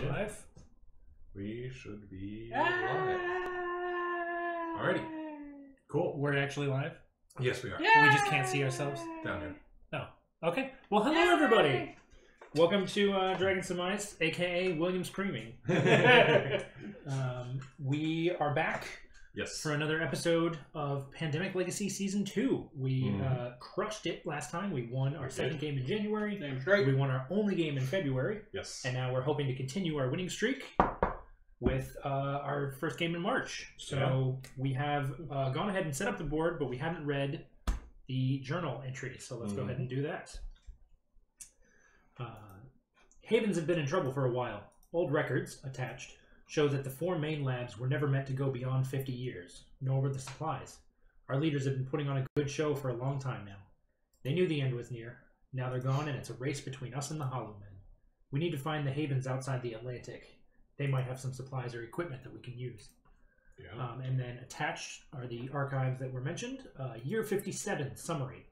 Live? We should be live. Alrighty. Cool. We're actually live? Yes, we are. We just can't see ourselves? Down here. Oh, okay. Well, hello, everybody. Welcome to Demize, aka William Screaming. We are back. Yes. For another episode of Pandemic Legacy Season 2. We crushed it last time. We won our second game in January. Damn straight. We won our only game in February. Yes. And now we're hoping to continue our winning streak with our first game in March. So we have gone ahead and set up the board, but we haven't read the journal entry. So let's go ahead and do that. Havens have been in trouble for a while. Old records attached show that the 4 main labs were never meant to go beyond 50 years, nor were the supplies. Our leaders have been putting on a good show for a long time now. They knew the end was near. Now they're gone, and it's a race between us and the Hollow Men. We need to find the Havens outside the Atlantic. They might have some supplies or equipment that we can use. Yeah. And then attached are the archives that were mentioned. Year 57 summary.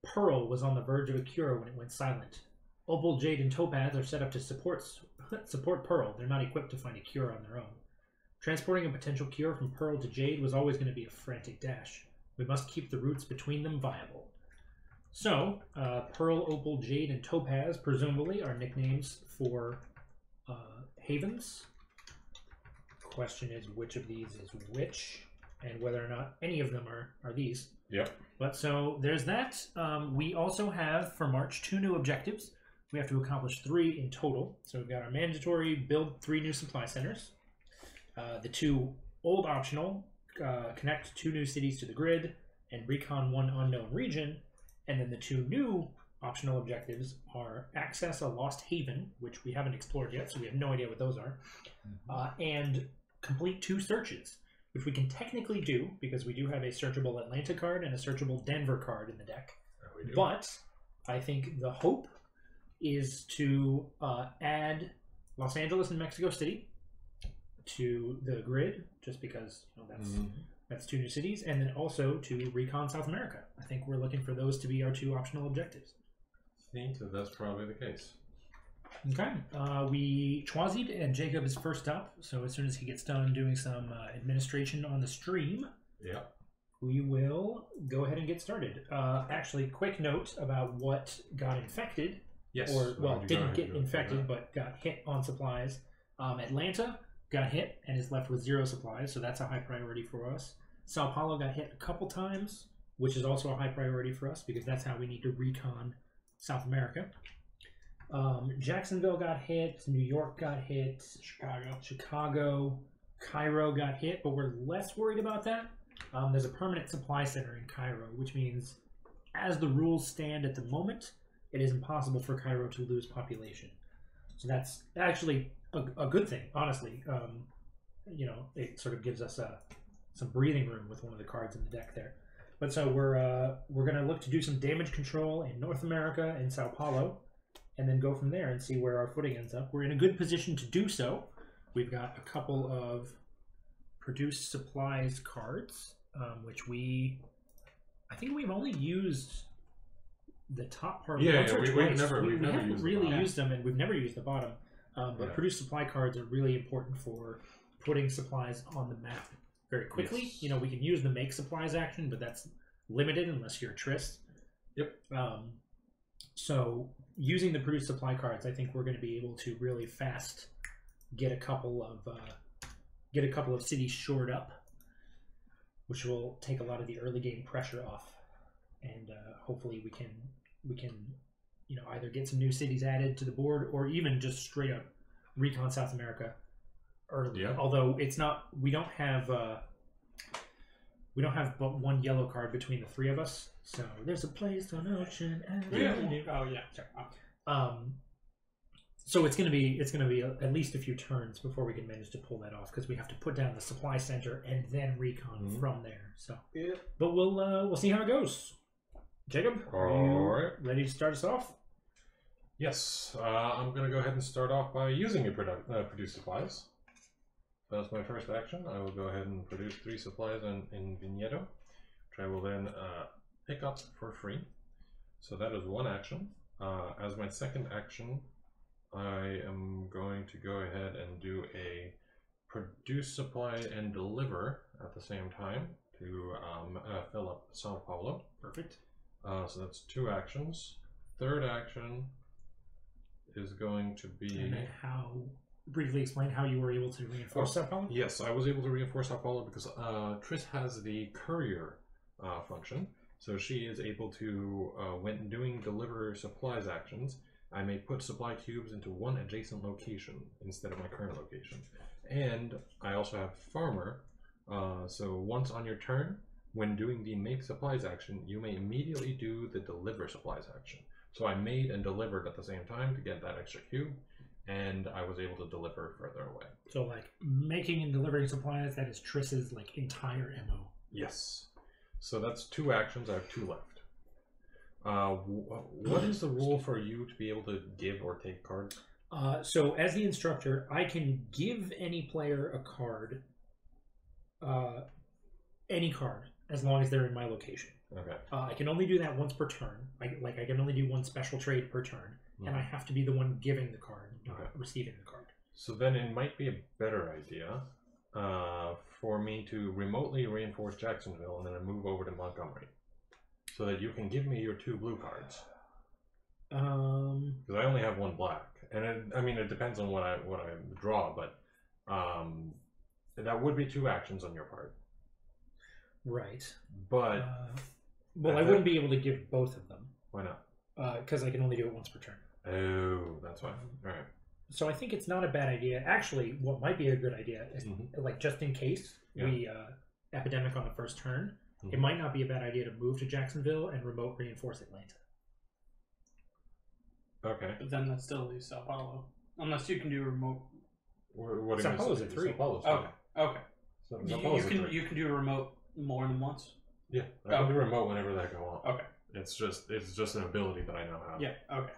Pearl was on the verge of a cure when it went silent. Opal, Jade, and Topaz are set up to support Pearl. They're not equipped to find a cure on their own. Transporting a potential cure from Pearl to Jade was always going to be a frantic dash. We must keep the routes between them viable. So, Pearl, Opal, Jade, and Topaz, presumably, are nicknames for Havens. Question is which of these is which, and whether or not any of them are these. Yep. But so, there's that. We also have, for March, 2 new objectives. We have to accomplish 3 in total. So we've got our mandatory build 3 new supply centers. The 2 old optional, connect 2 new cities to the grid and recon 1 unknown region. And then the 2 new optional objectives are access a lost haven, which we haven't explored yet, so we have no idea what those are. And complete 2 searches, which we can technically do because we do have a searchable Atlanta card and a searchable Denver card in the deck. We do. But I think the hope is to add Los Angeles and Mexico City to the grid, just because that's 2 new cities, and then also to recon South America. I think we're looking for those to be our 2 optional objectives. I think that's probably the case. Okay, Chwazied and Jacob is first up, so as soon as he gets done doing some administration on the stream, we will go ahead and get started. Actually, quick note about what got infected. Yes. Or, well, didn't get infected, but got hit on supplies. Atlanta got hit and is left with 0 supplies, so that's a high priority for us. Sao Paulo got hit a couple times, which is also a high priority for us because that's how we need to recon South America. Jacksonville got hit, New York got hit, Chicago, Cairo got hit, but we're less worried about that. There's a permanent supply center in Cairo, which means as the rules stand at the moment, it is impossible for Cairo to lose population. So that's actually a good thing, honestly. You know, it sort of gives us some breathing room with one of the cards in the deck there. But so we're going to look to do some damage control in North America and Sao Paulo, and then go from there and see where our footing ends up. We're in a good position to do so. We've got a couple of produced supplies cards, which I think we've only used the top part. We've never really used them, and we've never used the bottom. But produced supply cards are really important for putting supplies on the map very quickly. Yes. You know, we can use the make supplies action, but that's limited unless you're Triss. Yep. So using the produced supply cards, I think we're going to be able to really fast get a couple of cities shored up, which will take a lot of the early game pressure off, and hopefully we can either get some new cities added to the board or even just straight up recon South America early. Yeah. Although it's not, we don't have but 1 yellow card between the 3 of us. So there's a place on Ocean Avenue. Oh yeah. Sorry. So it's gonna be at least a few turns before we can manage to pull that off because we have to put down the supply center and then recon from there. So, but we'll see how it goes. Jacob, are you ready to start us off? Yes, I'm going to go ahead and start off by using your produced supplies. That's my first action. I will go ahead and produce 3 supplies in Vigneto, which I will then pick up for free. So that is one action. As my second action, I am going to go ahead and do a produce, supply, and deliver at the same time to fill up Sao Paulo. Perfect. So that's 2 actions. Third action is going to be... And then briefly explain how you were able to reinforce Sao Paulo? Yes, I was able to reinforce Sao Paulo because Triss has the courier function. So she is able to, when doing deliver supplies actions, I may put supply cubes into one adjacent location instead of my current location. And I also have farmer, so once on your turn, when doing the make supplies action, you may immediately do the deliver supplies action. So I made and delivered at the same time to get that extra cube, and I was able to deliver further away. So like making and delivering supplies, that is Triss's like entire MO. Yes. So that's 2 actions. I have 2 left. What is the rule for you to be able to give or take cards? So as the instructor, I can give any player a card, any card, as long as they're in my location. Okay. I can only do that once per turn. I can only do one special trade per turn, and I have to be the one giving the card, not receiving the card. So then it might be a better idea for me to remotely reinforce Jacksonville and then I move over to Montgomery, so that you can give me your 2 blue cards. Because I only have 1 black, and it depends on what I draw, but that would be 2 actions on your part. Right. But well, I wouldn't be able to give both of them. Why not? Because I can only do it once per turn. Oh, that's why. All right. So I think it's not a bad idea. Actually, what might be a good idea is, like, just in case we epidemic on the first turn, it might not be a bad idea to move to Jacksonville and remote reinforce Atlanta. Okay. But then that still leaves Sao Paulo. Unless you can do a remote. What Sao Paulo's at 3. Sao Paulo's okay. Okay. So You can do a remote more than once. Yeah, I can do remote whenever that go on. Okay. It's just an ability that I now have. Yeah. Okay.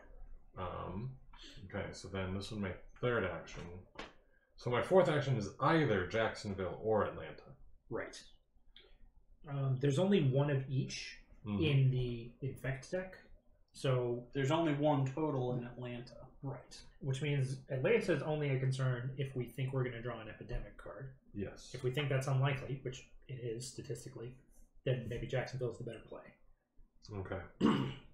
Okay, so then this was my 3rd action. So my 4th action is either Jacksonville or Atlanta. Right. There's only 1 of each in the infect deck, so there's only 1 total in Atlanta. Right. Which means Atlanta is only a concern if we think we're going to draw an epidemic card. Yes. If we think that's unlikely, which it is statistically, then maybe Jacksonville's the better play. Okay.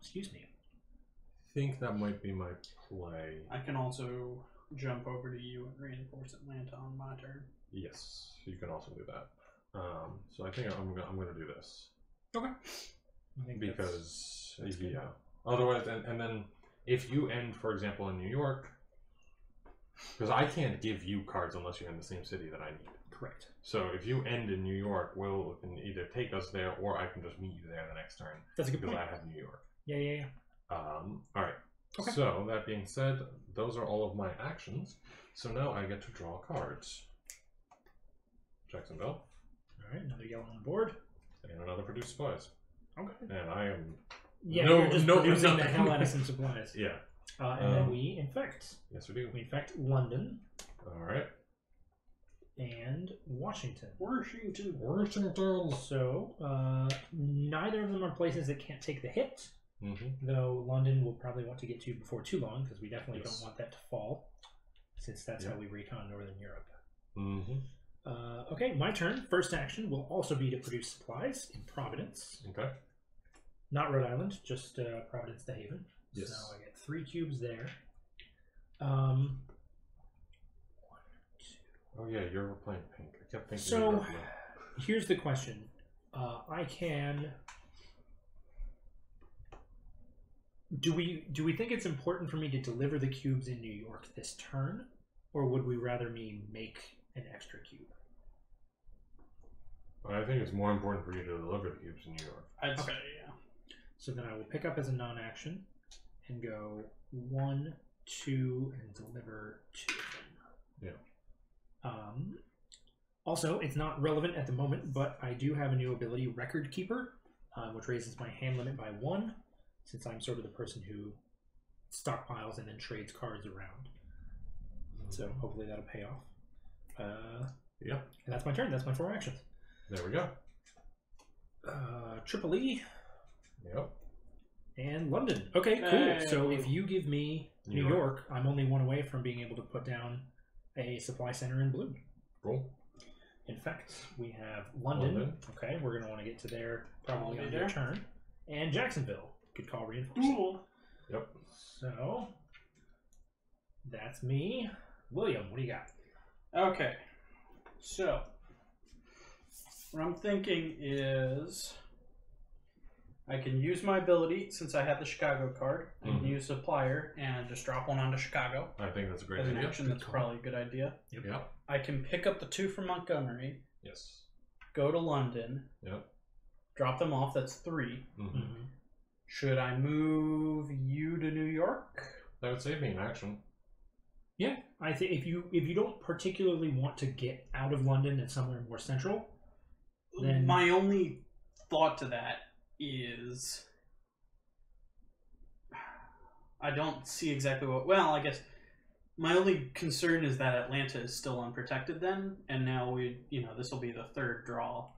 Excuse me. I think that might be my play. I can also jump over to you and reinforce Atlanta on my turn. Yes, you can also do that. So I think I'm going to do this. Okay. Because yeah. Otherwise, and then if you end, for example, in New York, because I can't give you cards unless you're in the same city that I need. Correct. So if you end in New York, Will can either take us there, or I can just meet you there the next turn. That's a good point. Because I have New York. Yeah. All right. Okay. So that being said, those are all of my actions. So now I get to draw cards. Jacksonville. All right, another yellow on the board. And another produce supplies. Okay. And I am... Yeah, you're just producing the hell out of some supplies. Yeah. And then we infect. Yes, we do. We infect London. All right. And Washington. Washington. So, neither of them are places that can't take the hit. Though London will probably want to get to before too long, because we definitely don't want that to fall, since that's how we recon Northern Europe. Okay, my turn. First action will also be to produce supplies in Providence. Okay. Not Rhode Island, just Providence to Haven. Yes. So I get 3 cubes there. 1, 2. Oh yeah, you're playing pink. I kept thinking. So here's the question: I can. Do we think it's important for me to deliver the cubes in New York this turn, or would we rather me make an extra cube? I think it's more important for you to deliver the cubes in New York. I'd say, yeah. So then I will pick up as a non-action and go 1, 2, and deliver 2 of them. Yeah. Also, it's not relevant at the moment, but I do have a new ability, Record Keeper, which raises my hand limit by 1, since I'm sort of the person who stockpiles and then trades cards around. So hopefully that'll pay off. Yeah. And that's my turn. That's my 4 actions. There we go. Tripoli. Yep. And London. Okay, cool. Hey. So if you give me New York, I'm only one away from being able to put down a supply center in blue. Cool. In fact, we have London. Okay, we're going to want to get to there probably on your turn. And Jacksonville could call reinforcement. Cool. Yep. So, that's me. William, what do you got? Okay. So, what I'm thinking is I can use my ability, since I have the Chicago card, I can use Supplier and just drop one onto Chicago. I think that's a great As an idea. action, that's probably a good idea. Yep. I can pick up the 2 from Montgomery, Yes. go to London, Yep. drop them off, that's 3. Mm-hmm. Should I move you to New York? That would save me an action. Yeah, I think if you don't particularly want to get out of London and somewhere more central, then My only thought to that is I don't see exactly what. Well, I guess my only concern is that Atlanta is still unprotected then, and now this will be the 3rd draw.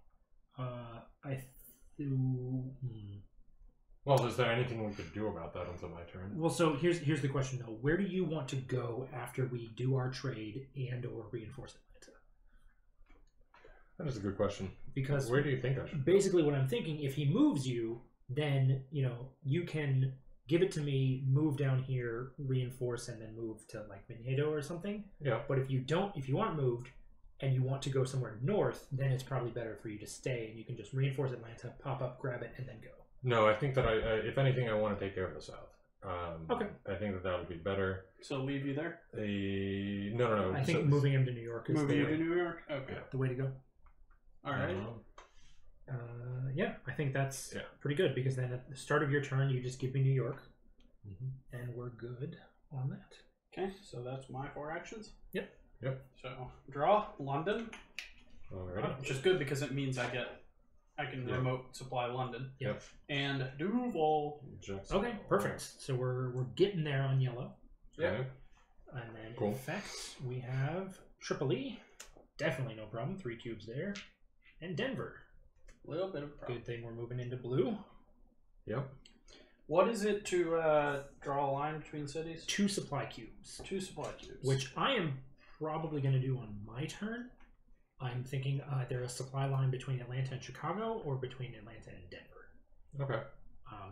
Well, is there anything we could do about that until my turn? Well, so here's the question though: where do you want to go after we do our trade and/or reinforce Atlanta? That is a good question. Because where do you think I should? Basically, what I'm thinking, if he moves you, then you can give it to me, move down here, reinforce, and then move to like Minnedo or something. Yeah. But if you aren't moved and you want to go somewhere north, then it's probably better for you to stay, and you can just reinforce Atlanta, pop up, grab it, and then go. No, I think that if anything, I want to take care of the South. Okay. I think that would be better. So leave you there? No. I think moving him to New York is moving you to New York? Okay. The way to go. All right. Yeah, I think that's pretty good, because then at the start of your turn, you just give me New York, and we're good on that. Okay, so that's my 4 actions? Yep. So, draw, London. Alrighty. Which is good because it means I can remote supply London. Yep. And Duval. Jackson. Okay, perfect. So we're getting there on yellow. Yeah. And then Cool. in effect, we have Tripoli. Definitely no problem. 3 cubes there. And Denver. Little bit of problem. Good thing we're moving into blue. Yep. What is it to draw a line between cities? 2 supply cubes. 2 supply cubes. Which I am probably going to do on my turn. I'm thinking either a supply line between Atlanta and Chicago, or between Atlanta and Denver. Okay.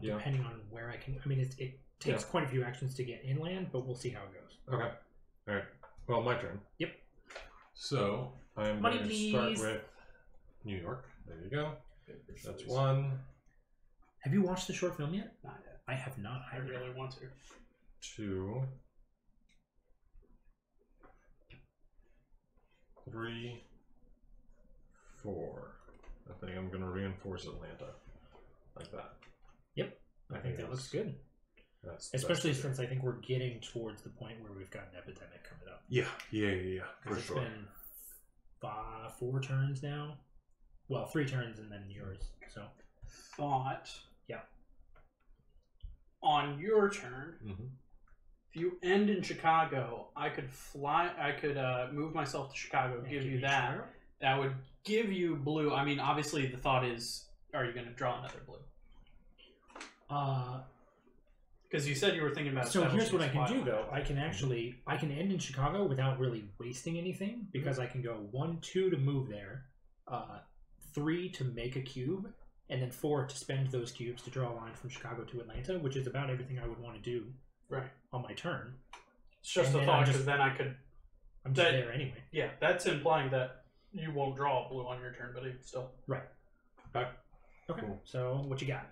Depending on where I can. I mean, it takes quite a few actions to get inland, but we'll see how it goes. Okay. All right. Well, my turn. Yep. So I'm Money, going to please. start with New York. There you go. That's 1. Have you watched the short film yet? Not yet. I have not. I really want to. 2, 3, 4. I think I'm going to reinforce Atlanta like that. Yep. I think that looks good. Especially since I think we're getting towards the point where we've got an epidemic coming up. Yeah. For It's sure. been 4 turns now. Well, 3 turns and then yours. So Thought. Yeah. On your turn, if you end in Chicago, I could fly. I could move myself to Chicago, give you that. Chicago? That would give you blue. I mean, obviously, the thought is, are you going to draw another blue? Because you said you were thinking about. So here's what I can do, line. though. I can end in Chicago without really wasting anything, because I can go 1, 2 to move there, 3 to make a cube, and then 4 to spend those cubes to draw a line from Chicago to Atlanta, which is about everything I would want to do on my turn. It's just And a then thought, because then I could. I'm just there anyway. Yeah, that's implying that you won't draw a blue on your turn, but it still. Right. Okay. Cool. So what you got?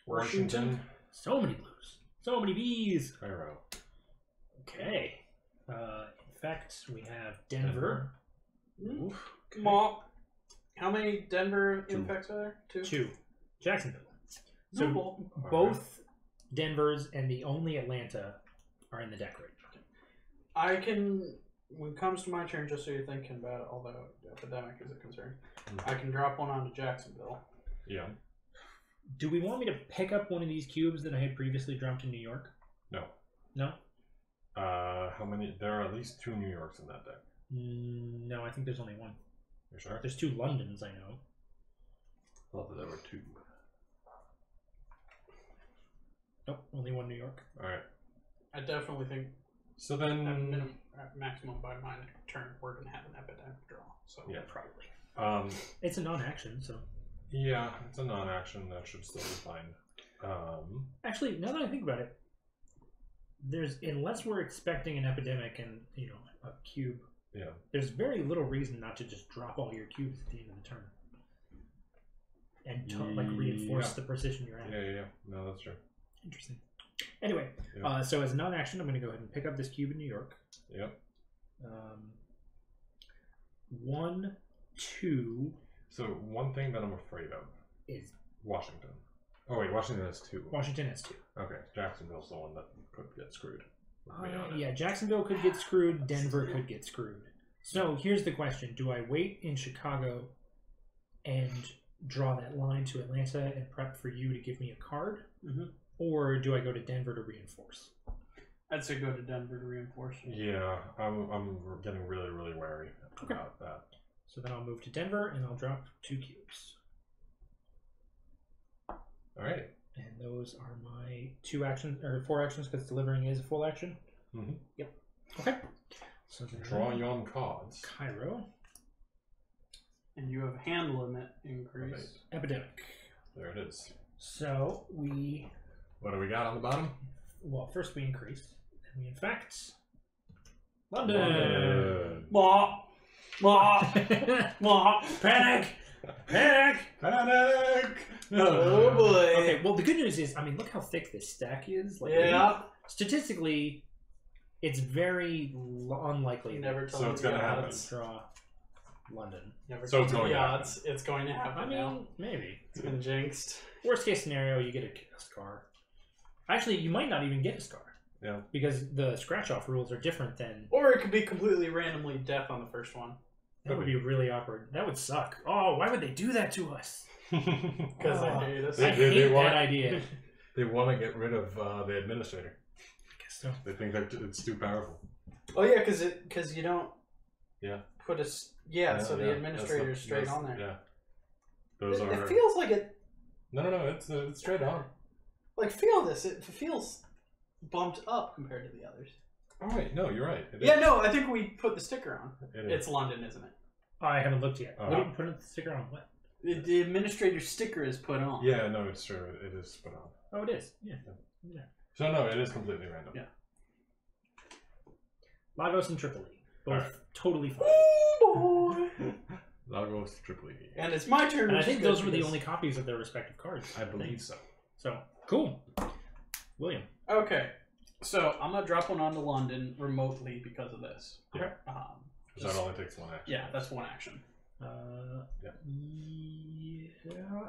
Washington. So many blues. So many B's. Cairo. Okay. In fact, we have Denver. Oof. Come on. How many Denver infects are there? 2. Jacksonville. So Noble. both Denver's and the only Atlanta are in the deck right now. I can, when it comes to my turn, just so you're thinking about it, although the epidemic is a concern, I can drop one onto Jacksonville. Yeah. Do we want me to pick up one of these cubes that I had previously dropped in New York? No. No? How many? There are at least 2 New Yorks in that deck. No, I think there's only 1. You sure? There's 2 Londons, I know. Thought that there were 2. Nope, only 1 New York. Alright. I definitely think So then, at maximum by my turn, we're going to have an epidemic draw. So yeah, probably. It's a non-action, so. Yeah, it's a non-action. That should still be fine. Actually, now that I think about it, unless we're expecting an epidemic and a cube. Yeah. There's very little reason not to just drop all your cubes at the end of the turn. And reinforce the position you're at. Yeah. No, that's true. Interesting. Anyway, so as a non-action, I'm going to go ahead and pick up this cube in New York. Yep. 1, 2. So one thing that I'm afraid of is Washington. Oh wait, Washington has 2. Washington has 2. Okay, Jacksonville's the one that could get screwed. Yeah, Jacksonville could get screwed. Denver could get screwed. So here's the question: do I wait in Chicago and draw that line to Atlanta and prep for you to give me a card, or do I go to Denver to reinforce? I'd say go to Denver to reinforce. Yeah, I'm getting really, really wary about that. So then I'll move to Denver and I'll drop 2 cubes. All right. And those are my 2 actions, or 4 actions, because delivering is a full action. Mm-hmm. Yep. Okay. So then draw yon cards. Cairo. And you have hand limit increase. Right. Epidemic. There it is. So we... What do we got on the bottom? Well, first we increase. And we infect London. Blah. Blah. Blah. Panic! Panic! Panic! Oh boy. Okay, well the good news is, I mean, look how thick this stack is. Like, yeah. Statistically, it's very unlikely. Never tell so me it's the going to happen. odds. Draw London. Never So tell it's me going the to happen. odds. It's going to happen. I mean, now. maybe. It's been jinxed. Worst case scenario, you get a scar. Actually, you might not even get a scar. Yeah. Because the scratch-off rules are different than... Or it could be completely randomly death on the first one. That would be really awkward. That would suck. Oh, why would they do that to us? Because they hate us. I hate that idea. They want to get rid of the administrator. I guess so. They think that it's too powerful. Oh yeah, because you don't put a so the yeah. administrator's straight on there. Yeah. Those are. It feels like it. No. It's straight on. Like feel this. It feels bumped up compared to the others. Oh wait, no, you're right. It Yeah, is. no, I think we put the sticker on. It's London, isn't it? I haven't looked yet. Uh-huh. What did you put the sticker on? What? The administrator's sticker is put on. Yeah, no, it's true. It is put on. Oh, it is. Yeah. So no, it is completely random. Yeah. Lagos and Tripoli, both totally fine. Oh boy! Lagos, Tripoli. And it's my turn. And I think those were the only copies of their respective cards. I believe so. So cool, William. Okay, so I'm gonna drop one onto London remotely because of this. Yeah. So that only takes 1 action. Yeah, that's 1 action. Yeah.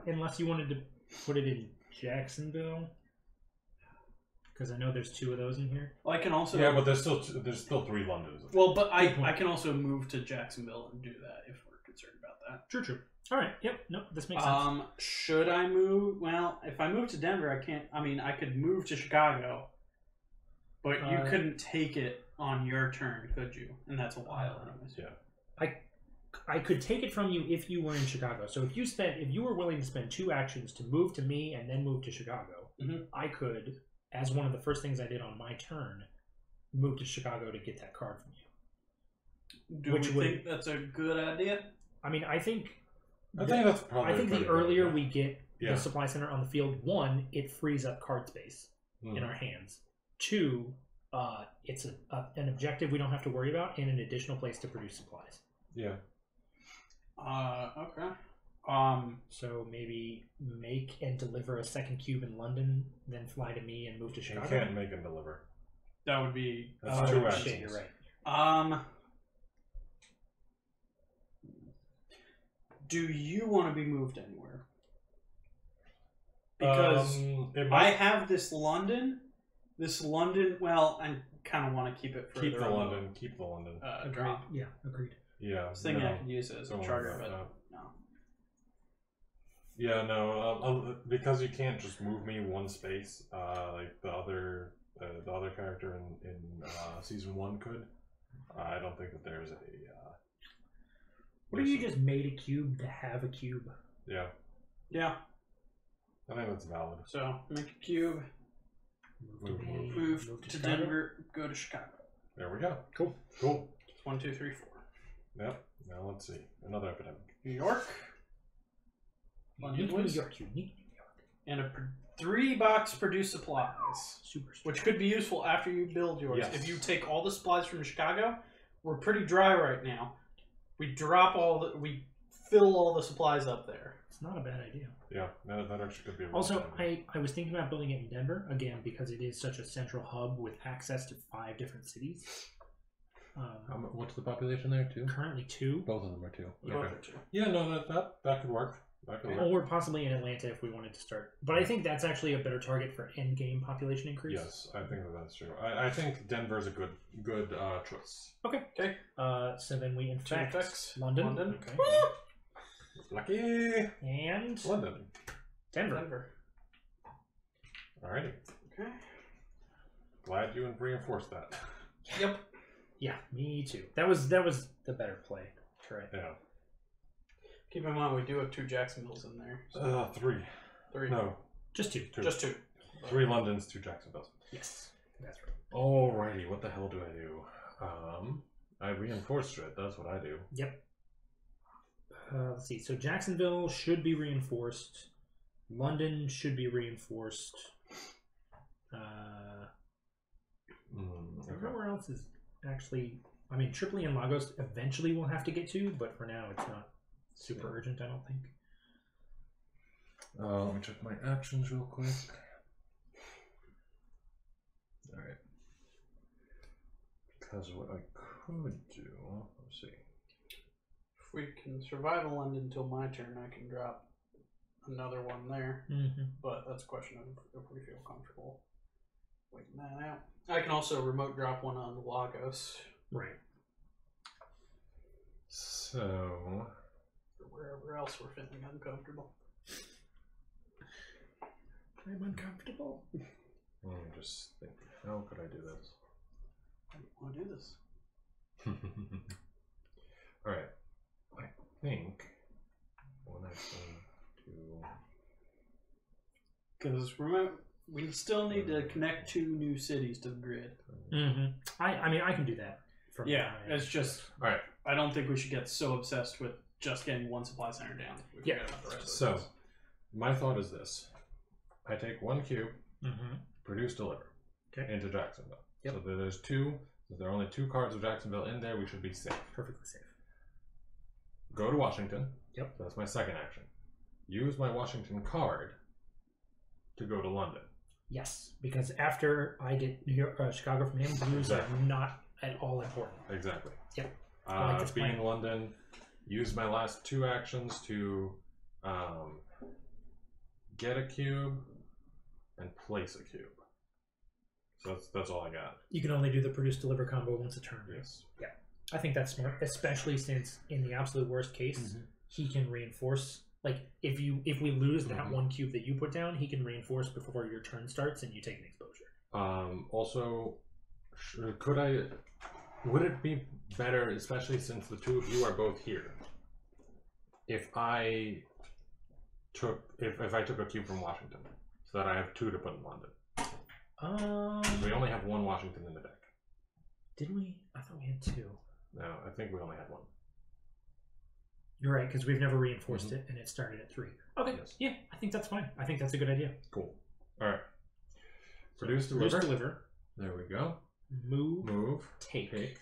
Unless you wanted to put it in Jacksonville, because I know there's 2 of those in here. Well, I can also. Yeah, but there's still 3 Londons. Well, but I can also move to Jacksonville and do that if we're concerned about that. True. All right. Yep. No, this makes sense. Should I move? Well, if I move to Denver, I can't. I mean, I could move to Chicago, but you couldn't take it on your turn, could you? And that's a while, anyways. Yeah. I could take it from you if you were in Chicago. So if you were willing to spend 2 actions to move to me and then move to Chicago, I could, as one of the first things I did on my turn, move to Chicago to get that card from you. Do we think that's a good idea? I think that's probably. I think the earlier we get the supply center on the field, 1, it frees up card space in our hands. 2, it's an objective we don't have to worry about and an additional place to produce supplies. Yeah. Okay. So maybe make and deliver a 2nd cube in London, then fly to me and move to Chicago. You can't make and deliver. That would be. That's 2 actions. Shit, you're right. Do you want to be moved anywhere? Because I have this London. Well, I kind of want to keep it further. Keep the London. Keep the London. Agreed. Yeah, agreed. Yeah. I was thinking I could use it as a charter, but no. Yeah, no, because you can't just move me 1 space, like the other character in season 1 could. I don't think that there's a. What if you just made a cube to have a cube? Yeah. Yeah. I think that's valid. So make a cube. Move to Chicago. Denver, go to Chicago. There we go. Cool. Cool. 1, 2, 3, 4. Yep. Now let's see. Another epidemic. New York. Unique New York. Unique New York. And a 3-box produce supplies. Super. Which could be useful after you build yours. Yes. If you take all the supplies from Chicago, we're pretty dry right now. We fill all the supplies up there. It's not a bad idea. Yeah, that actually could be a really Also, good idea. I was thinking about building it in Denver, again, because it is such a central hub with access to 5 different cities. What's the population there, 2? Currently 2. Both of them are 2. Both Okay. are 2. Yeah, no, that could work. That could work. Or possibly in Atlanta if we wanted to start. But I think that's actually a better target for end game population increase. Yes, I think that's true. I think Denver's a good choice. Okay. Okay. So then we infect effects. London. London. Okay. Lucky And London. Denver. Alrighty. Okay. Glad you reinforced that. Yep. Yeah, me too. That was the better play. Right. Yeah. Keep in mind we do have 2 Jacksonvilles in there. So 3. 3. No, Just 2. 2. Just 2. 3 Londons, 2 Jacksonvilles. Yes. That's right. Alrighty, what the hell do I do? I reinforced it. That's what I do. Yep. Let's see. So Jacksonville should be reinforced. London should be reinforced. I don't know where else is actually. I mean, Tripoli and Lagos eventually we'll have to get to, but for now it's not super urgent, I don't think. Let me check my actions real quick. Alright. Because what I could do, let's see. If we can survive in London until my turn, I can drop another one there. Mm-hmm. But that's a question of if we feel comfortable waiting that out. I can also remote drop one on Lagos. Right. So, Or wherever else we're feeling uncomfortable. I'm uncomfortable. let me just think. How could I do this? I don't want to do this. Alright. I think one action to. Because remember, we still need to connect 2 new cities to the grid. Mm-hmm. I mean, I can do that. From Yeah, my- it's just. Alright. I don't think we should get so obsessed with just getting one supply center down. We Yeah. forget about the rest of So, this. my thought is this. I take 1 cube, Mm-hmm. produce, deliver, Okay. into Jacksonville. Yep. So there's 2. If there are only 2 cards of Jacksonville in there, we should be safe. Perfectly safe. Go to Washington. Yep. So that's my second action. Use my Washington card to go to London. Yes, because after I get New York, Chicago from him, blues Exactly. are not at all important. Exactly. Yep. I like this being plan. London, use my last 2 actions to get a cube and place a cube. So that's all I got. You can only do the produce deliver combo once a turn. Yes. I think that's smart, especially since in the absolute worst case, he can reinforce. Like if we lose that 1 cube that you put down, he can reinforce before your turn starts, and you take an exposure. Also, would it be better, especially since the 2 of you are both here, if I took a cube from Washington, so that I have 2 to put in London? We only have 1 Washington in the deck. Did we? I thought we had 2. No, I think we only had 1. You're right, because we've never reinforced it, and it started at 3. Okay, Yes. yeah, I think that's fine. I think that's a good idea. Cool. All right. Produce, Produce, deliver. deliver, There we go. move, Take.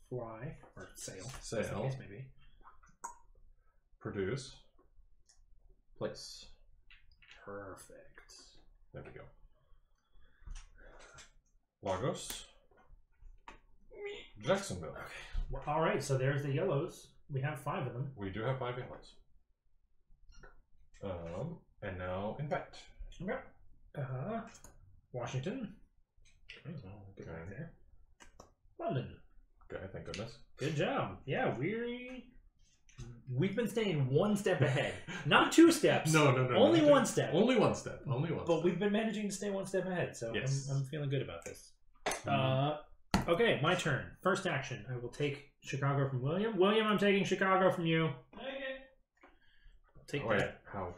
fly, or sail. Sail. As the case may be. Produce. Place. Perfect. There we go. Lagos. Jacksonville. Okay. Well, all right, so there's the yellows. We have 5 of them. We do have 5 yellows. And now infect. Okay. Washington. Okay, well, we'll get right there. London. Okay, thank goodness. Good job. Yeah, we've been staying 1 step ahead. Not 2 steps. No. Only 1 step. Only 1 step. Only 1 But step. we've been managing to stay 1 step ahead, so Yes. I'm feeling good about this. Okay, my turn. First action. I will take Chicago from William. William, I'm taking Chicago from you. Okay. I'll take Wait, that. how?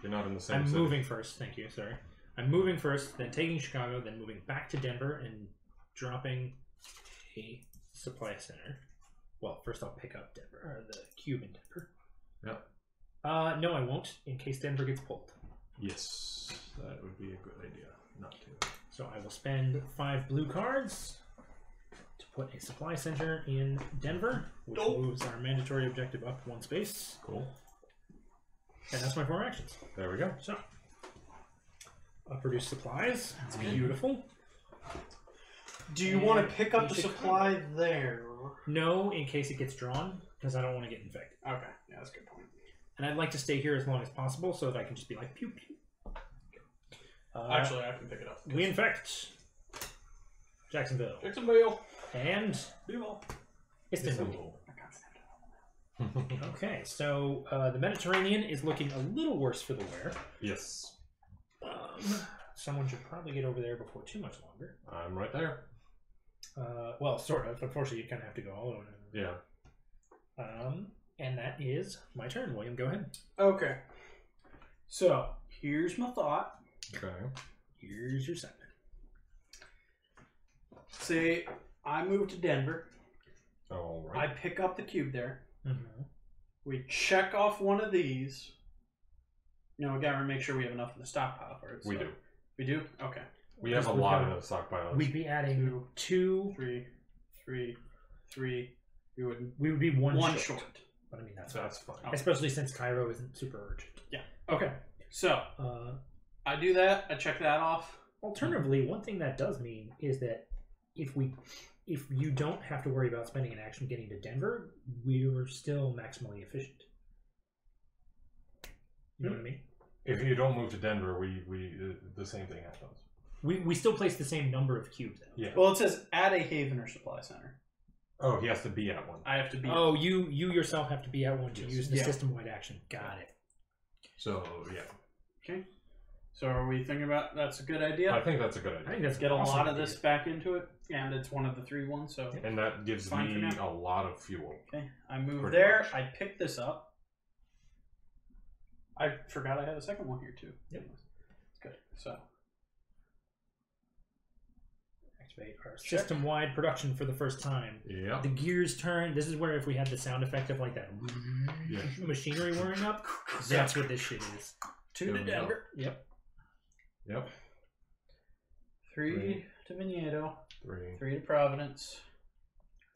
You're not in the same I'm city. moving first. Thank you. Sorry. I'm moving first, then taking Chicago, then moving back to Denver and dropping a supply center. Well, first I'll pick up Denver, or the cube in Denver. Yeah. No, I won't, in case Denver gets pulled. Yes, that would be a good idea. Not to. So I will spend 5 blue cards to put a supply center in Denver, which moves our mandatory objective up 1 space. Cool. And that's my 4 actions. There we go. So, I'll produce supplies. It's beautiful. Do you want to pick up the supply there? No, in case it gets drawn, because I don't want to get infected. Okay, yeah, that's a good point. And I'd like to stay here as long as possible so that I can just be like, pew, pew. Actually, I can pick it up. We infect Jacksonville. Jacksonville. And Istanbul. I can't stand it. Okay, so the Mediterranean is looking a little worse for the wear. Yes. Someone should probably get over there before too much longer. I'm right there. Well, sort of. Unfortunately, you kind of have to go all over. Yeah. And that is my turn. William, go ahead. Okay. So, here's my thought. Okay. Here's your segment. Say, I move to Denver. All I right. pick up the cube there. Mm-hmm. We check off one of these. You know, we gotta make sure we have enough in the stockpile for it. We so- do. We do? Okay. We have a We've lot got- of stockpiles. We'd be adding 2. 3. We would We would be one short. short. But I mean, that's fine. That's fine. Oh. Especially since Cairo isn't super urgent. Yeah. Okay. So, Uh, I do that. I check that off. Alternatively, one thing that does mean is that if you don't have to worry about spending an action getting to Denver, we're still maximally efficient. You know what I mean? If you don't move to Denver, we the same thing happens. We still place the same number of cubes though. Yeah. Well, it says at a haven or supply center. Oh, he has to be at one. I have to be. Oh, you yourself have to be at one to Yes. use the Yeah. system-wide action. Got it. So yeah, Okay. So are we thinking about that's a good idea? I think that's a good I idea. think that's Get a awesome lot of idea. this back into it, and it's one of the 3 ones. So And that gives Fine for me now. a lot of fuel. okay, I move Pretty there. much. I pick this up. I forgot I had a second one here too. Yep. It's good. So Activate our system-wide production for the first time. Yeah. The gears turn. This is where if we had the sound effect of like that Yeah. machinery whirring up, that's what this shit is. 2 Here to we go. Denver. Yep. Yep. 3 to Vigneto. 3 3 to Providence.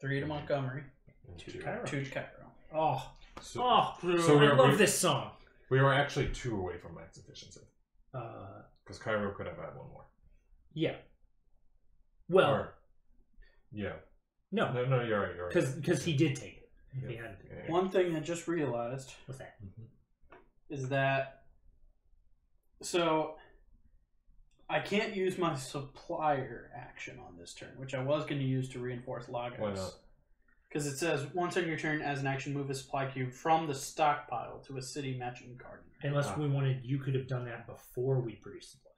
3 to Montgomery. and 2 2. to Cairo. 2 to Cairo. Oh, So, so I love this song. we were actually 2 away from max efficiency Uh, because Cairo could have had 1 more. yeah. Well, Or- yeah. no, No, you're right. You're right. because he did take it. Yeah. He had Yeah. One thing I just realized what's that? is that so I can't use my supplier action on this turn, which I was going to use to reinforce Lagos. Why not? Because it says once on your turn, as an action, move a supply cube from the stockpile to a city matching card. Unless we wanted, you could have done that before we produced supplies.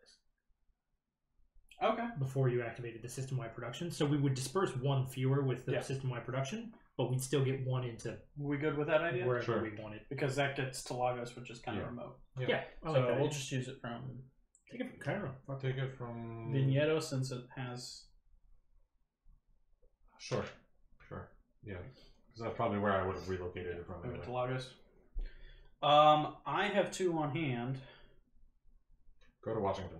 Okay. Before you activated the system-wide production, so we would disperse 1 fewer with the Yeah. system-wide production, but we'd still get 1 into We good with that idea? wherever Sure. we wanted. Because that gets to Lagos, which is kind of Yeah. remote. Yeah, I So like that. we'll just use it from Take it from Cairo. I'll take it from Vigneto since it has. Sure. Yeah, because that's probably where I would have relocated it from. Move it to Anyway. Lagos. I have 2 on hand. Go to Washington,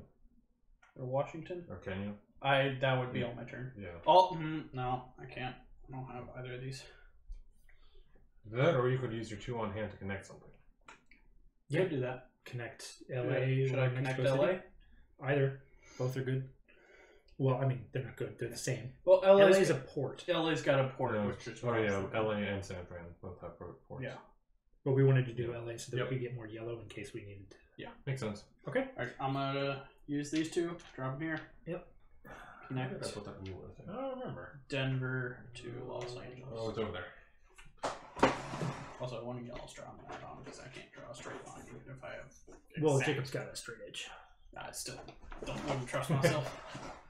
Or Washington. or can you? That would be on my turn. Yeah. Oh no, I can't. I don't have either of these. That, or you could use your 2 on hand to connect something. Yeah, do that. Connect LA. Should I or connect Mexico LA? City? Either. Both are good. Well, I mean, they're not good. They're the same. Well, LA is a port, LA's got a port. Yeah, which is oh what I was yeah, thinking. LA and San Fran both have ports. Yeah. but we wanted to do Yeah. LA so that Yep. we could get more yellow in case we needed to. Makes sense. Okay. Alright, I'm gonna use these 2. Drop them here. Yep. Connect That's what that blue was. I don't remember. Denver to Los Angeles. Oh, it's over there. Also, one yellow straw on that on because I can't draw a straight line even if I have. Well, exact- Jacob's got a straight edge. I still wouldn't trust myself.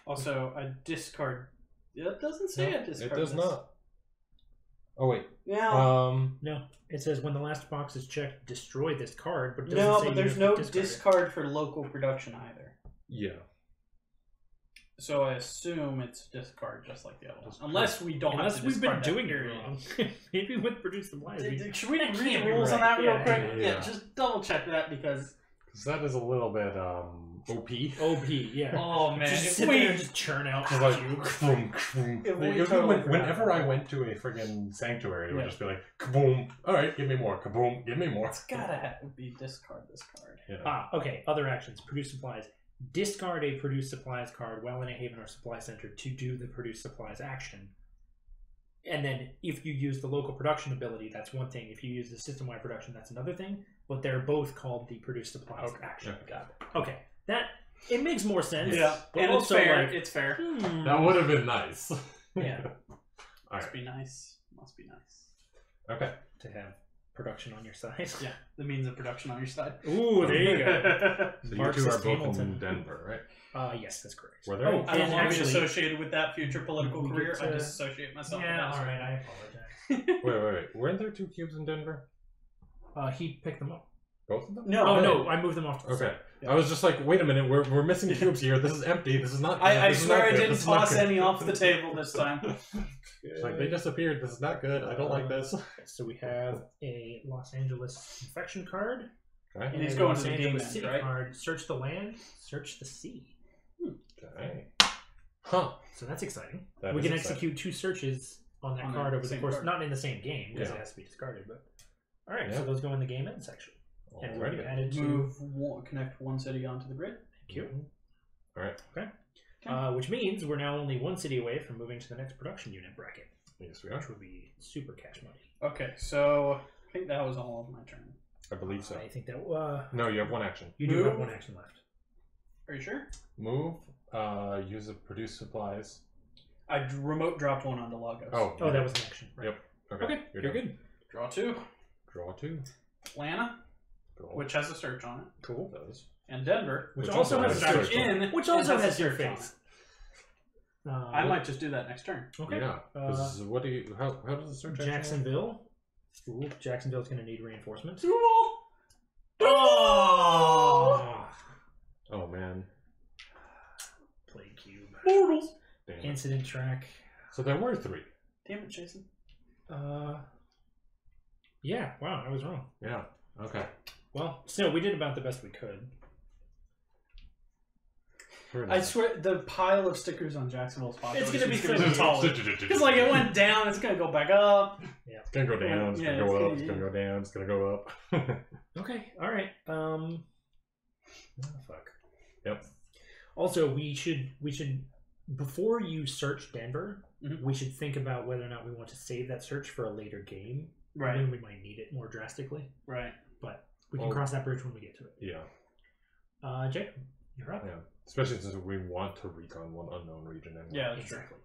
Also, I discard. Yeah, it doesn't say I No, discard. it does this. not. Oh wait. Yeah. No, it says when the last box is checked, destroy this card, but it doesn't No, say but you there's have no to discard it. discard for local production either. Yeah. So I assume it's discard just like the other one. Unless we don't Unless have to we've been discard that doing it period. wrong. Maybe with produce supplies. Should we That read can't the be rules on right. that real Yeah, quick? yeah. Just double check that because... Because that is a little bit OP. OP, yeah. Oh man, Just if sit we... there and just churn out Just like, cubes. whenever I went to a friggin' sanctuary, it would just be like, kaboom! Alright, give me more. Kaboom! Give me more. It's gotta be discard this card. Yeah. Okay, other actions. Produce supplies. Discard a produce supplies card while in a haven or supply center to do the produce supplies action. And then if you use the local production ability, that's one thing. If you use the system-wide production, that's another thing. But they're both called the produce supplies action. Got it. Okay, it makes more sense. Yeah, but and also it's fair. like, It's fair. That would have been nice. Yeah. Must be nice. Must be nice. Okay. To have production on your side. Yeah, the means of production on your side. Ooh, there you go. So Marxist you two are both Hamilton. in Denver, right? Yes, that's correct. Were there? Oh, I don't and want to be actually, associated with that future political we career. get I to- disassociate myself yeah, with that. all right, I apologize. Wait. Weren't there 2 cubes in Denver? He picked them up. Both of them? No, Oh, I no, I moved them off to the Okay. side. I was just like, wait a minute, we're missing cubes here. This is empty. This is not. I this is swear not I good. didn't This is not toss good. any off the table this time. It's like they disappeared. This is not good. I don't like this. So we have a Los Angeles infection card. Okay. And he's a going Los to the Angeles demons, city right? card. Search the land, search the sea. Okay. Huh. So that's exciting. That we is can exciting. execute 2 searches on that On card the over the same course, card. not in the same game because Yeah. it has to be discarded. But all right, Yeah. so those go in the game end section, and we'll be Alrighty. added to. Connect one city onto the grid. Thank you. All right. Which means we're now only 1 city away from moving to the next production unit bracket, Yes, we are. which would be super cash money. Okay, so I think that was all of my turn. I believe so. I think that No, you have 1 action. you do have Move. 1 action left. Are you sure? Move. Use a produce supplies. I remote dropped one onto Lagos. Oh. Oh, that was an action. Right. Yep. Okay, you're done. good. Draw 2. Draw 2. Atlanta, Cool. which has a search on it. Cool. does. And Denver, Which Which also also has has a a search search in, Which and also has a has your search on face. I might just do that next turn. Okay. Yeah. 'Cause what do you? How does the search action work? Jacksonville. Ooh, Jacksonville's going to need reinforcements. Oh! Oh man. Plague cube. Mortals! Damn it. Incident track. So there were 3. Damn it, Jason. Yeah. Wow, I was wrong. Yeah. Okay. Well, still, we did about the best we could. Fair I enough. swear, the pile of stickers on Jacksonville's population It's gonna be is gonna be so taller. Because like it went down, it's gonna go back up. It's gonna go down. It's Yeah, gonna go it's up. gonna- It's gonna go down. It's gonna go up. Okay. All right. Oh, fuck. Yep. Also, we should before you search Denver, Mhm. we should think about whether or not we want to save that search for a later game. Right, When we might need it more drastically, right. but we can Well- cross that bridge when we get to it. Yeah. Jacob, you're up. Yeah. Especially since we want to recon one unknown region anyway. Yeah, that's true. Exactly.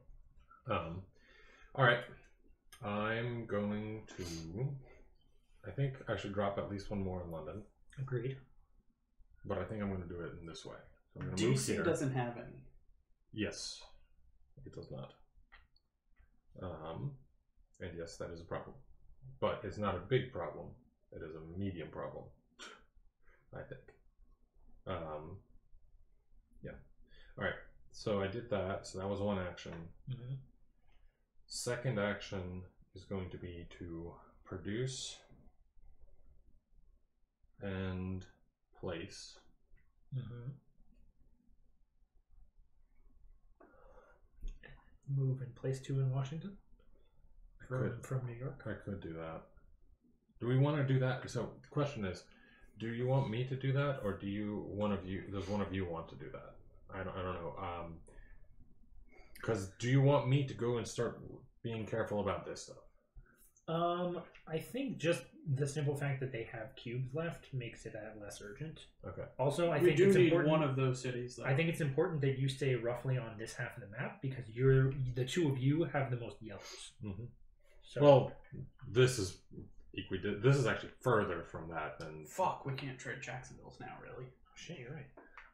All right. I'm going to. I think I should drop at least 1 more in London, Agreed. but I think I'm going to do it in this way. So I'm going to move DC here. doesn't have any. Yes, it does not. And yes, that is a problem, but it's not a big problem. It is a medium problem, I think. Yeah. All right. So I did that. So that was 1 action. Mm-hmm. Second action is going to be to produce and place. Mm-hmm. Move and place 2 in Washington from New York. I could do that. Do we want to do that? So the question is, do you want me to do that, or do you does one of you want to do that? I don't know. Because do you want me to go and start being careful about this stuff? I think just the simple fact that they have cubes left makes it less urgent. Okay. Also, I We think do it's need important. one of those cities, though. I think it's important that you stay roughly on this half of the map because the 2 of you have the most yellows. Mm-hmm. So, Well, this is This is actually further from that than. Fuck, we can't trade Jacksonville's now, really. shit, you're right.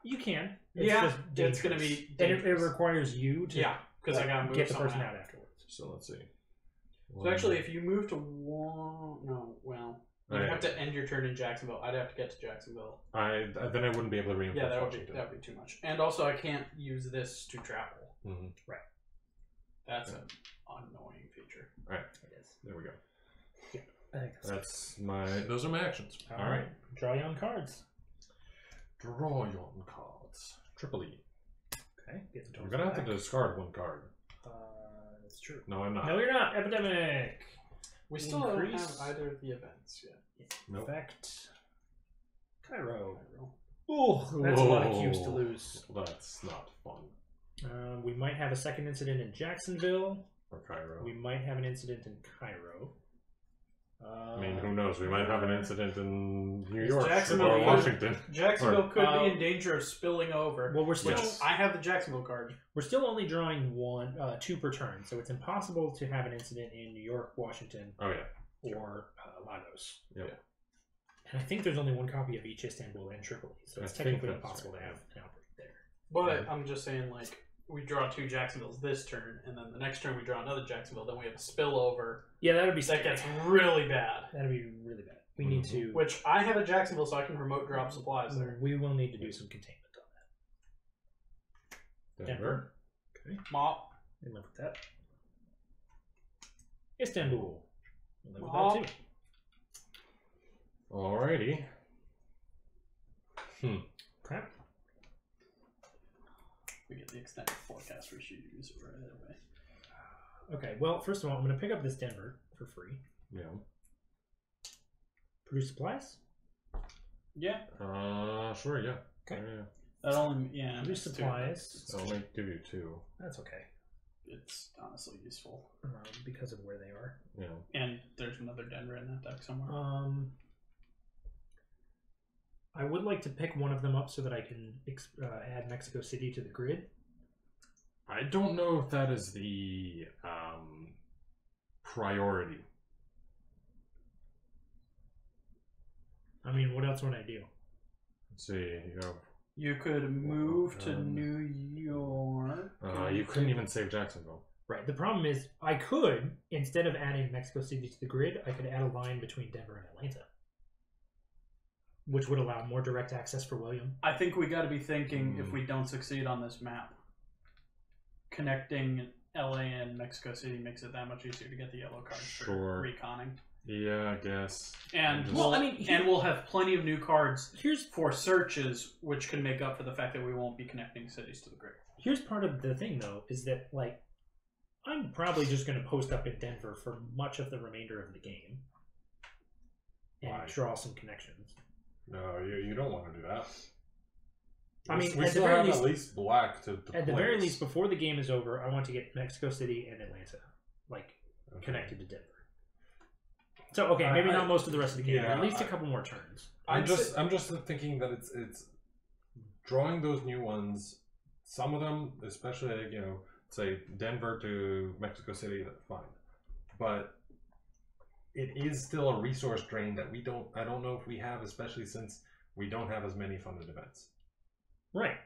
You can. Yeah, just it's gonna dangerous. be And it dangerous. requires you to Yeah, because I gotta move get the someone person out. out afterwards. So let's see. So actually, if you move to one, no, well, you'd have to end your turn in Jacksonville. I'd have to get to Jacksonville. then I wouldn't be able to reinforce Washington. That would be too much. And also, I can't use this to travel. Mm-hmm. Right. That's an annoying feature. All right. It is. There we go. Yeah, I think Those are my actions. All right. Draw your own cards. Draw your own cards. Triple E. Okay. I'm gonna have to discard one card. That's true. No, I'm not. No, you're not. Epidemic. We still don't have either of the events yet. Nope. Effect. Cairo. Oh, that's a lot of cubes to lose. That's not fun. We might have a second incident in Jacksonville. Or Cairo. We might have an incident in Cairo. I mean, who knows? We might have an incident in New York Jacksonville or Washington. Jacksonville could be in danger of spilling over. Well, we're still. Yes. I have the Jacksonville card. We're still only drawing two per turn, so it's impossible to have an incident in New York, Washington, or Lagos. Yep. Yeah. And I think there's only one copy of each Istanbul and Tripoli, so it's technically impossible to have an outbreak there. But I'm just saying, like, we draw two Jacksonvilles this turn, and then the next turn we draw another Jacksonville, then we have a spillover. Yeah, that would be that gets really bad. That'd be really bad. We need to. Which I have a Jacksonville, so I can remote drop supplies there. We will need to do some containment on that. Denver. Okay. Mop. We live with that. Istanbul. We live with that too. Alrighty. Okay. We get the extended forecast we should use right away. Okay, well, first of all, I'm going to pick up this Denver for free. Yeah. Produce supplies? Yeah. Sure, yeah. Okay. That only, Produce supplies. I'll give you two. That's okay. It's honestly useful. Because of where they are. Yeah. And there's another Denver in that deck somewhere. I would like to pick one of them up so that I can add Mexico City to the grid. I don't know if that is the priority. I mean, what else would I do? Let's see. You could move to New York. You couldn't even save Jacksonville. Right. The problem is, I could, instead of adding Mexico City to the grid, I could add a line between Denver and Atlanta, which would allow more direct access for William. I think we got to be thinking, if we don't succeed on this map, connecting LA and Mexico City makes it that much easier to get the yellow cards for reconning. Yeah, I guess. And we'll have plenty of new cards for searches, which can make up for the fact that we won't be connecting cities to the grid. Here's part of the thing, though, is that, like, I'm probably just going to post up in Denver for much of the remainder of the game and draw some connections. No, you don't want to do that. I mean, we still have at least black to at the very least, before the game is over, I want to get Mexico City and Atlanta, like, connected to Denver. So, okay, maybe not most of the rest of the game, but at least a couple more turns. I'm just thinking that it's drawing those new ones. Some of them, especially, say Denver to Mexico City, that's fine. But it is still a resource drain that I don't know if we have, especially since we don't have as many funded events. Right.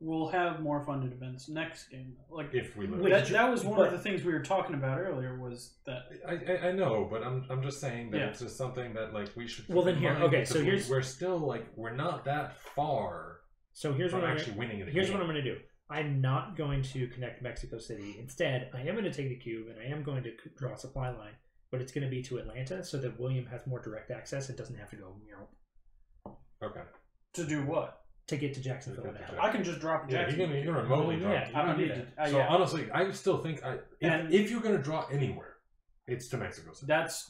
We'll have more funded events next game. Like, if we that was one of the things we were talking about earlier. Was that I know, but I'm just saying that it's just something that, like, we should. Well, then here, okay. So we're still, like, we're not that far. So here's what I'm actually winning. Here's what I'm going to do. I'm not going to connect Mexico City. Instead, I am going to take the cube and I am going to draw a supply line, but it's going to be to Atlanta so that William has more direct access and doesn't have to go. Okay. To do what? To get to Jacksonville. I can just drop Jacksonville. You can remotely drop. I don't need to. So honestly, I still think if you're going to draw anywhere, it's to Mexico City. That's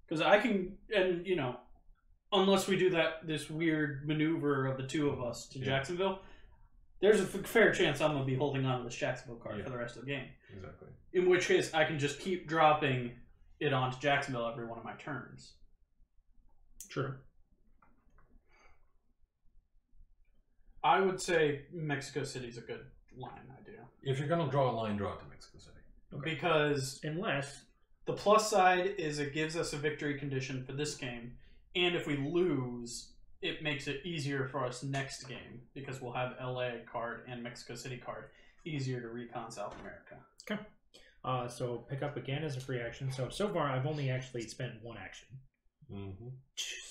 because I can, and unless we do this weird maneuver of the two of us to Jacksonville, there's a fair chance I'm going to be holding on to this Jacksonville card for the rest of the game. Exactly. In which case, I can just keep dropping it onto Jacksonville every one of my turns. True. I would say Mexico City's a good line idea. If you're going to draw a line, draw it to Mexico City. Okay. Because unless the plus side is it gives us a victory condition for this game, and if we lose, it makes it easier for us next game because we'll have LA card and Mexico City card easier to recon South America. Okay. So pick up again as a free action. So far I've only actually spent one action. Mm-hmm.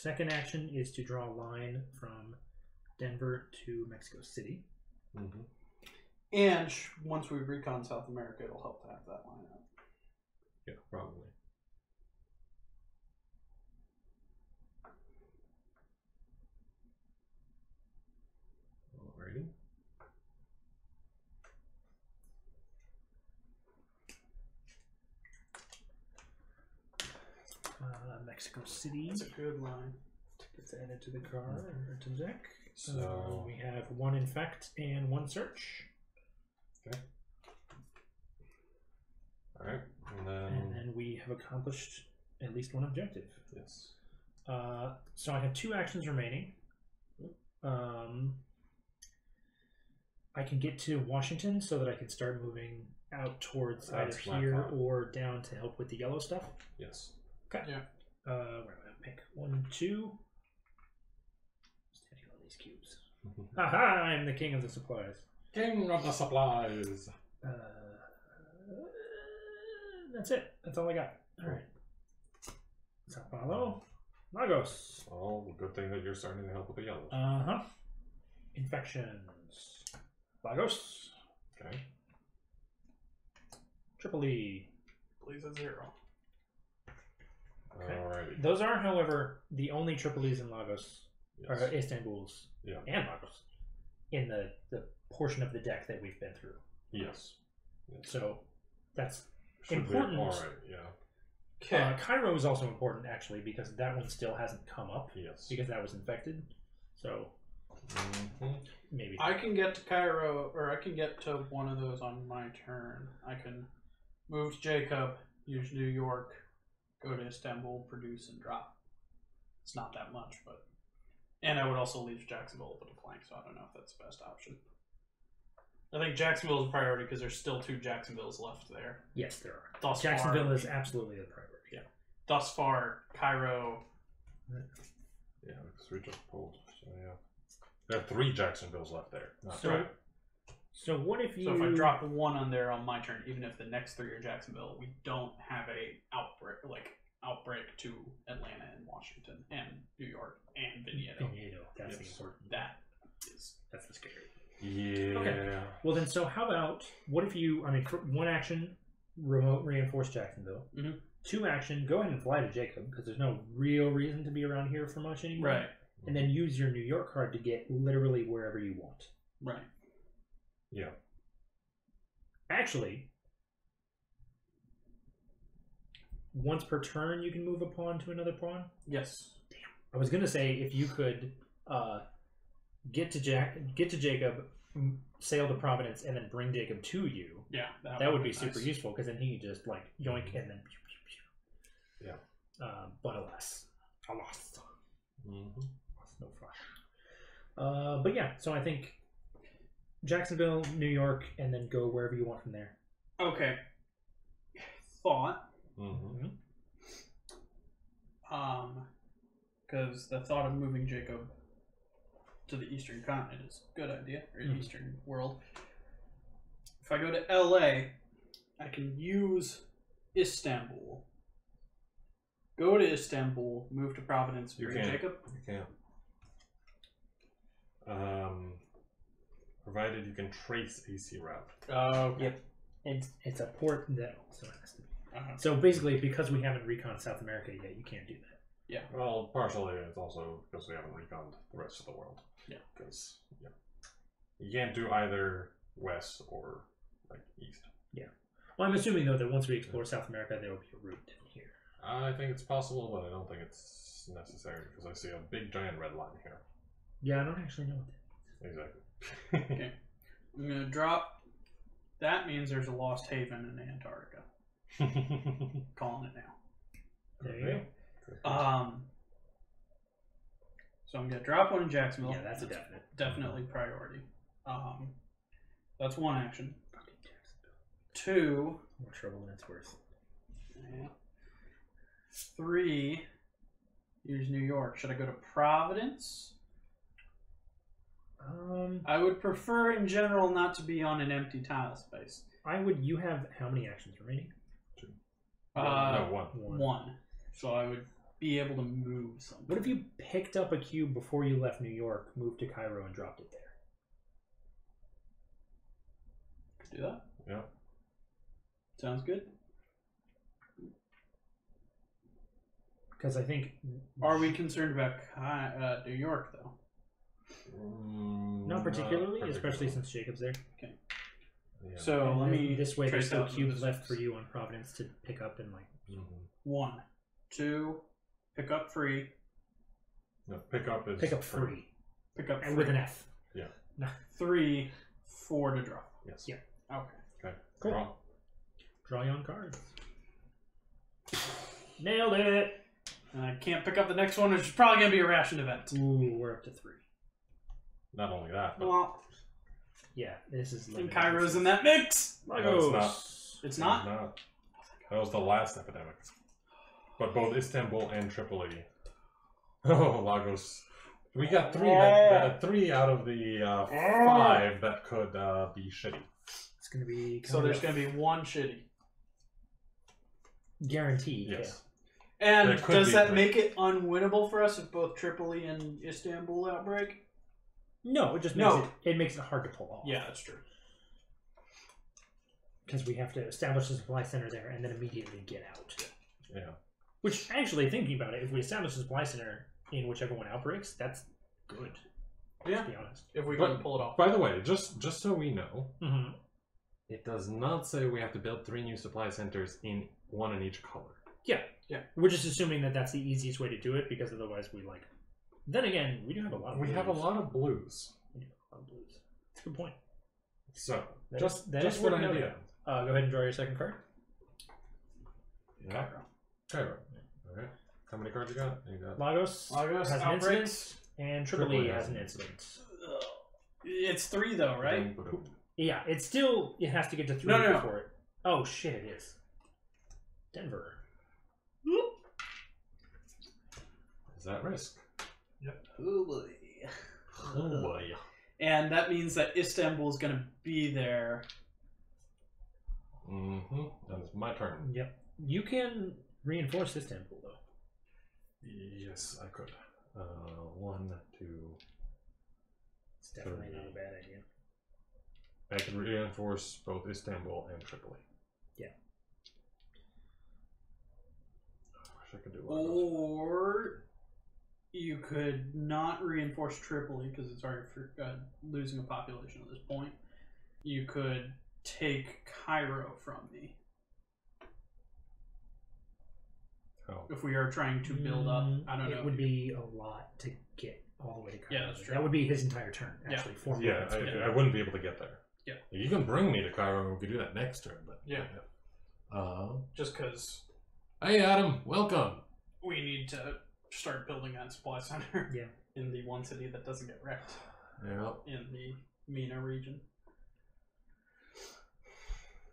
Second action is to draw a line from Denver to Mexico City. Mm-hmm. And once we recon South America, it'll help to have that line up. Yeah, probably. Alrighty. Mexico City. That's a good line. Gets added to the card or to the deck. So we have 1 infect and 1 search. Okay. Alright. And And then we have accomplished at least 1 objective. yes. So I have 2 actions remaining. I can get to Washington so that I can start moving out towards That's either my here thought. or down to help with the yellow stuff. Yes. Okay. Yeah. Where am I gonna pick? 1, 2. Standing on these cubes. Haha! I'm the king of the supplies. King of the supplies. That's it. That's all I got. All right. Sao Paulo, Lagos. Oh, good thing that you're starting to help with the yellows. Infections. Lagos. Okay. Tripoli. Please a 0. Okay. Alrighty. Those are, however, the only Tripolis in Lagos, or Yes. Istanbul's, Yeah. and Lagos, in the portion of the deck that we've been through. Yes. Yes. So that's Should be important. alright, yeah. Okay. Cairo is also important, actually, because that one still hasn't come up, Yes. because that was infected. So maybe. I can get to Cairo, or I can get to one of those on my turn. I can move to Jacob, use New York, go to Istanbul, produce, and drop. It's not that much, but... And I would also leave Jacksonville open to flank, so I don't know if that's the best option. I think Jacksonville is a priority because there's still 2 Jacksonvilles left there. Yes, there are. Thus Jacksonville far, is absolutely the priority. Yeah. Thus far, Cairo... Yeah, because we just pulled, so yeah. There are 3 Jacksonvilles left there. Not So, right. so what if you... So if I drop 1 on there on my turn, even if the next 3 are Jacksonville, we don't have a outbreak to Atlanta and Washington and New York and Vigneto. That's the Yes. important. That's the scary. Yeah. Okay. Well then, so how about, what if you, for 1 action, remote reinforce Jacksonville. Mhm. 2 action, go ahead and fly to Jacob, because there's no real reason to be around here for much anymore. Right. And then use your New York card to get literally wherever you want. Right. Yeah. Actually, once per turn you can move a pawn to another pawn. Yes. I was gonna say if you could get to Jacob, sail to Providence, and then bring Jacob to you. Yeah. That would be nice. super useful because then he could just like yoink and then pew, pew, pew. Yeah. But alas. Mm-hmm. No flush. But yeah, so I think Jacksonville, New York, and then go wherever you want from there. Okay. Thought. Mm-hmm. Because the thought of moving Jacob to the Eastern Continent is a good idea, or Eastern world. If I go to LA, I can use Istanbul. Go to Istanbul, move to Providence, You bring can't. Jacob. You can't. Provided you can trace AC route. Okay. Yep. It's a port that also has to be. Uh-huh. So basically, because we haven't reconned South America yet, you can't do that. Yeah. Well, partially it's also because we haven't reconned the rest of the world. Yeah. Because you can't do either west or like east. Yeah. Well, I'm assuming though that once we explore South America, there will be a route here. I think it's possible, but I don't think it's necessary because I see a big giant red line here. Yeah, I don't actually know what that is. Exactly. Okay. I'm gonna drop. That means there's a lost haven in Antarctica. Calling it now. There you go. So I'm gonna drop 1 in Jacksonville. Yeah, that's a definite. Definitely priority. That's 1 action. Fucking Jacksonville. 2. More trouble than it's worth. Yeah. 3. Use New York. Should I go to Providence? I would prefer, in general, not to be on an empty tile space. You have how many actions remaining? 2. No, 1. One. So I would be able to move something. What if you picked up a cube before you left New York, moved to Cairo, and dropped it there? Could do that. Yeah. Sounds good. Because I think... Are we concerned about New York, though? Not particularly, especially since Jacob's there. Okay. Yeah. So let me. This way, there's trace still out cubes the left for you on Providence to pick up and like. 1, 2, pick up free. No, pick up is Pick up free. Pick up And free. with an F. Yeah. 3, 4 to drop. Yes. Yeah. Okay. Okay. Cool. Draw. Draw your own cards. Nailed it! And I can't pick up the next one, which is probably going to be a ration event. Ooh, we're up to 3. Not only that, but Well, Yeah, this is. and Cairo's in that mix. no, it's not. It's not? Not. That was the last epidemic. But both Istanbul and Tripoli. Oh, Lagos. We got 3 3 out of the 5 that could be shitty. It's going to be. So there's going to be 1 shitty. Guaranteed. Yes. And That could does be that three. make it unwinnable for us if both Tripoli and Istanbul outbreak? No, it just makes it makes it hard to pull off. Yeah, that's true. Because we have to establish the supply center there and then immediately get out. Yeah. Which, actually, thinking about it, if we establish the supply center in whichever one outbreaks, that's good. Yeah. To be honest. If we But- can pull it off. By the way, just so we know, Mm-hmm. it does not say we have to build 3 new supply centers in 1 in each color. We're just assuming that that's the easiest way to do it, because otherwise we like... Then again, we do have a lot of We blues. have a lot of blues. We do have a lot of blues. That's a good point. So, That just is just worth an noting. idea. Go ahead and draw your second card. Yeah. Cairo. Alright. How many cards you got? You got Lagos Lagos, has an outbreaks. incident, and Tripoli has an incident. It's 3 though, right? Yeah, it's still... It has to get to 3 No. before it. Oh, shit, it is. Denver. Is that risk? Yep. Oh boy. Oh boy. And that means that Istanbul is going to be there. Mm-hmm. And it's my turn. Yep. You can reinforce Istanbul, though. Yes, I could. 1, 2. It's definitely not a bad idea. I could reinforce both Istanbul and Tripoli. Yeah. I wish I could do one. Or you could not reinforce Tripoli because it's already losing a population at this point. You could take Cairo from me. Oh. If we are trying to build up, I don't know. It would be a lot to get all the way to Cairo. Yeah, that's true. That would be his entire turn, actually. Yeah. 4 Yeah, movements. I wouldn't be able to get there. Yeah. You can bring me to Cairo and we could do that next turn, but Yeah. Just because Hey Adam, welcome. we need to start building that supply center. Yeah. In the one city that doesn't get wrecked. Yeah. In the MENA region.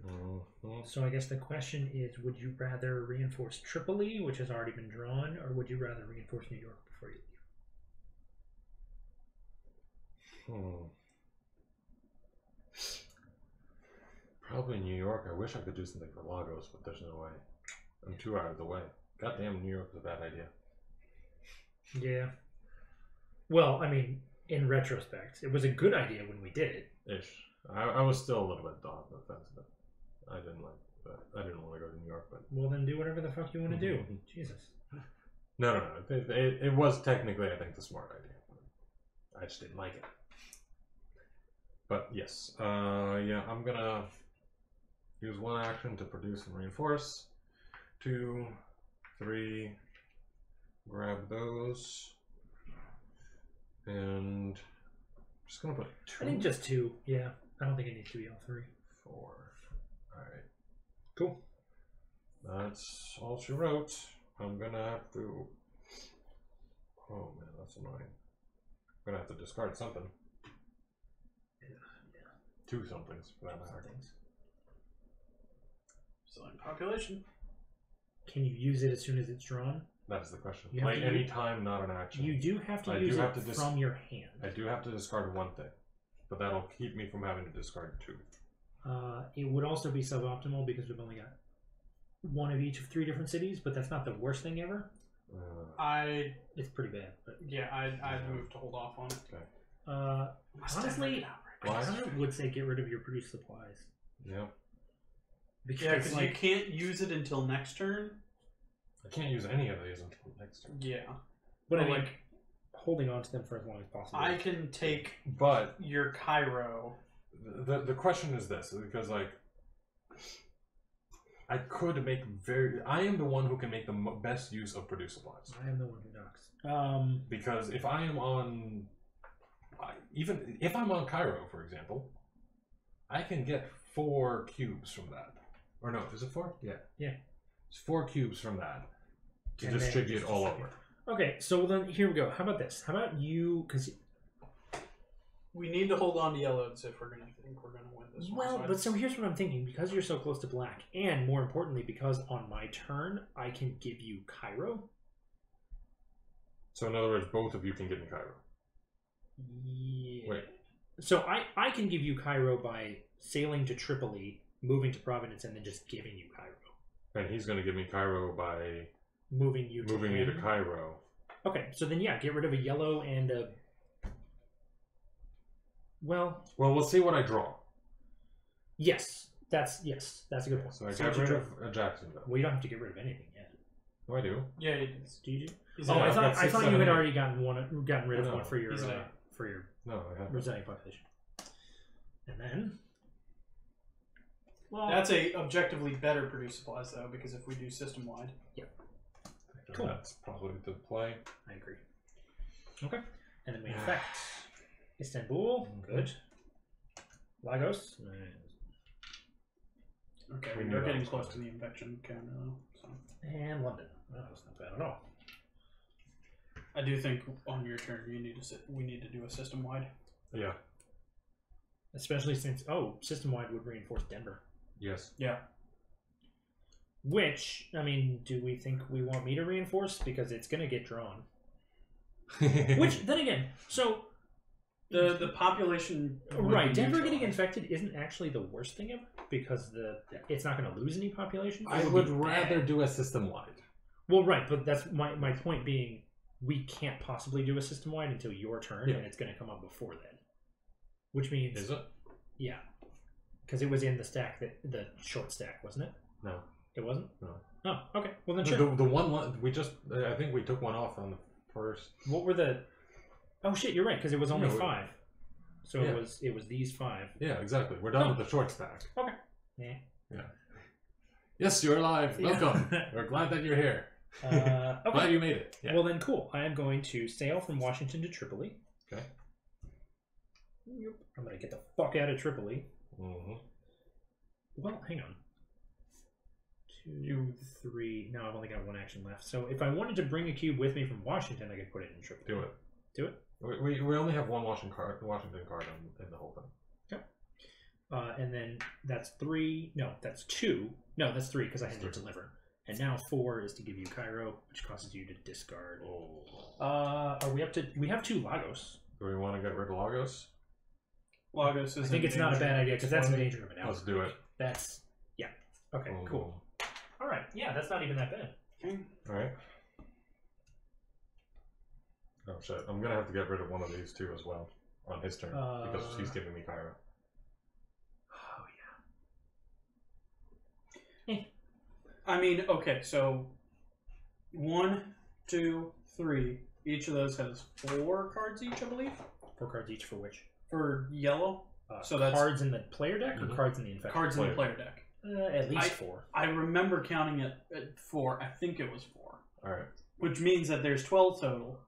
Mm-hmm. So I guess the question is, would you rather reinforce Tripoli, which has already been drawn, or would you rather reinforce New York before you leave? Probably New York. I wish I could do something for Lagos, but there's no way. I'm too out of the way. Goddamn, New York is a bad idea. Yeah. Well, I mean, in retrospect, it was a good idea when we did it. Ish. I was still a little bit on the fence, but I didn't like. I didn't want to go to New York, but Well, then do whatever the fuck you want to do. Jesus. no. It was technically, I think, the smart idea. I just didn't like it. But yes, yeah, I'm gonna use 1 action to produce and reinforce. 2, 3. Grab those, and I'm just gonna put 2. I think just 2. Yeah. I don't think it needs to be all 3. 4. All right. Cool. That's all she wrote. I'm gonna have to. Oh man, that's annoying. I'm gonna have to discard something. Yeah. 2 somethings for that matter. Still in population. Can you use it as soon as it's drawn? That is the question. You have Play to any time, not an action. You do have to use it from your hand. I do have to discard one thing, but that'll keep me from having to discard two. It would also be suboptimal because we've only got one of each of 3 different cities, but that's not the worst thing ever. It's pretty bad, but yeah, I'd move to hold off on it. Okay. Honestly, I would say get rid of your produced supplies. Yeah. Because you can't use it until next turn. I can't use any of these until next turn. Yeah, but I mean, holding on to them for as long as possible. I can take, but your Cairo. The question is this, because like I could make I am the one who can make the best use of produce supplies. I am the one who knocks. Because if I am on, even if I'm on Cairo, for example, I can get 4 cubes from that. Or no, is it 4? Yeah. Yeah. It's 4 cubes from that to And distribute all over. Okay, so then here we go. How about this? How about you? Because we need to hold on to yellows if we're gonna think we're gonna win this one. Well, but so here's what I'm thinking. Because you're so close to black, and more importantly, because on my turn I can give you Cairo. So in other words, both of you can get me Cairo. Yeah. Wait. So I can give you Cairo by sailing to Tripoli, moving to Providence, and then just giving you Cairo. And he's going to give me Cairo by moving me to Cairo. Okay, so then yeah, get rid of a yellow and a. Well, we'll see what I draw. Yes, that's a good point. So I get rid of Jacksonville. Well, you don't have to get rid of anything yet. Oh, I do. Yeah, you do. Do you? Oh, I thought you had already gotten rid of one for your no, I haven't. residing population. And then, well, that's a objectively better produce supplies though, because if we do system wide, yeah, cool. That's probably the play. I agree. Okay, and then we affect Istanbul. Good. Lagos. Okay, we're getting close to the infection counter though. So. And London. Oh, that's not bad at all. I do think on your turn we need to do a system wide. Yeah. Especially since system wide would reinforce Denver. Yes. Yeah. Which, I mean, do we think we want me to reinforce? Because it's gonna get drawn. Which then again, so the population right, Denver getting infected isn't actually the worst thing ever because it's not going to lose any population. I would rather do a system wide. Well, right, but that's my point being we can't possibly do a system wide until your turn, and it's going to come up before then. Which means is it? Yeah, because it was in the stack the short stack, wasn't it? No, it wasn't. No. Oh, okay. Well then, sure. The one we just I think we took one off on the first. What were the? Oh shit, you're right, because it was only 5. So it was these 5. Yeah, exactly. We're done with the short stack. Okay. Yeah. Yes, you're alive. Welcome. We're glad that you're here. Okay. Glad you made it. Yeah. Well then, cool. I am going to sail from Washington to Tripoli. Okay. Yep. I'm going to get the fuck out of Tripoli. Mm-hmm. Well, hang on. 2, 3. No, I've only got 1 action left. So if I wanted to bring a cube with me from Washington, I could put it in Tripoli. Do it. Do it? We only have 1 Washington card in the whole thing. Okay. And then that's 3. No, that's 2. No, that's 3 because I had to deliver. And now 4 is to give you Cairo, which causes you to discard. Oh. Are we up to? We have 2 Lagos. Do we want to get rid of Lagos? Lagos is. I think it's not a bad idea because that's in danger of an Let's do it. That's okay. Cool. All right. Yeah, that's not even that bad. Okay. All right. Oh shit! I'm gonna have to get rid of one of these too as well on his turn because he's giving me Cairo. Oh yeah. I mean, okay, so 1, 2, 3. Each of those has 4 cards each, I believe. 4 cards each for which? For yellow. So that's cards in the player deck or cards in the infection? Cards in the player deck. At least 4. I remember counting it at 4. I think it was 4. All right. Which means that there's 12 total.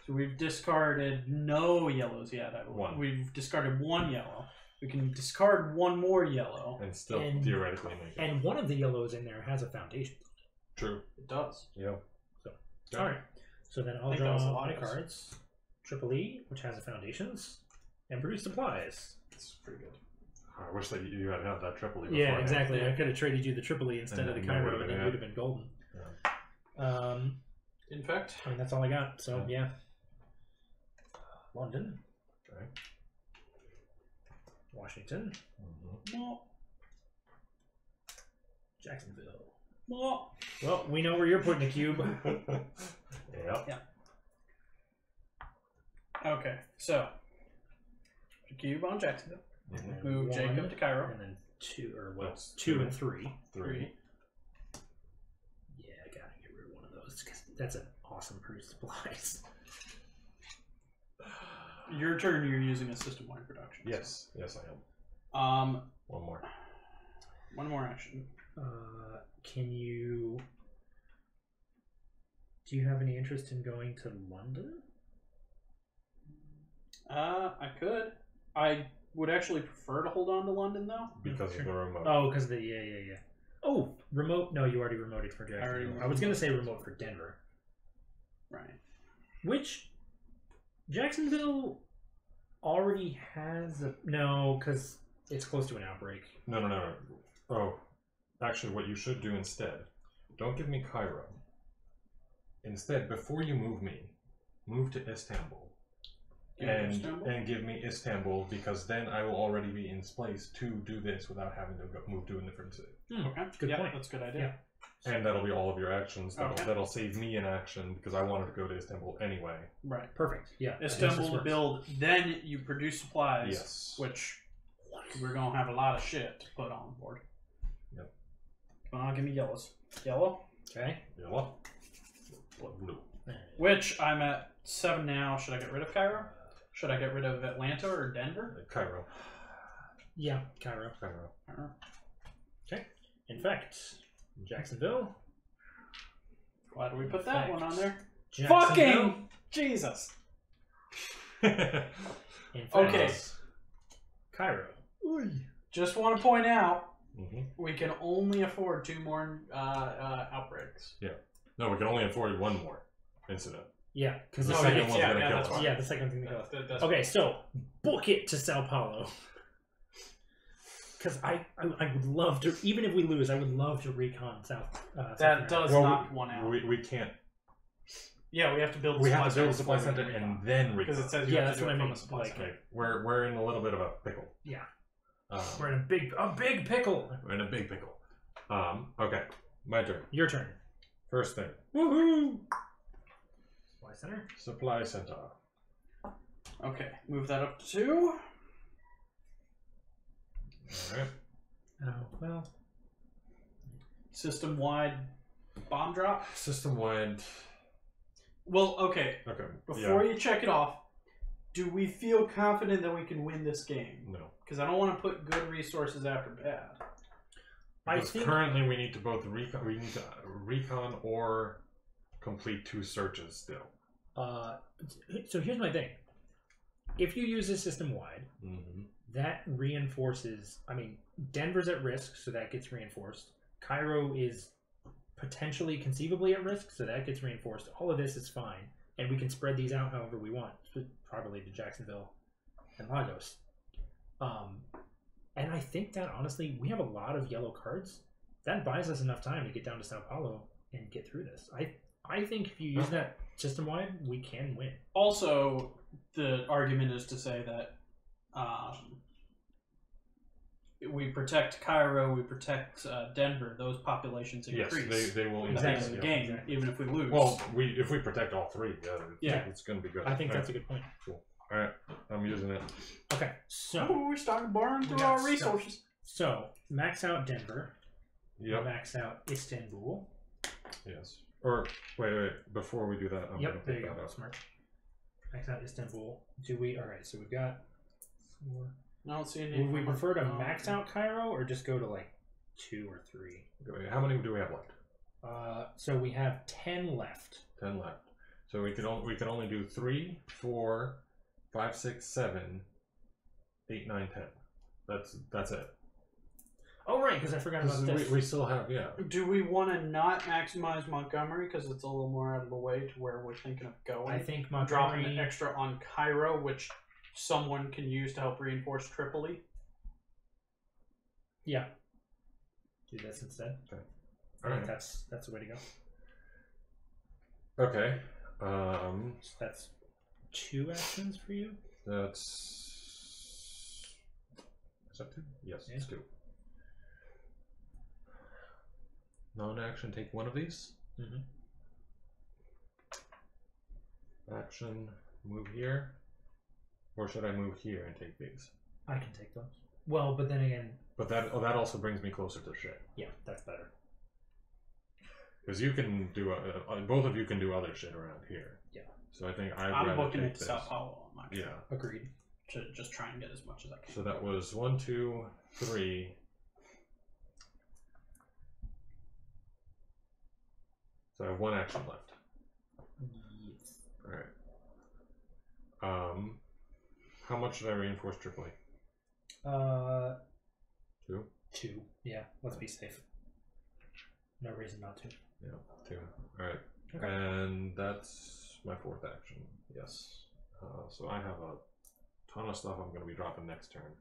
So we've discarded no yellows yet. We've discarded 1 yellow. We can discard 1 more yellow. And still theoretically make it. And one of the yellows in there has a foundation. True. It does. Yeah. So, all right. So then I'll draw my cards. Tripoli, which has the foundations, and produce supplies. It's pretty good. I wish that you had had that Tripoli before. Yeah, exactly. I could have traded you the Tripoli instead of the Cairo, and then it would have been golden. Yeah. Infect. I mean, that's all I got. So yeah. London. Okay. Washington. Well, Jacksonville. well. Well, we know where you're putting a cube. Yep. Yeah. Okay, so a cube on Jacksonville. Mm-hmm. Move Jacob to Cairo. And then 2, or well, That's 2 two. and 3. 3. Yeah, I gotta get rid of one of those because that's an awesome produce supplies. Your turn. You're using a system-wide production. Yes. Yes, I am. 1 more. One more action. Can you? Do you have any interest in going to London? I could. I would actually prefer to hold on to London though. Because of the remote. Oh, because the yeah. Oh, remote. No, you already remoted for Jacksonville. I was gonna say remote for Denver. Right. Which Jacksonville already has a no, because it's close to an outbreak. No. Oh, actually, what you should do instead, don't give me Cairo. Instead, before you move me, move to Istanbul. And give me Istanbul, because then I will already be in place to do this without having to move to a different city. Okay. Good point. That's a good idea. Yeah. And that'll be all of your actions. Okay. That'll save me an action because I wanted to go to Istanbul anyway. Right. Perfect. Yeah. Istanbul to build, then you produce supplies. Yes. Which we're gonna have a lot of shit to put on board. Yep. Come on, give me yellows. Yellow. Okay. Yellow. Blue. Which I'm at 7 now. Should I get rid of Cairo? Should I get rid of Atlanta or Denver? Cairo. Yeah, Cairo. Cairo. Okay. In fact, Jacksonville. Why do we put that one on there? Fucking Jesus. In fact, Okay. Cairo. Just want to point out, Mm-hmm. we can only afford 2 more outbreaks. No, we can only afford 1 more incident. Yeah, because The the second second one's gonna kill that's us. fine. Yeah, the second thing to kill us. That's Okay, so book it to Sao Paulo. Because I would love to, even if we lose, I would love to recon South. That does Well, knock one out. We can't. Yeah, we have to build. We have to build a supply center and then because recon. it says you Yeah, have that's to do what it I from mean. a supply Like, center. Okay, we're in a little bit of a pickle. Yeah, Um, we're in a big pickle. We're in a big pickle. Okay, my turn. Your turn. First thing, Woohoo! Supply center. supply center. Okay, move that up to 2. All right. Oh well. System-wide bomb drop. System-wide. Well, okay. Okay. Before you check it off, do we feel confident that we can win this game? No. Because I don't want to put good resources after bad. Because currently we need to both recon. We need to recon or complete 2 searches still. So here's my thing. If you use this system wide, that reinforces. I mean, Denver's at risk, so that gets reinforced. Cairo is potentially, conceivably at risk, so that gets reinforced. All of this is fine, and we can spread these out however we want, probably to Jacksonville and Lagos. And I think that honestly, we have a lot of yellow cards. That buys us enough time to get down to Sao Paulo and get through this. I think if you use that system wide, we can win. Also, the argument is to say that we protect Cairo, we protect Denver. Those populations increase. Yes, they will in increase the game, even if we lose. Well, if we protect all 3, it's going to be good. I think that's a good point. Cool. All right, I'm using it. Okay, so we're starting to burn through got our resources. So max out Denver. Yep. Max out Istanbul. Yes. Or wait. Before we do that, I'm going to there pick you that go. up. Smart. Max out Istanbul. Do we? All right. So we've got 4. I don't see any. Would we prefer to max out Cairo or just go to like 2 or 3? Okay, how many do we have left? So we have 10 left. 10 left. So we can only do 3, 4, 5, 6, 7, 8, 9, 10. That's it. Oh right, because I forgot about this. We still have Do we want to not maximize Montgomery because it's a little more out of the way to where we're thinking of going? I think dropping Montgomery. an extra on Cairo, which someone can use to help reinforce Tripoli. Yeah. Do this instead. Okay. I think that's the way to go. Okay. So that's 2 actions for you. That's. Is that 2? Yes, it's 2. Non-action, take 1 of these. Mm-hmm. Action, move here. Or should I move here and take these? I can take those. Well, but then again... But that also brings me closer to shit. Yeah, that's better. Because you can do... both of you can do other shit around here. Yeah. So I think I'm booking it to Sao Paulo. Yeah. Agreed. To just try and get as much as I can. So that was 1, 2, 3... So I have 1 action left. Yes. Alright. How much should I reinforce Tripoli? 2? 2. Yeah, let's be safe. No reason not to. Yeah, 2. Alright. Okay. And that's my 4th action. Yes. So I have a ton of stuff I'm going to be dropping next turn.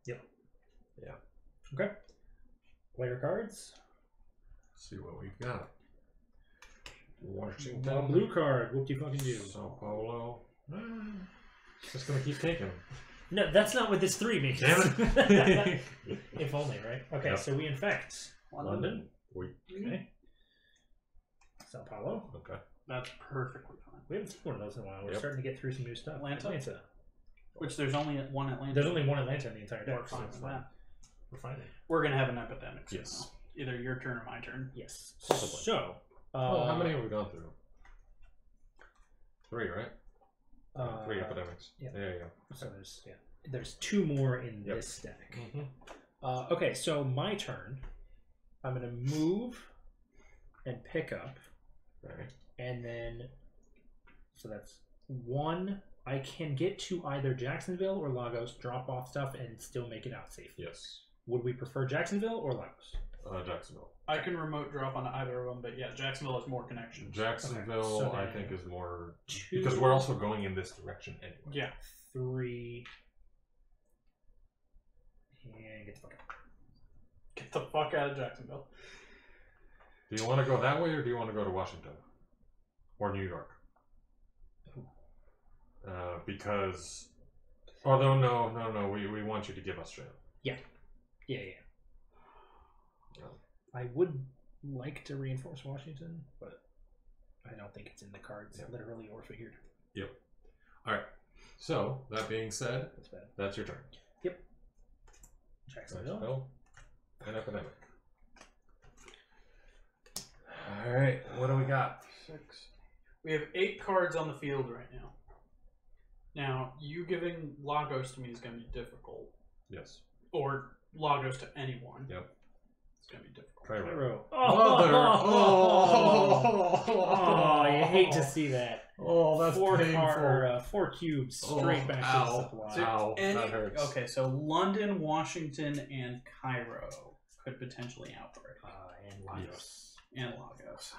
Yep. Yeah. Okay. Player cards. Let's see what we've got. Washington. Blue card. Whoop de fucking do. Sao Paulo. Just going to keep taking them. No, that's not what this 3 means. Damn it. If only, right? Okay, Yep. so we infect London. Okay. Sao Paulo. Okay. That's perfectly fine. We haven't seen one of those in a while. We're Yep. starting to get through some new stuff. Atlanta? Which there's only 1 Atlanta. There's only 1 Atlanta in the entire deck. We're fine with that. We're fine. We're going to have an epidemic. Yes. So either your turn or my turn. Yes. Possibly. So. How many have we gone through? 3, right? 3 epidemics. Yeah. There you go. So there's 2 more in Yep. this deck. Mm-hmm. Okay, so my turn. I'm going to move and pick up. Okay. And then, so that's 1. I can get to either Jacksonville or Lagos, drop off stuff, and still make it out safe. Yes. Would we prefer Jacksonville or Lagos? Jacksonville. I can remote drop on either of them, but yeah, Jacksonville has more connections. Jacksonville, Okay, so I then think, is more 2, because we're also going in this direction anyway. Yeah. 3, and get the fuck out. Get the fuck out of Jacksonville. Do you want to go that way, or do you want to go to Washington or New York? Because, although no, we want you to give us shit. Yeah. I would like to reinforce Washington, but I don't think it's in the cards, literally or figured. Yep. All right. So that being said, That's bad. that's your turn. Yep. Jacksonville. An epidemic. All right. What do we got? 6. We have 8 cards on the field right now. Now, you giving Lagos to me is going to be difficult. Yes. Or Lagos to anyone. Yep. It's going to be difficult. Cairo. Oh, you hate to see that. Oh, that's 4 painful. 4 cubes straight back to the supply. Ow, that hurts. Okay, so London, Washington, and Cairo could potentially outbreak. And Lagos. And Lagos.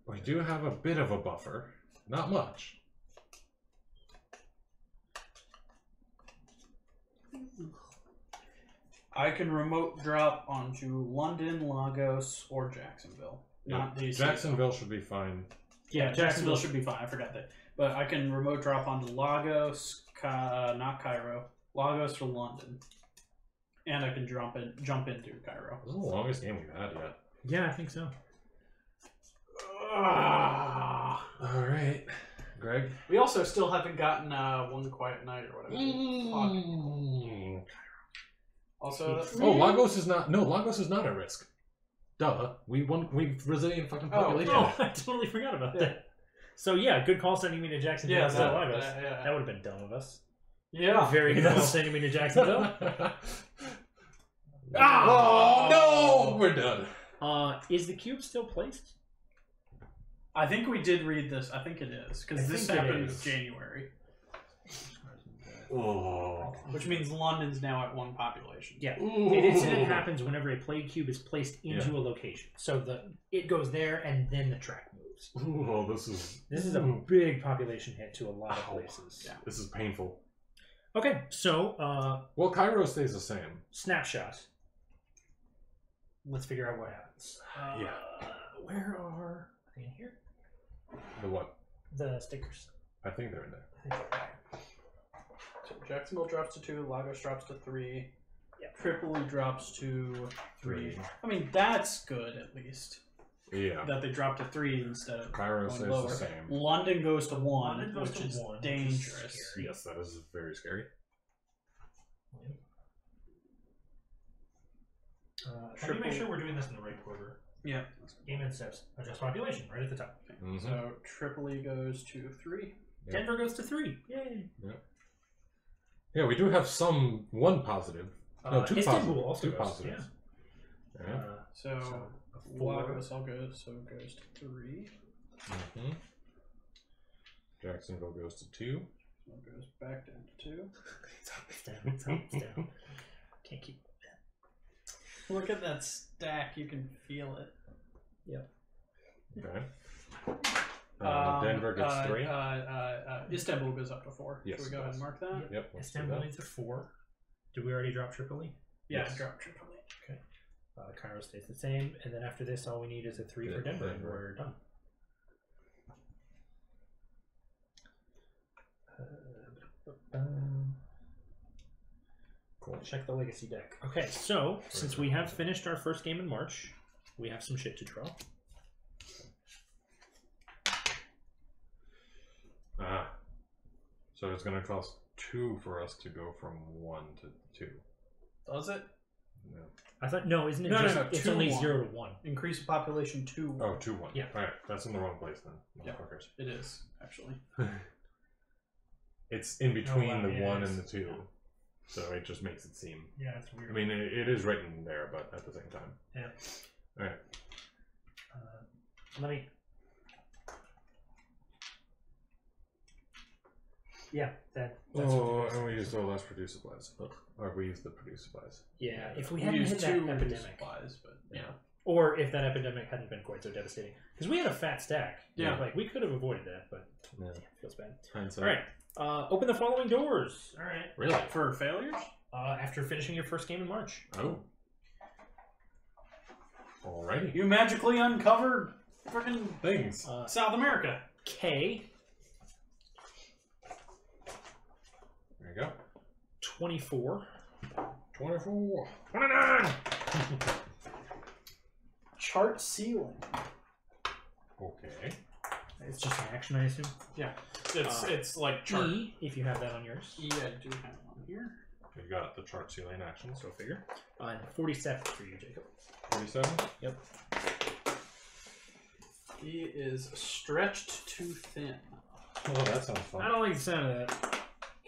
We do have a bit of a buffer. Not much. I can remote drop onto London, Lagos, or Jacksonville. Not these. Jacksonville should be fine. Yeah, Jacksonville should be fine. I forgot that. But I can remote drop onto Lagos, not Cairo. Lagos or London. And I can jump into Cairo. This is the longest game we've had yet. Yeah, I think so. All right, Greg. We also still haven't gotten One Quiet Night or whatever. Mm. Also, Lagos is not. No, Lagos is not at risk. Duh. We resilient fucking population. Oh, I totally forgot about that. So yeah, good call sending me to Jacksonville instead of Lagos. yeah. That would have been dumb of us. Yeah. Very good call sending me to Jacksonville. Oh no, we're done. Is the cube still placed? I think we did read this. I think it is because this happened in January. Oh. Which means London's now at 1 population. Yeah. An incident happens whenever a plague cube is placed into a location. So it goes there and then the track moves. Oh, this is a big population hit to a lot of places. Yeah. This is painful. Okay, so well, Cairo stays the same. Snapshot. let's figure out what happens. Yeah. Where are they in here? The what? The stickers. I think they're in there. I think they're right. So Jacksonville drops to 2, Lagos drops to 3. Yeah. Tripoli drops to 3. 3. I mean, that's good at least. Yeah. That they drop to 3 instead of Cairo going stays lower. the same. London goes to 1, London goes which to is 1, which is dangerous. scary. Yes, that is very scary. Let me make sure we're doing this in the right order. Yeah. Game and steps. Adjust population right at the top. Mm-hmm. So Tripoli goes to 3. Yep. Denver goes to 3. Yay. Yeah, we do have one positive. No, 2 Istanbul positive. also 2 goes, positives. Yeah. So a 4. Lagos all goes, so it goes to 3. Mm-hmm. Jacksonville goes to 2. So it goes back down to 2. It's up, it's down, it's up, it's down. Can't keep Look at that stack, you can feel it. Yep. Okay. Denver gets 3. Istanbul goes up to 4. Yes, Should we go it ahead does. and mark that? Yep. Let's do Istanbul that. needs a 4. Did we already drop Tripoli? Yeah, Yes. drop Tripoli. Okay. Cairo stays the same, and then after this, all we need is a 3 for Yeah, Denver, and Denver. we're done. Cool. Check the legacy deck. Okay, so since we have finished our first game in March, we have some shit to draw. So it's going to cost 2 for us to go from 1 to 2. Does it? No. I thought no, isn't it? No, just, no, it's 2-1. only 0 to 1. Increase the population to 1. Oh, 2-1. Yeah. All right, that's in the wrong place then. Yeah. Motherfuckers. It is, actually. It's in between wow, the yeah, 1 it and is. the 2, so it just makes it seem. Yeah, it's weird. I mean, it is written there, but at the same time. Yeah. All right. Let me. Yeah, that's Oh, and we used the last produce supplies. Or we used the produce supplies. yeah. If we We hadn't used hit that 2 epidemic, supplies, but yeah, or if that epidemic hadn't been quite so devastating, because we had a fat stack. Yeah. Like we could have avoided that, but Yeah. it feels bad. Hindsight. All right, open the following doors. All right, Really? For failures? after finishing your first game in March. Oh. Alrighty. You magically uncovered freaking Things. South America. K There you go. 24. 24. 29. Chart ceiling. Okay. It's just an action, I assume. Yeah. It's like chart. E, if you have that on yours. E, I do have one here. We've got the chart ceiling action, so figure. And 47 for you, Jacob. 47. Yep. E is stretched too thin. Oh, that sounds fun. I don't like the sound of that.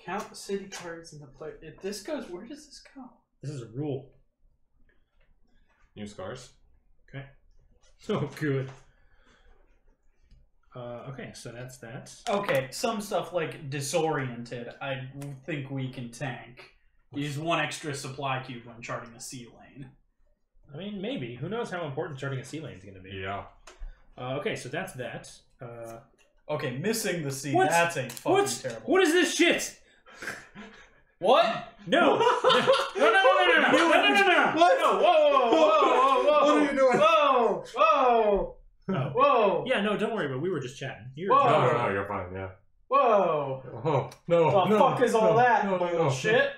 Count the city cards in the play. If this goes, where does this go? This is a rule. New scars. Okay. So good. Okay, so that's that. Okay, some stuff like disoriented, I think we can tank. Use 1 extra supply cube when charting a sea lane. I mean, maybe. Who knows how important charting a sea lane is going to be? Yeah. Okay, so that's that. Okay, missing the sea, What? that's a fucking terrible. What is this shit? What? No! No, What? No, whoa. What are you doing? Whoa! Oh. Whoa! Yeah, no, don't worry, but we were just chatting. You Whoa. were No, you're fine, yeah. Whoa! Oh, no. The no, fuck is all no, that no, bullshit?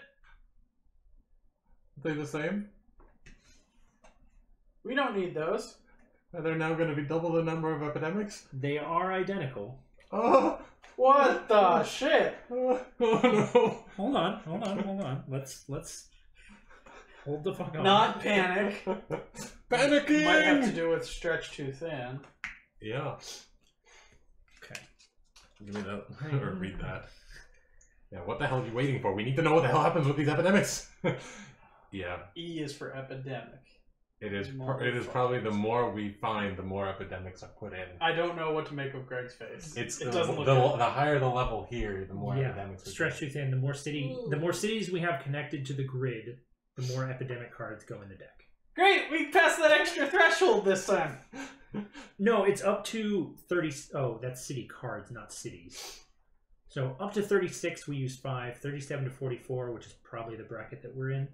Are they the same? We don't need those. Are there now going to be double the number of epidemics? They are identical. Oh! What the shit? Oh no! Hold on. Let's hold the fuck on. Not panic. Panicking! Might have to do with stretch too thin. Yeah. Okay. Give me that. Or read that. Yeah, what the hell are you waiting for? We need to know what the hell happens with these epidemics. Yeah. E is for epidemic. It is probably the more we find, the more epidemics are put in. I don't know what to make of Greg's face. It doesn't look the good. higher the level here, the more Yeah, epidemics we stretch too thin. The more cities we have connected to the grid, the more epidemic cards go in the deck. Great, we passed that extra threshold this time. No, it's up to 30. Oh, that's city cards, not cities. So up to 36, we use 5. 37 to 44, which is probably the bracket that we're in,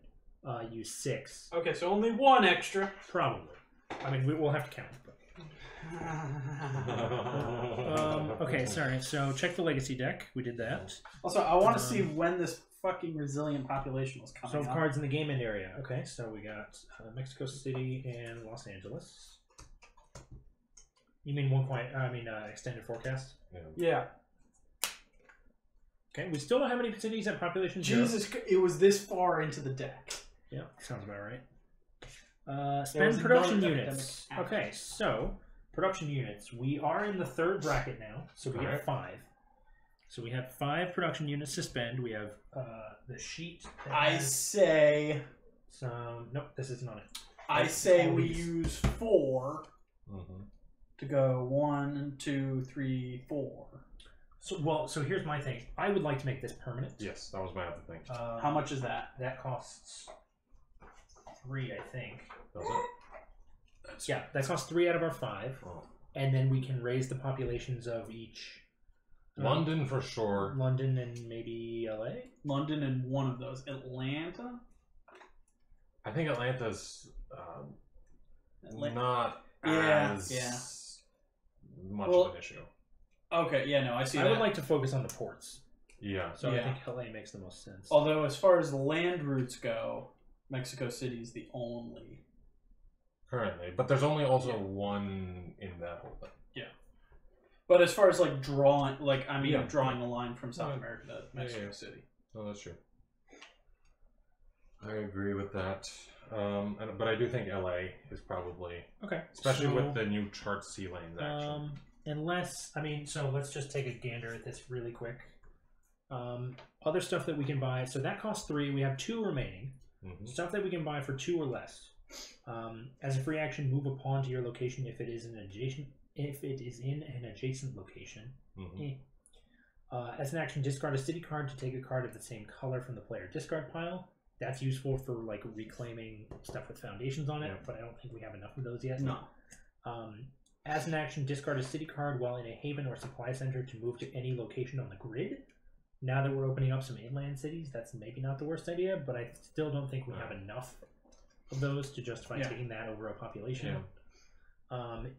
use 6. Okay, so only 1 extra. Probably. I mean, we'll have to count. But... okay, sorry. So check the legacy deck. We did that. Also, I want to see when this fucking resilient population was coming So up. cards in the game end area. Okay, so we got Mexico City and Los Angeles. You mean extended forecast? Yeah. Okay, we still don't have any cities at population 0. Jesus, it was this far into the deck. Yeah, sounds about right. Spend production units. Okay, so production units. We are in the 3rd bracket now, so we have 5. So we have 5 production units to spend. We have the sheet. I say. Nope, this isn't on it. I say we use 4 to go 1, 2, 3, 4. So here's my thing. I would like to make this permanent. Yes, that was my other thing. How much is that? That costs 3, I think. Does it? Yeah, that costs 3 out of our 5, and then we can raise the populations of each. London for sure. London and maybe LA. London and one of those. Atlanta. I think Atlanta's not as much of an issue. Okay, yeah, no, I see. I would like to focus on the ports. Yeah. So I think LA makes the most sense. Although, as far as land routes go, Mexico City is the only. Currently, but there's only also 1 in that whole thing. Yeah. But as far as like drawing, drawing a line from South America to Mexico City. Oh, that's true. I agree with that. But I do think LA is probably okay, especially with the new chart C lanes action. So let's just take a gander at this really quick. Other stuff that we can buy. So that costs 3. We have 2 remaining. Stuff that we can buy for 2 or less. As a free action, move a pawn to your location if it is in an adjacent location. As an action, discard a city card to take a card of the same color from the player discard pile. That's useful for like reclaiming stuff with foundations on it, but I don't think we have enough of those yet. No. As an action, discard a city card while in a haven or supply center to move to any location on the grid. Now that we're opening up some inland cities, that's maybe not the worst idea, but I still don't think we have enough of those to justify taking that over a population.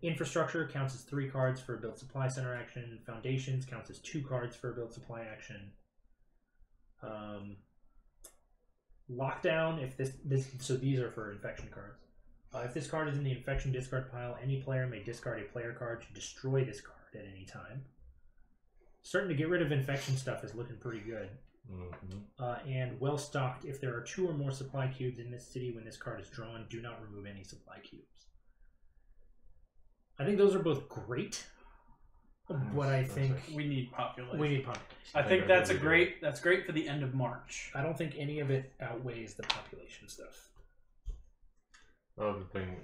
Infrastructure counts as 3 cards for a build supply center action. Foundations counts as 2 cards for a build supply action. Lockdown, if so these are for infection cards. If this card is in the infection discard pile, any player may discard a player card to destroy this card at any time. Starting to get rid of infection stuff is looking pretty good. And well stocked, if there are 2 or more supply cubes in this city when this card is drawn, do not remove any supply cubes. I think those are both great, but I think we need population. I think that's great for the end of March. I don't think any of it outweighs the population stuff. Oh, the thing.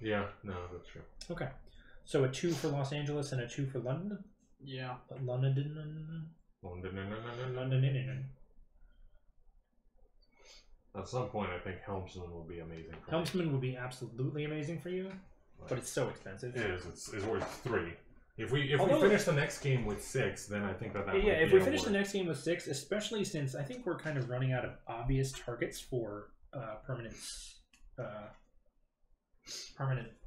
That's true. Okay, so a 2 for Los Angeles and a 2 for London. Yeah. London. At some point, I think Helmsman will be amazing. Helmsman would be absolutely amazing for you, but it's so expensive. It is. It's worth 3. If we finish the next game with 6, then I think that might be if we finish the next game with 6, especially since I think we're kind of running out of obvious targets for permanent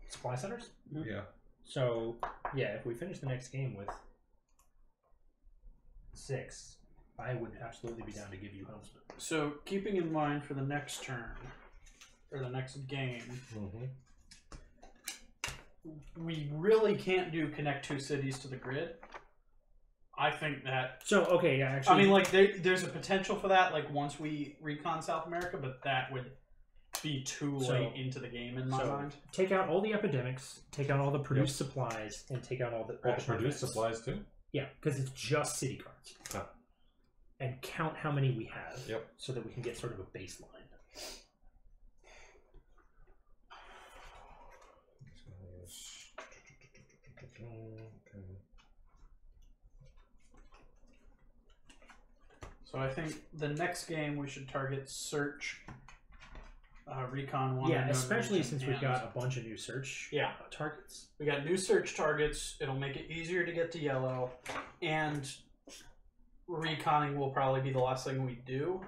supply centers. Yeah. So if we finish the next game with 6, I would absolutely be down to give you Helmsman. So keeping in mind for the next turn or the next game. We really can't do connect 2 cities to the grid. I think that. So actually, I mean, like there's a potential for that. Like once we recon South America, but that would be too late into the game in my mind. Take out all the epidemics, take out all the produced supplies, and take out all the produced supplies too. Yeah, because it's just city cards. And count how many we have. So that we can get sort of a baseline. So I think the next game we should target search, recon 1. Yeah, especially since we've got a bunch of new search targets. We got new search targets. It'll make it easier to get to yellow, and reconning will probably be the last thing we do.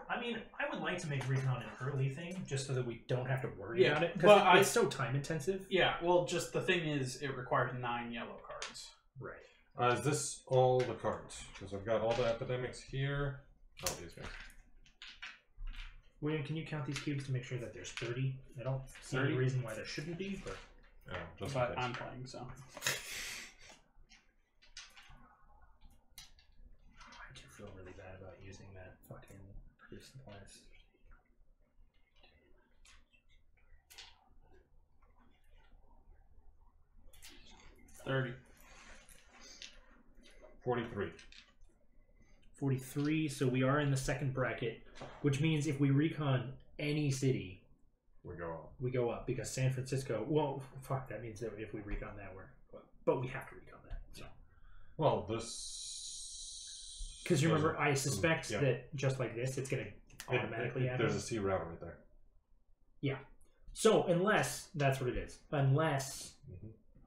I mean, I would like to make recon an early thing, just so that we don't have to worry about it. but Because it's so time intensive. Yeah, well, just the thing is, it requires 9 yellow cards. Right. Is this all the cards? Because I've got all the epidemics here. Oh, these guys. William, can you count these cubes to make sure that there's 30? I don't see 30? any reason why there shouldn't be, but... Oh, just But in case. I'm playing, so. I do feel really bad about using that fucking produce supplies. $30. 43. 43, so we are in the second bracket, which means if we recon any city, We go on. we go up, because San Francisco, well, fuck, that means that if we recon that, but we have to recon that, so. Well, this... Because you remember, I suspect yeah. that just like this, it's going to automatically happen. There's a C route right there. Yeah. So, unless, that's what it is, unless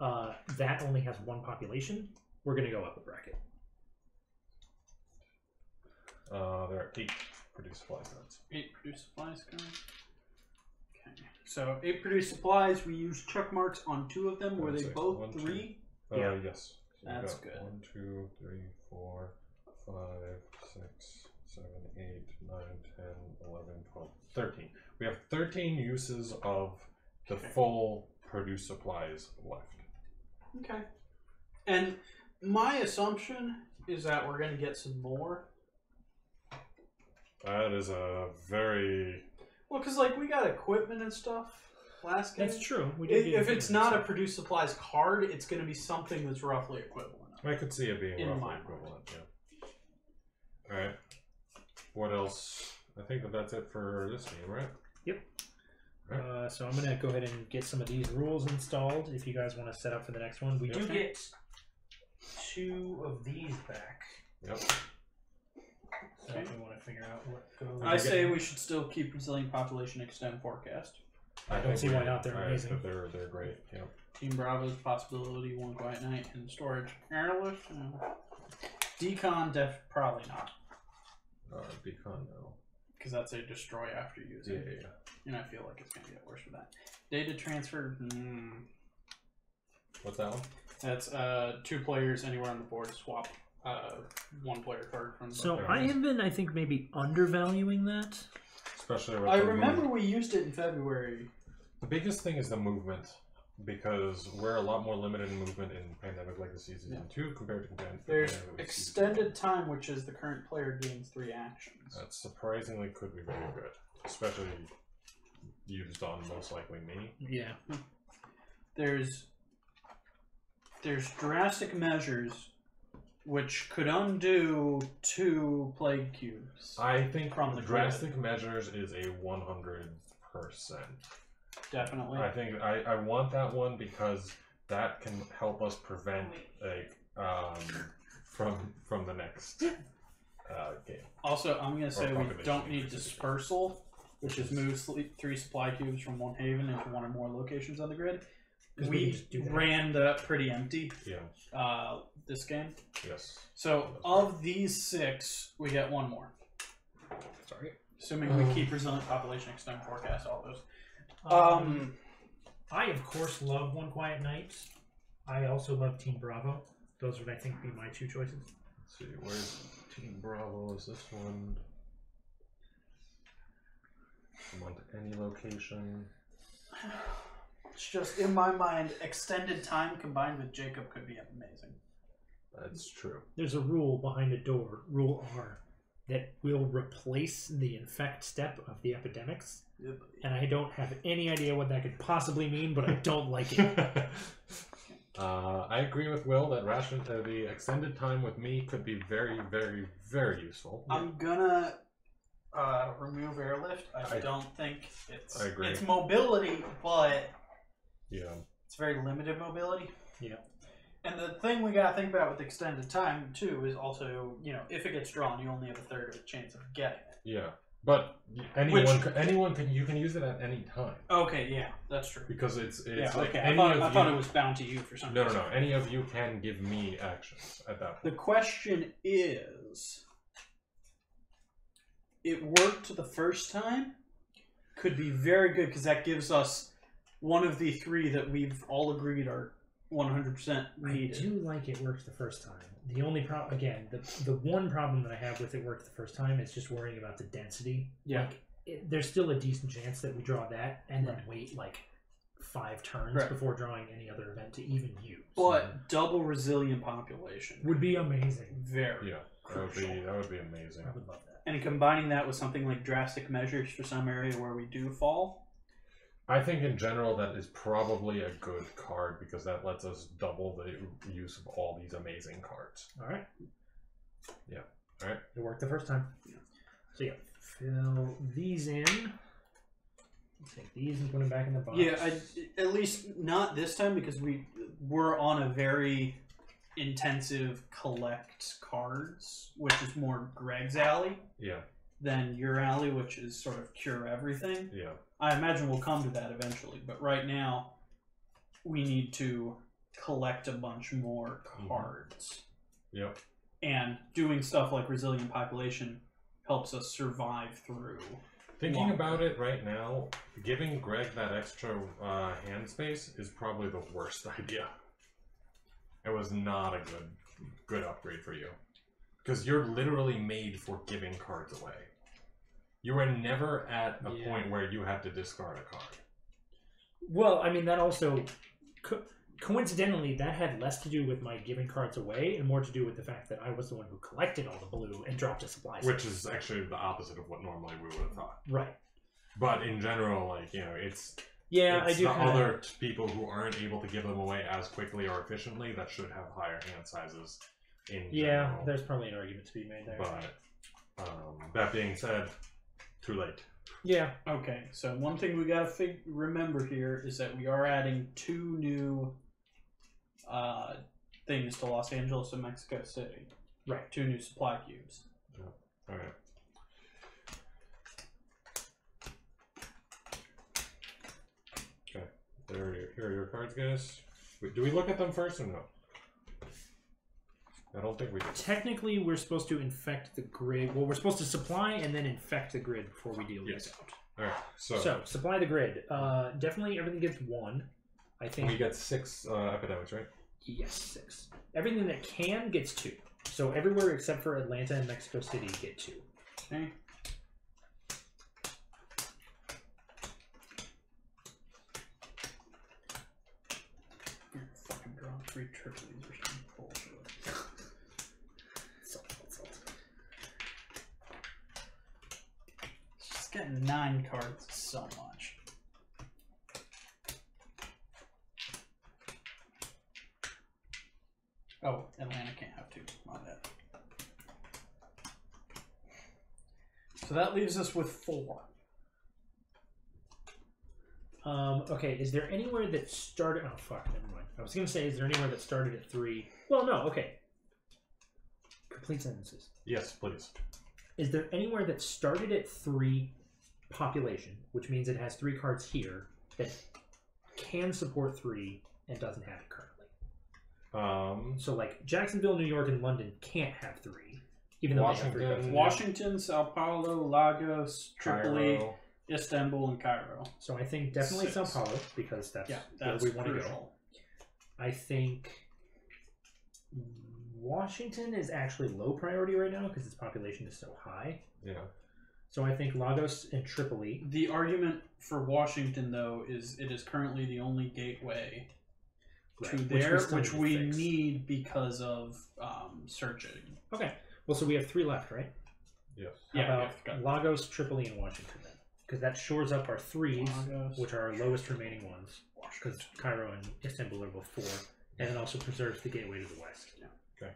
that only has one population, we're going to go up a bracket. There are 8 produce supplies cards. 8 produce supplies cards. Okay. So 8 produce supplies. We use check marks on 2 of them. Were they both 1, 3? Yeah. Yes. So That's we've got good. 1, 2, 3, 4, 5, 6, 7, 8, 9, 10, 11, 12, 13. We have 13 uses of the full produce supplies left. Okay. And my assumption is that we're going to get some more. That is a very... Well, because like we got equipment and stuff last game. That's true. We did get If it's equipment not a and produce supplies card, it's going to be something that's roughly equivalent. I could see it being In roughly my equivalent, yeah. Alright. What else? I think that's it for this game, right? Yep. So I'm going to go ahead and get some of these rules installed if you guys want to set up for the next one. We do get 2 of these back. Yep. So if we want to figure out what goes... I say we should still keep resilient population extend forecast. I don't see why not. They're amazing. They're great, yeah. Team Bravo's possibility, one quiet night, and storage. Airlift? Decon, probably not. Decon, no. Because that's a destroy after using. Yeah. And I feel like it's going to get worse with that. Data transfer. What's that one? That's 2 players anywhere on the board swap 1 player card from. So I have been, I think, maybe undervaluing that. Especially with I the remember movement. we used it in February. The biggest thing is the movement, because we're a lot more limited in movement in Pandemic Legacy Season 2 compared to There's Pandemic Legacy extended time, which is the current player gains 3 actions. That surprisingly could be very good, especially used on most likely me. Yeah. There's drastic measures which could undo 2 plague cubes. I think From the drastic measures is a 100%. Definitely. I think I want that one because that can help us prevent from the next game. Also, I'm going to say we population don't need increase. dispersal, which is move 3 supply cubes from 1 haven into 1 or more locations on the grid. 'Cause we We just do that. ran that pretty empty Yeah. this game. Yes. So of these 6, we get 1 more. Sorry. Assuming we keep resilient population, extend forecast, all those. I, of course, love One Quiet Night. I also love Team Bravo. Those would, I think, be my 2 choices. Let's see, where's Team Bravo? Is this one? Come on to any location. It's just, in my mind, extended time combined with Jacob could be amazing. That's true. There's a rule behind a door, Rule R, that will replace the infect step of the epidemics. And I don't have any idea what that could possibly mean, but I don't like it. I agree with Will that the extended time with me could be very, very, very useful. I'm gonna remove airlift. I don't think it's... I agree. It's mobility, but Yeah. it's very limited mobility. Yeah. And the thing we gotta think about with extended time, too, is also, if it gets drawn, you only have a 1/3 of a chance of getting it. Yeah. But anyone can you can use it at any time Okay, yeah, that's true. because it's Yeah, like okay. any I of thought you. it was bound to you for some No. reason. Any of you can give me actions at that point. The question is, it worked the first time could be very good because that gives us one of the 3 that we've all agreed are 100% needed. I do like it worked the first time. The only problem, again, the one problem that I have with it worked the first time is just worrying about the density. Yeah. Like, there's still a decent chance that we draw that and then wait like 5 turns before drawing any other event to even use. But double resilient population would be amazing. Very. Yeah, that would be amazing. I would love that. And combining that with something like drastic measures for some area where we do fall. I think in general that is probably a good card because that lets us double the use of all these amazing cards. Alright. Yeah. Alright. It worked the first time. Yeah. So yeah, fill these in. Take these and put them back in the box. Yeah, at least not this time because we're on a very intensive collect cards, which is more Greg's alley. Yeah. Than your alley, which is sort of cure everything. Yeah. I imagine we'll come to that eventually, but right now we need to collect a bunch more cards. Yep. And doing stuff like resilient population helps us survive through. Thinking about it right now, giving Greg that extra hand space is probably the worst idea. It was not a good upgrade for you. Because you're literally made for giving cards away. You were never at a point where you had to discard a card. Well, I mean, that also... coincidentally, that had less to do with my giving cards away and more to do with the fact that I was the one who collected all the blue and dropped a supply set. Which is actually the opposite of what normally we would have thought. Right. But in general, like, you know, it's... Yeah, it's I do. The other people who aren't able to give them away as quickly or efficiently that should have higher hand sizes in general. There's probably an argument to be made there. But that being said, too late. Yeah. Okay, so one thing we gotta remember here is that we are adding 2 new things to Los Angeles and Mexico City. Right. 2 new supply cubes. Yeah. All right. Okay. Here are your cards, guys. Wait, do we look at them first or no? I don't think we do. Technically, we're supposed to infect the grid. Well, we're supposed to supply and then infect the grid before we deal these out. All right. So supply the grid. Definitely everything gets 1. I think we get 6 epidemics, right? Yes, 6. Everything that can gets 2. So everywhere except for Atlanta and Mexico City get 2. Okay. You're fucking drawing 3 triples or some bullshit. Salt. Just getting 9 cards is so much. Oh, Atlanta can't have 2. My bad. So that leaves us with 4. Okay, is there anywhere that started... Oh, fuck, never mind. I was going to say, is there anywhere that started at 3? Well, no, okay. Complete sentences. Yes, please. Is there anywhere that started at 3 population, which means it has 3 cards here, that can support 3 and doesn't have it currently? So, like, Jacksonville, New York, and London can't have 3. Even though they have 3 cards. Washington, Sao Paulo, Lagos, Tripoli, Cairo. Istanbul, and Cairo. So I think definitely 6. Sao Paulo, because that's where that's we want to crucial. go. I think Washington is actually low priority right now because its population is so high. Yeah. So I think Lagos and Tripoli. The argument for Washington, though, is it is currently the only gateway to there, which we need because of searching. Okay. Well, so we have 3 left, right? Yes. How about Lagos, Tripoli, and Washington then? Because that shores up our 3s, which are our lowest remaining ones. Because Cairo and Istanbul are both 4. And it also preserves the gateway to the west. Yeah. Okay.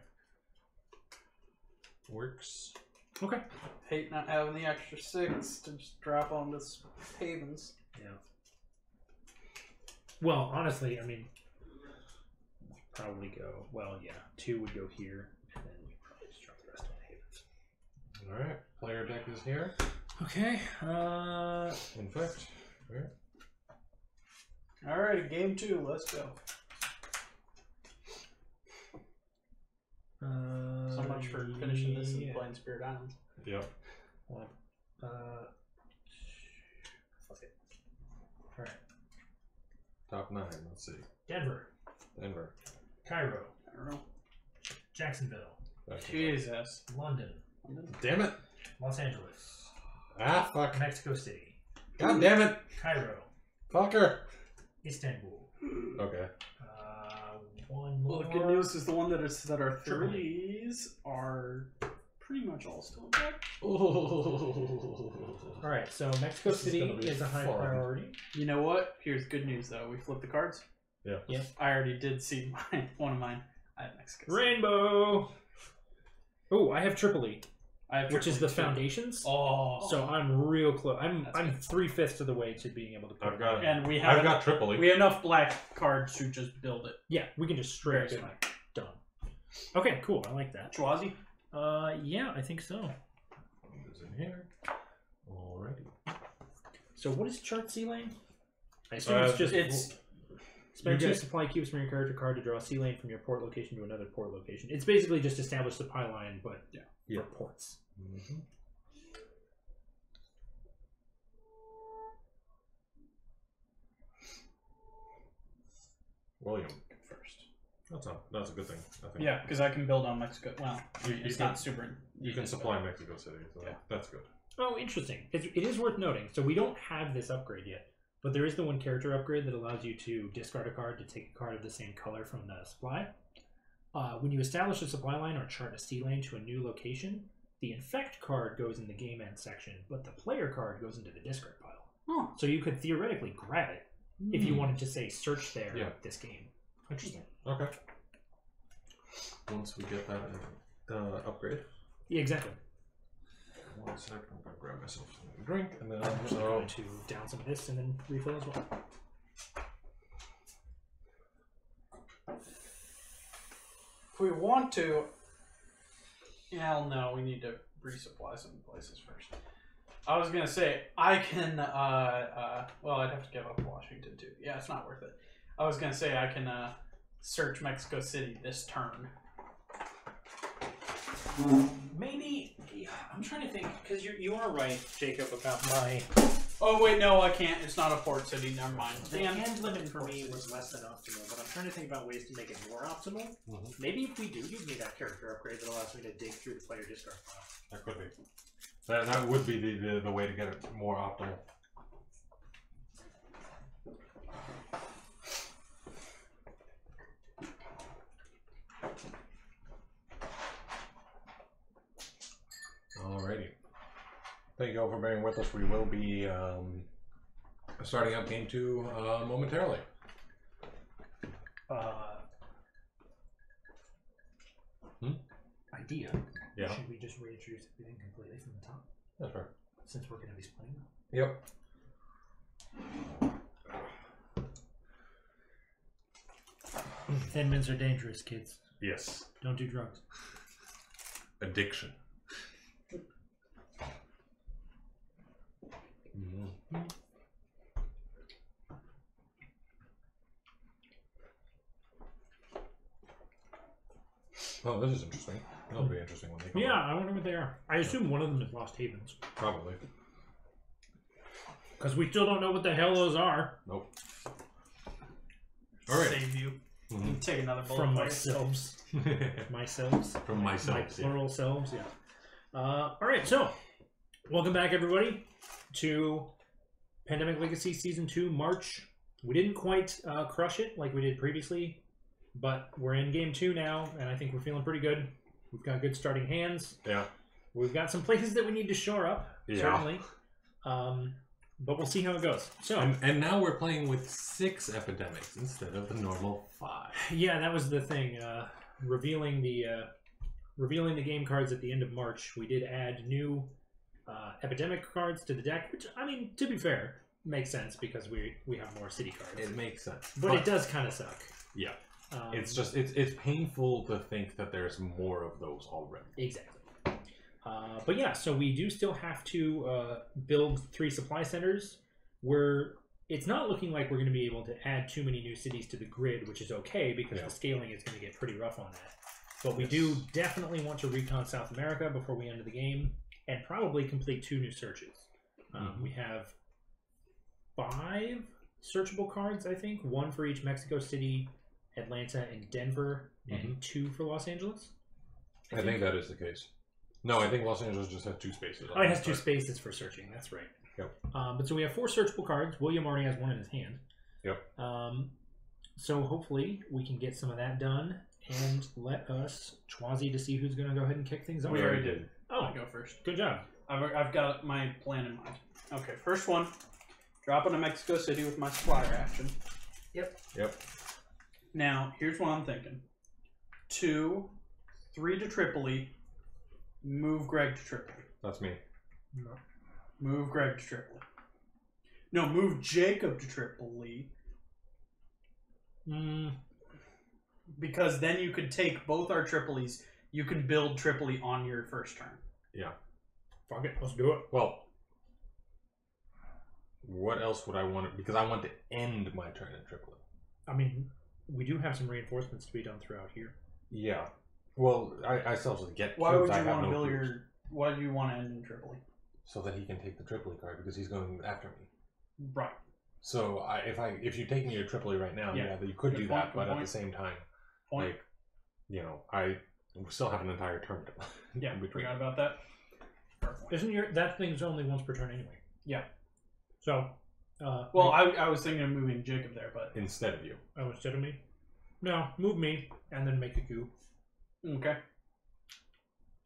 Works. Okay. Hate not having the extra 6 to just drop on this Havens. Yeah. Well, honestly, I mean, probably go. Well, yeah, 2 would go here, and then we probably just drop the rest on Havens. All right. Player deck is here. Okay. In fact. All right. Alright, game 2, let's go. So much for finishing this and playing Spirit Islands. Yep. Well, Fuck it. All right. Top 9. Let's see. Denver, Cairo, I don't know. Jacksonville, Jesus. London, Damn it. Los Angeles, Ah, fuck. Mexico City, God damn it. Cairo, Fucker. Istanbul. Okay. One more. Well, the good news is the one that our Tripoli. 30s are pretty much all still intact. All right, so Mexico This is City gonna be is a high fun. priority. You know what? Here's good news though. We flipped the cards. Yeah. Yep. I already did see one of mine. I have Mexico City. Rainbow. Oh, I have Tripoli, I have which is the Tripoli, too. foundations. Oh. So I'm real close. I'm That's 3/5 of the way to being able to. Put I've got. And we have I've got Tripoli. we have enough black cards to just build it. Yeah, we can just straight Very up like done. Okay, cool. I like that. Schwazi? Yeah, I think so. Is in here. Alrighty. So what is chart C lane? I assume it's just spend you 2 get- supply cubes from your character card to draw a C lane from your port location to another port location. It's basically just establish supply line, but Yeah. for ports. Mm-hmm. William first. That's a good thing. I think. Yeah, because I can build on Mexico. Well, it's can- not super. You can supply Mexico City, so Yeah. that's good. Oh, interesting. It is worth noting. So we don't have this upgrade yet, but there is the one character upgrade that allows you to discard a card to take a card of the same color from the supply. When you establish a supply line or chart a C lane to a new location, the infect card goes in the game end section, but the player card goes into the discard pile. Oh. So you could theoretically grab it if you wanted to say search there Yeah. this game. Interesting. Okay. Once we get that upgrade. Yeah, exactly. 1 sec. I'm gonna grab myself something to drink, and then I'm going to down some of this and then refill as well. If we want to, hell no, we need to resupply some places first. I was gonna say I can. Well, I'd have to give up Washington too. Yeah, it's not worth it. I was gonna say I can search Mexico City this turn. Maybe I'm trying to think because you are right, Jacob, about my. Oh wait, no, I can't. It's not a port city. Never mind. The Damn. end limit for me was less than optimal, but I'm trying to think about ways to make it more optimal. Mhm. Maybe if we do give me that character upgrade that allows me to dig through the player discard file. that could be. That would be the way to get it more optimal. Alrighty. Thank you all for bearing with us. We will be starting up game 2 momentarily. Idea. Yeah. Should we just reintroduce everything completely from the top? That's right. Since we're going to be splitting them? Yep. Thin mints are dangerous, kids. Yes. Don't do drugs. Addiction. Mm-hmm. Oh, this is interesting. That'll be interesting when they come Yeah, out. I wonder what they are. I assume one of them is Lost Havens. Probably. Because we still don't know what the hell those are. Nope. All right. Save you. Mhm. Take another bullet From for you. myself. Myself. From myself. My plural selves, yeah. Alright, so welcome back, everybody, to Pandemic Legacy Season 2, March. We didn't quite crush it like we did previously, but we're in Game 2 now, and I think we're feeling pretty good. We've got good starting hands. Yeah. We've got some places that we need to shore up, Yeah. certainly. But we'll see how it goes. So, And now we're playing with 6 epidemics instead of the normal 5. yeah, that was the thing. Revealing the game cards at the end of March, we did add new epidemic cards to the deck, which, I mean, to be fair, makes sense because we have more city cards. It makes sense. But it does kind of suck. Yeah. It's just, it's painful to think that there's more of those already. Exactly. But yeah, so we do still have to build 3 supply centers where it's not looking like we're going to be able to add too many new cities to the grid, which is okay because the scaling is going to get pretty rough on that. But we do definitely want to recon South America before we end the game. and probably complete 2 new searches. We have 5 searchable cards, I think. 1 for each Mexico City, Atlanta, and Denver, and 2 for Los Angeles. I think that is the case. No, I think Los Angeles just has 2 spaces. Oh, it has 2 spaces for searching. That's right. Yep. But so we have 4 searchable cards. William already has 1 in his hand. Yep. So hopefully we can get some of that done and let us Chwazi to see who's going to go ahead and kick things off. We already did. Oh, I'll go first. good job. I've got my plan in mind. Okay, first one. Drop into Mexico City with my supplier action. Yep. Now, here's what I'm thinking. 2, 3 to Tripoli. Move Greg to Tripoli. That's me. No. Move Greg to Tripoli. No, move Jacob to Tripoli. Because then you could take both our Tripolis. You can build Tripoli on your first turn. Yeah. Fuck it. Let's do it. Well, what else would I want to... Because I want to end my turn in Tripoli. I mean, we do have some reinforcements to be done throughout here. Yeah. Well, I still have to get... Why would you I have want to no build troops. your... Why do you want to end in Tripoli? So that he can take the Tripoli card, because he's going after me. Right. So if you take me to Tripoli right now, Yeah. you could Good do point, that, good but at point. the same time, Point. like, you know, I still have an entire turn to Yeah, in between. forgot about that. Perfect. Isn't that thing's only once per turn anyway? Yeah. So, Well, I was thinking of moving Jacob there, but... Instead of you. oh, instead of me? No, move me and then make a coup. Okay.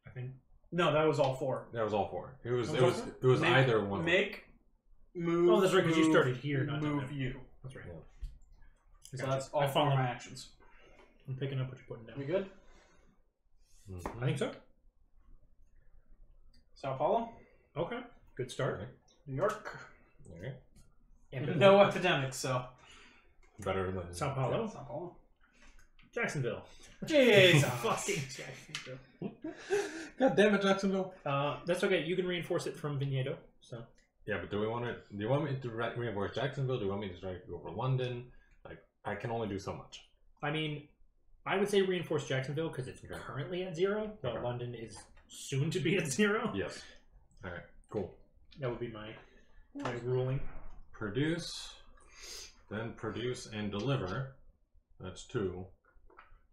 I think. No, that was all 4. That was all 4. It was Make- either one. Move. Oh, that's right, because you move, started here, not move down you. That's right. Yeah. So Gotcha. that's all I 4 follow. of my actions. I'm picking up what you're putting down. We good? Mhm. I think so. Sao Paulo? Okay. Good start. Okay. New York? Okay. And No epidemics, so... Better than Sao Paulo. Sao Paulo. Jacksonville. Jesus. Fucking Jacksonville. God damn it, Jacksonville. That's okay. You can reinforce it from Vigneto. So Yeah, but do you want me to reinforce Jacksonville? Do you want me to try to go over London? Like, I can only do so much. I mean, I would say reinforce Jacksonville because it's Okay. currently at 0, while Okay. London is soon to be at 0. Yes. All right. Cool. That would be my ruling. Produce, then produce and deliver. That's 2,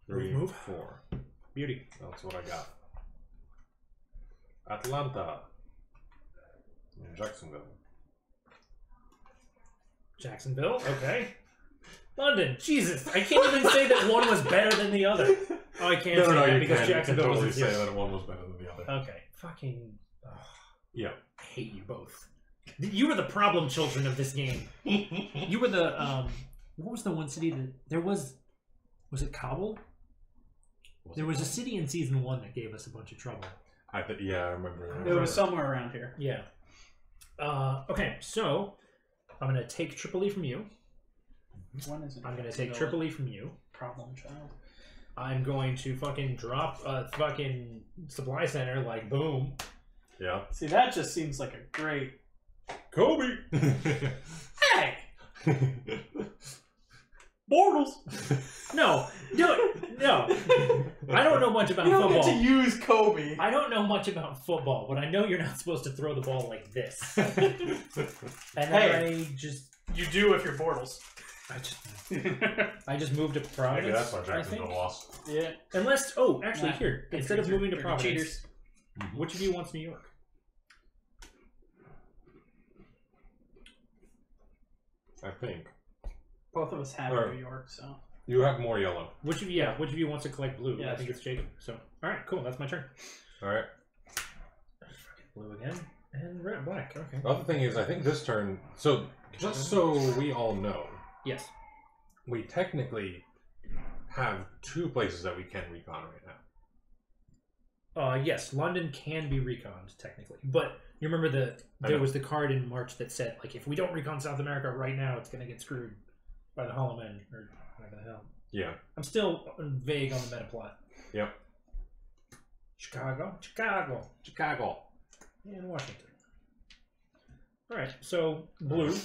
3, Move. 4. Beauty. That's what I got. Atlanta. And Jacksonville. Jacksonville. Okay. London. Jesus, I can't even say that one was better than the other. Oh, I can't say that because Jacksonville you can totally was say that one was better than the other. Okay. Fucking. Yeah. I hate you both. You were the problem children of this game. You were the what was the one city that there was it Kabul? There was a city in season 1 that gave us a bunch of trouble. Yeah, I remember. It was somewhere around here. Yeah. Okay, so I'm gonna take Tripoli from you. When is it? I'm gonna take Tripoli from you. Problem child. I'm going to fucking drop a fucking supply center like boom. Yeah. See, that just seems like a great... Kobe! Hey! Bortles! No, do it. No, I don't know much about You don't football. get to use Kobe. I don't know much about football, but I know you're not supposed to throw the ball like this. And Hey. I just You do if you're Bortles. I just moved to Providence. Maybe that's why I Jacksonville think. lost. Yeah. Unless, oh, actually, Nah, here, good instead of treats are moving to dirty Providence, cheaters. which of you wants New York? I think. Both of us have Or- New York, so... You have more yellow. Which of you wants to collect blue? Yeah, I think that's it's Jacob. So, all right, cool. That's my turn. Alright. Blue again and red, black. Okay. The other thing is, I think this turn. So, just so we all know, Yes. we technically have 2 places that we can recon right now. Yes, London can be reconned technically, but you remember there was the card in March that said like if we don't recon South America right now, it's gonna get screwed by the Hollow Men or whatever the hell. Yeah. I'm still vague on the meta plot. Yep. Chicago, and Washington. All right, so blue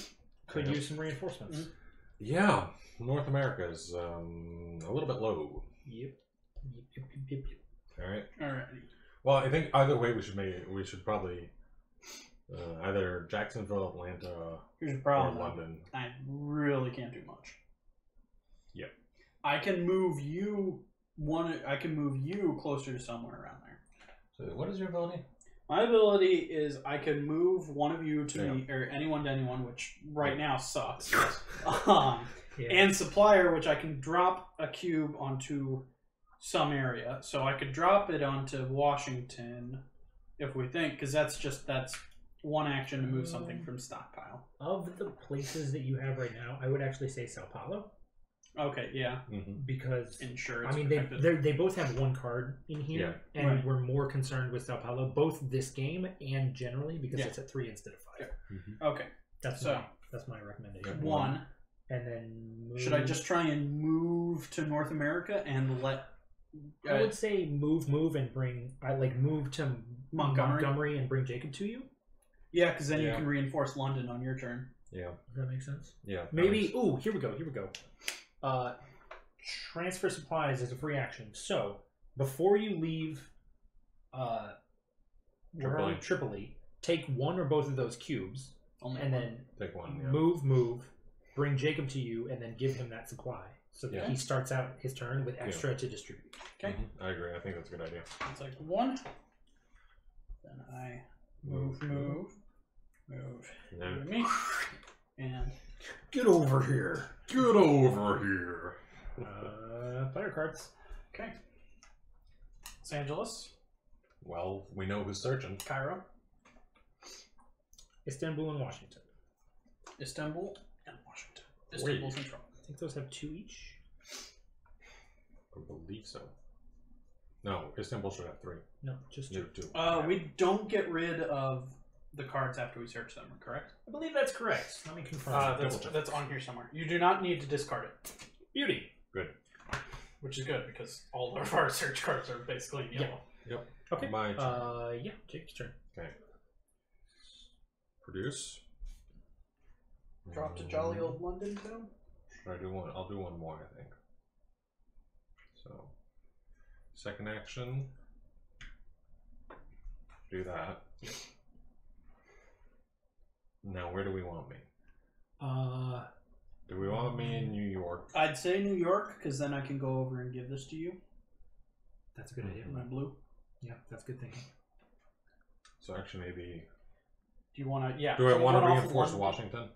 could use some reinforcements. Mhm. Yeah. North America is a little bit low. Yep. Alright. Alright. Well, I think either way we should probably either Jacksonville, Atlanta, Here's the or problem. London. I really can't do much. Yep. I can move you I can move you closer to somewhere around there. So what is your ability? My ability is I can move one of you to me, or anyone to anyone, which right now sucks. And supplier, which I can drop a cube onto some area. So I could drop it onto Washington if we think, because that's one action to move something from stockpile. Of the places that you have right now, I would actually say Sao Paulo. Okay, yeah. Because insurance. I mean, they both have one card in here, and we're more concerned with Sao Paulo, both this game and generally, because it's at 3 instead of 5. Okay, that's my recommendation. 1, and then should I just try and move to North America and let? I would say move and bring. Move to Montgomery and bring Jacob to you. Yeah, because then you can reinforce London on your turn. Yeah, does that make sense? Yeah, maybe. Oh, here we go. Transfer supplies is a free action. So before you leave Tripoli, take one or both of those cubes, and then take one. Move, bring Jacob to you, and then give him that supply so that he starts out his turn with extra to distribute. Okay, I agree. I think that's a good idea. It's like 1. Then I move to me, and get over here. Player cards. Okay. Los Angeles. Well, we know who's searching. Cairo. Istanbul and Washington. Istanbul and Washington. Istanbul Central. I think those have 2 each. I believe so. No, Istanbul should have 3. No, just 2. We don't get rid of the cards after we search them, correct? I believe that's correct. Let me confirm. That's on here somewhere. You do not need to discard it. Beauty. Good. Which is good because all of our search cards are basically yellow. Yep. Okay. My turn. Yeah, Jake's turn. Okay. Produce. Drop to jolly old London too. Should I do one? I'll do one more, I think. So, second action. Do that. Yep. Now, where do we want me? Do we want me in New York? I'd say New York, because then I can go over and give this to you. That's a good idea. My blue. Yeah, that's good thinking. So actually, maybe. Do you want to? Yeah. Do I want to reinforce Washington?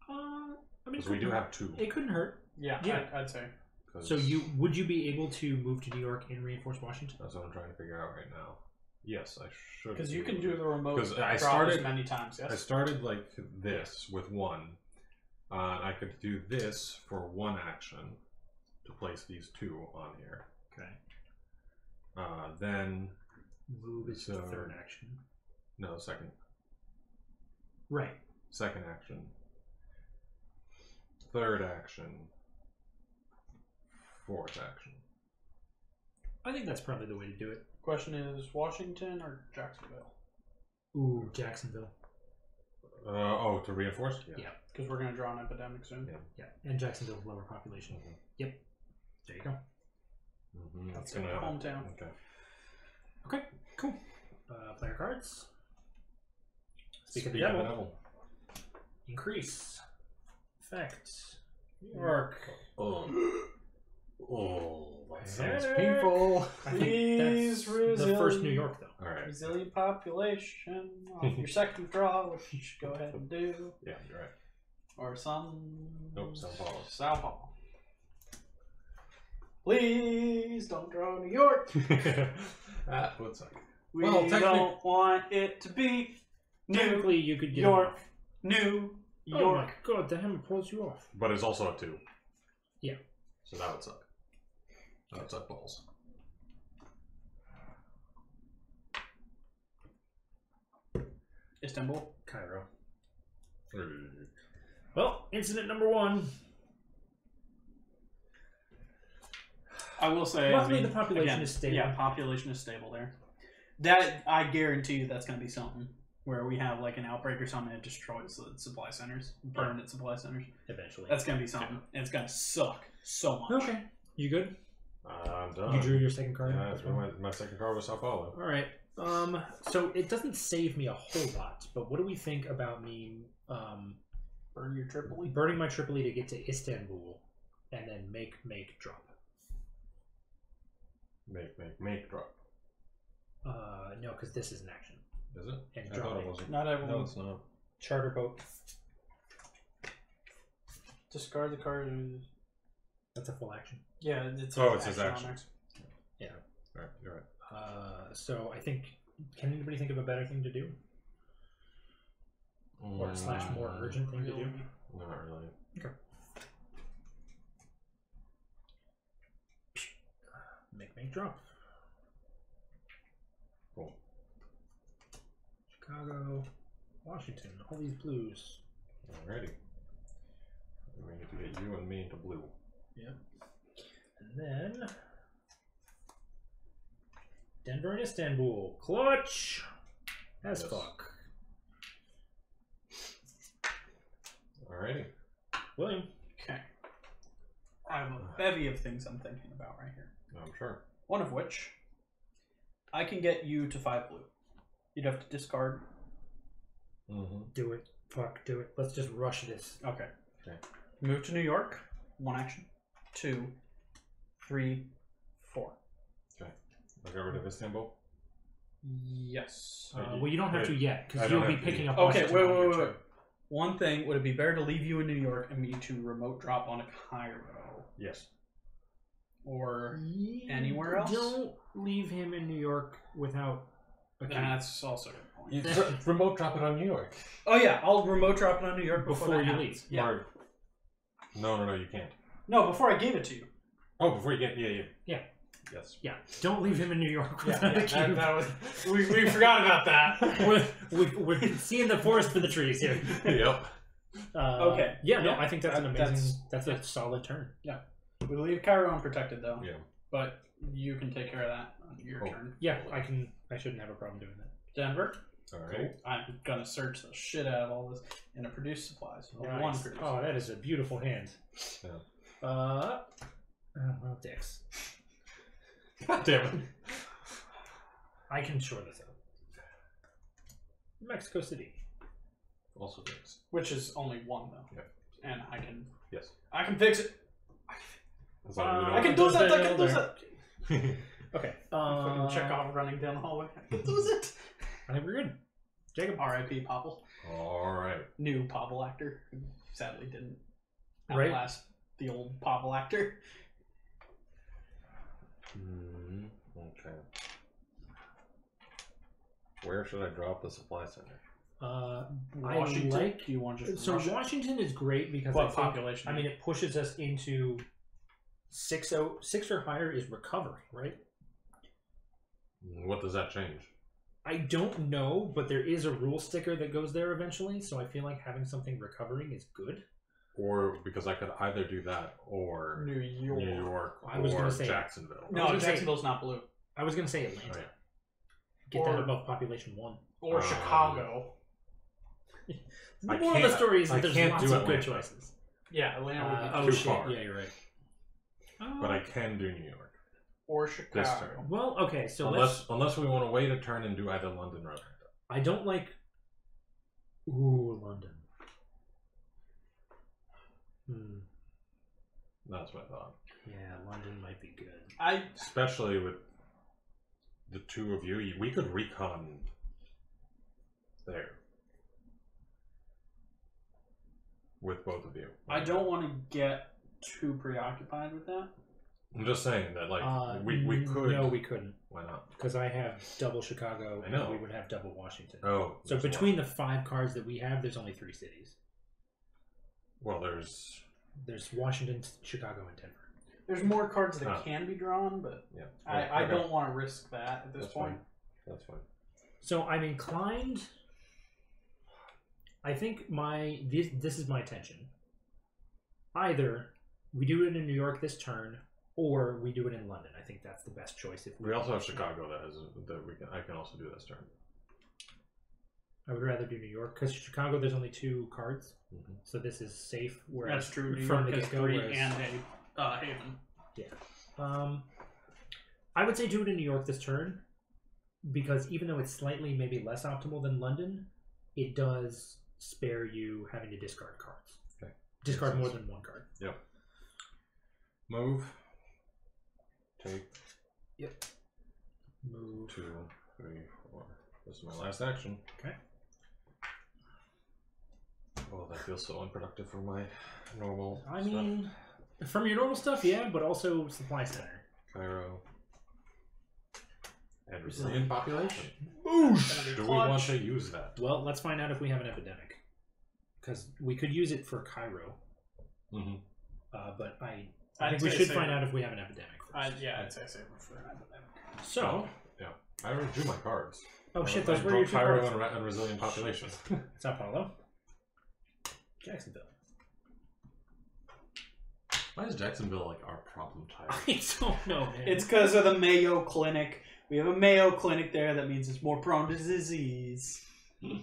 I mean, because we do have 2. It couldn't hurt. Yeah. I'd say. So would you be able to move to New York and reinforce Washington? That's what I'm trying to figure out right now. Yes, I should. Because you can do the remote. Because I started many times. Yes. I started like this with 1. I could do this for 1 action to place these 2 on here. Okay. Then move is the 3rd action. No, 2nd. Right. 2nd action. 3rd action. 4th action. I think that's probably the way to do it. Question is Washington or Jacksonville? Ooh, Jacksonville. To reinforce? Yeah. Because we're going to draw an epidemic soon. Yeah. And Jacksonville's lower population. Yep. There you go. That's going to hometown. Okay, cool. Player cards. Speak of the devil. Increase. Effect. New York. That sounds painful. I think that's the first New York, though. All right. Resilient population on your second draw, which you should go ahead and do. Yeah, you're right. Or some. Nope, Sao Paulo. Sao Paulo. Please don't draw New York. That would suck. We don't want it to be Technically, you could get York. New York. Oh my god, damn, it pulls you off. But it's also a 2. Yeah. So that would suck. That would suck balls. Istanbul. Cairo. Well, incident number 1. I will say, luckily the population is stable. Yeah, population is stable there. That I guarantee you, that's going to be something where we have like an outbreak or something that destroys the supply centers, permanent supply centers. Eventually, that's going to be something. And it's going to suck so much. Okay, you good? I'm done. You drew your second card? Yeah, I drew my second card was Sao Paulo. Alright. So it doesn't save me a whole lot, but what do we think about me Burn your Tripoli? burning my Tripoli to get to Istanbul and then make drop? Make drop. No, because this is an action. Is it? And I thought dropping. it wasn't. Not everyone. No, it's not. Charter boat. Discard the card. That's a full action. Yeah, it's It's his on actions. Yeah. Right, you're right. So I think, can anybody think of a better thing to do? Or slash more urgent thing to do? Not really. Okay. Make drop. Cool. Chicago, Washington, all these blues. Alrighty. We need to get you and me into blue. Yep. And then Denver and Istanbul. Clutch as Yes. fuck. Alrighty. William. Okay. I have a bevy of things I'm thinking about right here. I'm sure. One of which, I can get you to 5 blue. You'd have to discard. Mm-hmm. Do it. Fuck, do it. Let's just rush this. Okay. Okay. Move to New York. 1 action. 2, 3, 4. Okay. I got rid of Istanbul. Yes. Well, you don't have to yet, I because don't you'll be have to picking yet. up Okay, Washington wait, on your wait, wait. turn. One thing, would it be better to leave you in New York and me to remote drop on a Cairo? Yes. Or anywhere else? Don't leave him in New York without a key. That's also a good point. You remote drop it on New York. Oh yeah, I'll remote drop it on New York before Before that you happens. leave. Yeah. Or, no, you can't. No, before I gave it to you. Oh, before you get, yeah. Yeah. Yes. Yeah, don't leave him in New York without a key. that was we forgot about that. we're seeing the forest for the trees here. Yep. Okay. Yeah, no, Yeah, I think that's an that- amazing. That's a solid turn. We leave Cairo unprotected though. Yeah. But you can take care of that on your turn. Yeah, I shouldn't have a problem doing that. Denver, Alright. I'm gonna search the shit out of all this and produce supplies. Nice. One produce. Oh, that is a beautiful hand. Yeah. Well, dicks. God damn it. I can shore this up. Mexico City. Also dicks. Which is only 1 though. Yeah. And I can. Yes. I can fix it. As long as we don't I can do that. I can do that. Okay. Fucking check off running down the hallway. I can do it. I think we're good. Jacob. R.I.P. Popple. Alright. New Popple actor who sadly didn't Right. outlast the old Popple actor. Okay. Where should I drop the supply center? Washington. I like. Do you want just So rush it? Washington is great because What I think, population? I mean, it pushes us into 6 or higher is recovery, right? What does that change? I don't know, but there is a rule sticker that goes there eventually, so I feel like having something recovering is good. Or because I could either do that or New York. New York I was or gonna say- Jacksonville. I No, was gonna say- Jacksonville's not blue. I was going to say Atlanta. Right. Get that Or- above population 1. Or Chicago. The I moral of the can't- story is I that there's can't lots do of good Atlanta. choices. Yeah, Atlanta would be Too shit, far. yeah, you're right. But I can do New York. or This Chicago. turn. Well, okay, so let's... Unless we want to wait a turn and do either London or Atlanta. I don't like... Ooh, London. That's what I thought. Yeah, London might be good. Especially with the two of you. We could recon there. With both of you. I don't want to get too preoccupied with that. I'm just saying that, like, we could. No, we couldn't. Why not? Because I have double Chicago, I know. and we would have double Washington. Oh. So there's between the 5 cards that we have, there's only 3 cities. Well, there's. There's Washington, Chicago, and Denver. There's more cards that can be drawn, but Yeah. I Okay. don't want to risk that at this That's point. fine. That's fine. So I'm inclined. I think this is my intention. Either we do it in New York this turn, or we do it in London. I think that's the best choice. If We also have Chicago I can also do this turn. I would rather do New York because Chicago there's only 2 cards, so this is safe. Whereas That's true. New from York the has get-go, 3 whereas- and a Haven. I would say do it in New York this turn, because even though it's slightly maybe less optimal than London, it does spare you having to discard cards. Okay. Discard more than one card. Yep. Move. Take. Yep. Move. 2, 3, 4. This is my last action. Okay. Oh, that feels so unproductive for my normal I stuff. mean, from your normal stuff, yeah, but also supply center. Cairo. And resilient population. Boosh! Do we want to use that? Well, let's find out if we have an epidemic, because we could use it for Cairo. Mm-hmm. But I I'd think we say should save find it. out if we have an epidemic first. I'd say save it for an epidemic. So, Yeah. I already drew my cards. oh shit, I those were your two Cairo cards. and resilient population. Sao Paulo. Jacksonville. Why is Jacksonville like our problem child? I don't know, man. It's because of the Mayo Clinic. We have a Mayo Clinic there. That means it's more prone to disease. I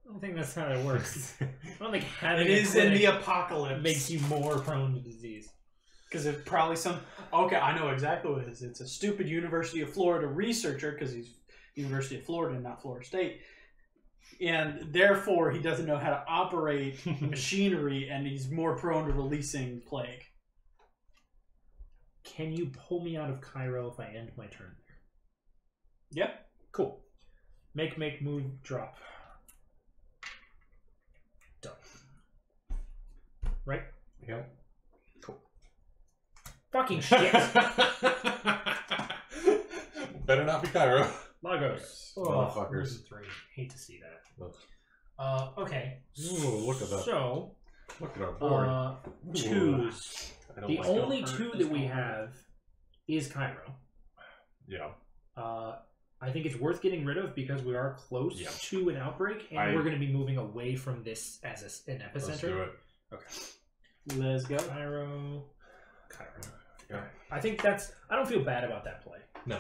don't think that's how it works. I don't think having It a is in clinic the apocalypse. makes you more prone to disease. Because it's probably some... Okay, I know exactly what it is. It's a stupid University of Florida researcher, because he's University of Florida and not Florida State. And therefore, he doesn't know how to operate machinery, and he's more prone to releasing plague. Can you pull me out of Cairo if I end my turn there? Yep. Cool. Make, move, drop. Done. Right? Yeah. Cool. Fucking shit. Better not be Cairo. Lagos. Motherfuckers. 3. Hate to see that. Ugh. Okay. Ooh, look at that. So, Look at our board. twos. I don't The like only it. two that we have is Cairo. Yeah. I think it's worth getting rid of because we are close Yeah. to an outbreak, and we're going to be moving away from this as an epicenter. Let's do it. Okay. Let's go. Cairo. Yeah. I think that's... I don't feel bad about that play. No.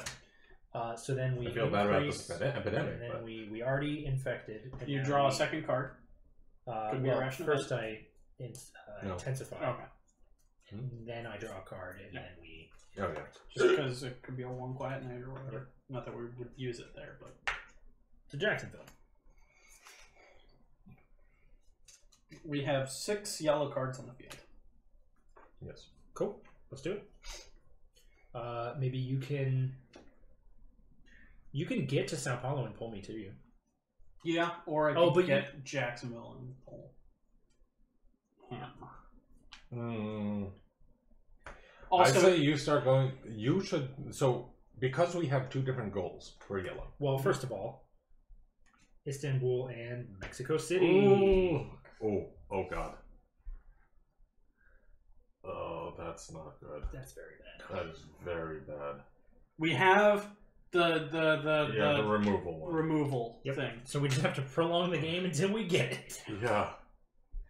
So then we I feel bad about increase, this epidemic. and then But... we already infected. And You now draw a we- second card. Could be a well, rational first I No. intensify. Okay. And then I draw a card, and then we... Oh, yeah. Just because it could be a one quiet night or whatever. Not that we would use it there, but... To Jacksonville. We have 6 yellow cards on the field. Yes. Cool. Let's do it. Maybe you can... You can get to Sao Paulo and pull me to you. Yeah, or I could get Jacksonville and pull him. Also, I'd say you start going. You should. So, because we have 2 different goals for yellow. Well, first of all, Istanbul and Mexico City. Ooh. Oh, God. Oh, that's not good. That's very bad. That is very bad. we have the removal one. removal Yep. thing, So we just have to prolong the game until we get it. Yeah.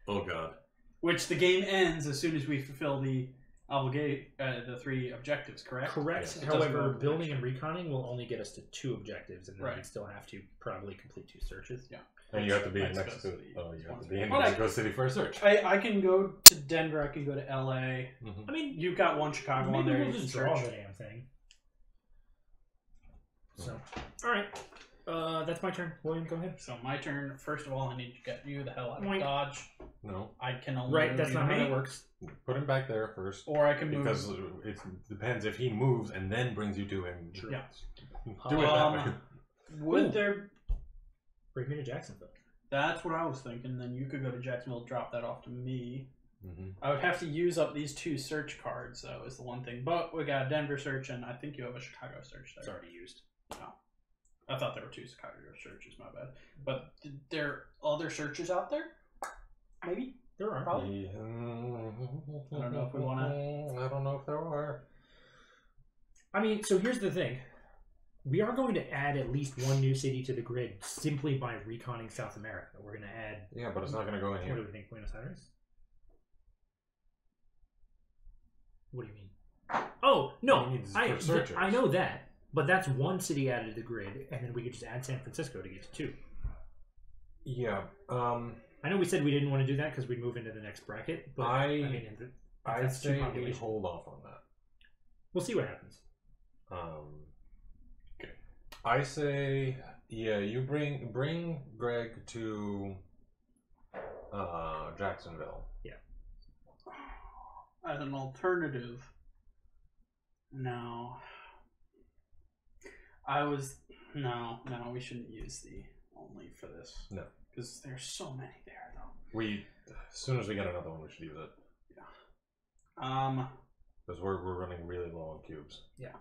Oh, God. which the game ends as soon as we fulfill the the 3 objectives. Correct. Correct. It doesn't go However, over the building next and reconning will only get us to 2 objectives, and then Right. we'd still have to probably complete 2 searches. Yeah. And you have to be in Mexico Mexico. City. Oh, you have to be in Well, Mexico City for a search. I can go to Denver. I can go to LA. Mhm. I mean, you've got one Chicago on Maybe there. we'll You can just draw search. the damn thing. So, all right. That's my turn. William, go ahead. So my turn. First of all, I need to get you the hell out of Boink. Dodge. No. I can only Right, move that's you not how me, that works. Put him back there first. Or I can move. Because it depends if he moves and then brings you to him. Yeah. Do it that way. Would Ooh. there? Bring me to Jacksonville. That's what I was thinking. Then you could go to Jacksonville, drop that off to me. Mm-hmm. I would have to use up these 2 search cards, though, is the one thing. But we got a Denver search, and I think you have a Chicago search It's there. already used. No. I thought there were 2 Chicago searches, my bad. But there are other searches out there? Maybe? There are. Probably? I don't know if we wanna- I don't know if there are. I mean, so here's the thing. We are going to add at least 1 new city to the grid simply by reconning South America. We're going to add... Yeah, but it's not going to go in What do here. we think? Buenos Aires? What do you mean? Oh, no. He needs for searchers. I know that. But that's 1 city added to the grid, and then we could just add San Francisco to get to 2. Yeah. I know we said we didn't want to do that because we'd move into the next bracket, but I mean, I'd that's 2 say we population. hold off on that. We'll see what happens. Okay. I say, yeah, you bring Greg to Jacksonville. Yeah. As an alternative, no. No, we shouldn't use the only for this. No. Because there's so many there, though. As soon as we get another one, we should use it. Yeah. Because we're running really low on cubes. Yeah.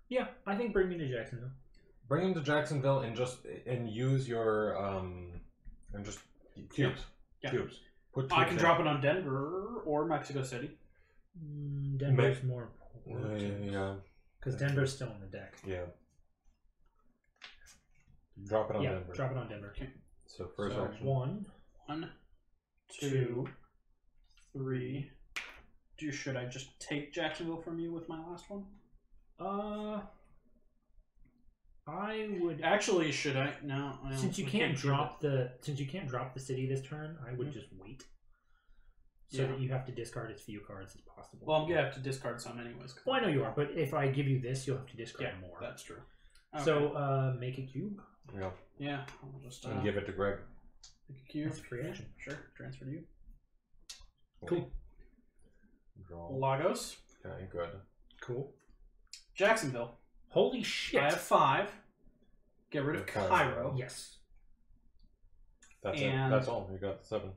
Yeah, I think bring me to Jacksonville. Bring him to Jacksonville and use your cubes. Yeah. Cubes. I can drop it on Denver or Mexico City. Denver's more important. Yeah. Because Denver's still on the deck. Yeah. Drop it on Denver. Drop it on Denver. Okay. So first action. 1, 2, 3. Should I just take Jacksonville from you with my last one? I would actually. Should I? No. Since you can't drop the city this turn, I would just wait. So that you have to discard as few cards as possible. Well, I'm gonna have to discard some anyways. Well, I know you are, but if I give you this, you'll have to discard more. That's true. Okay. So make a cube. Yeah. Yeah. I'll just and give it to Greg. Make a cube. That's free action. Sure. Transfer to you. Cool. Draw. Lagos. Okay, good. Cool. Jacksonville. Holy shit! I have 5. Get rid of Cairo. Cairo. Yes. That's it. That's all. You got 7.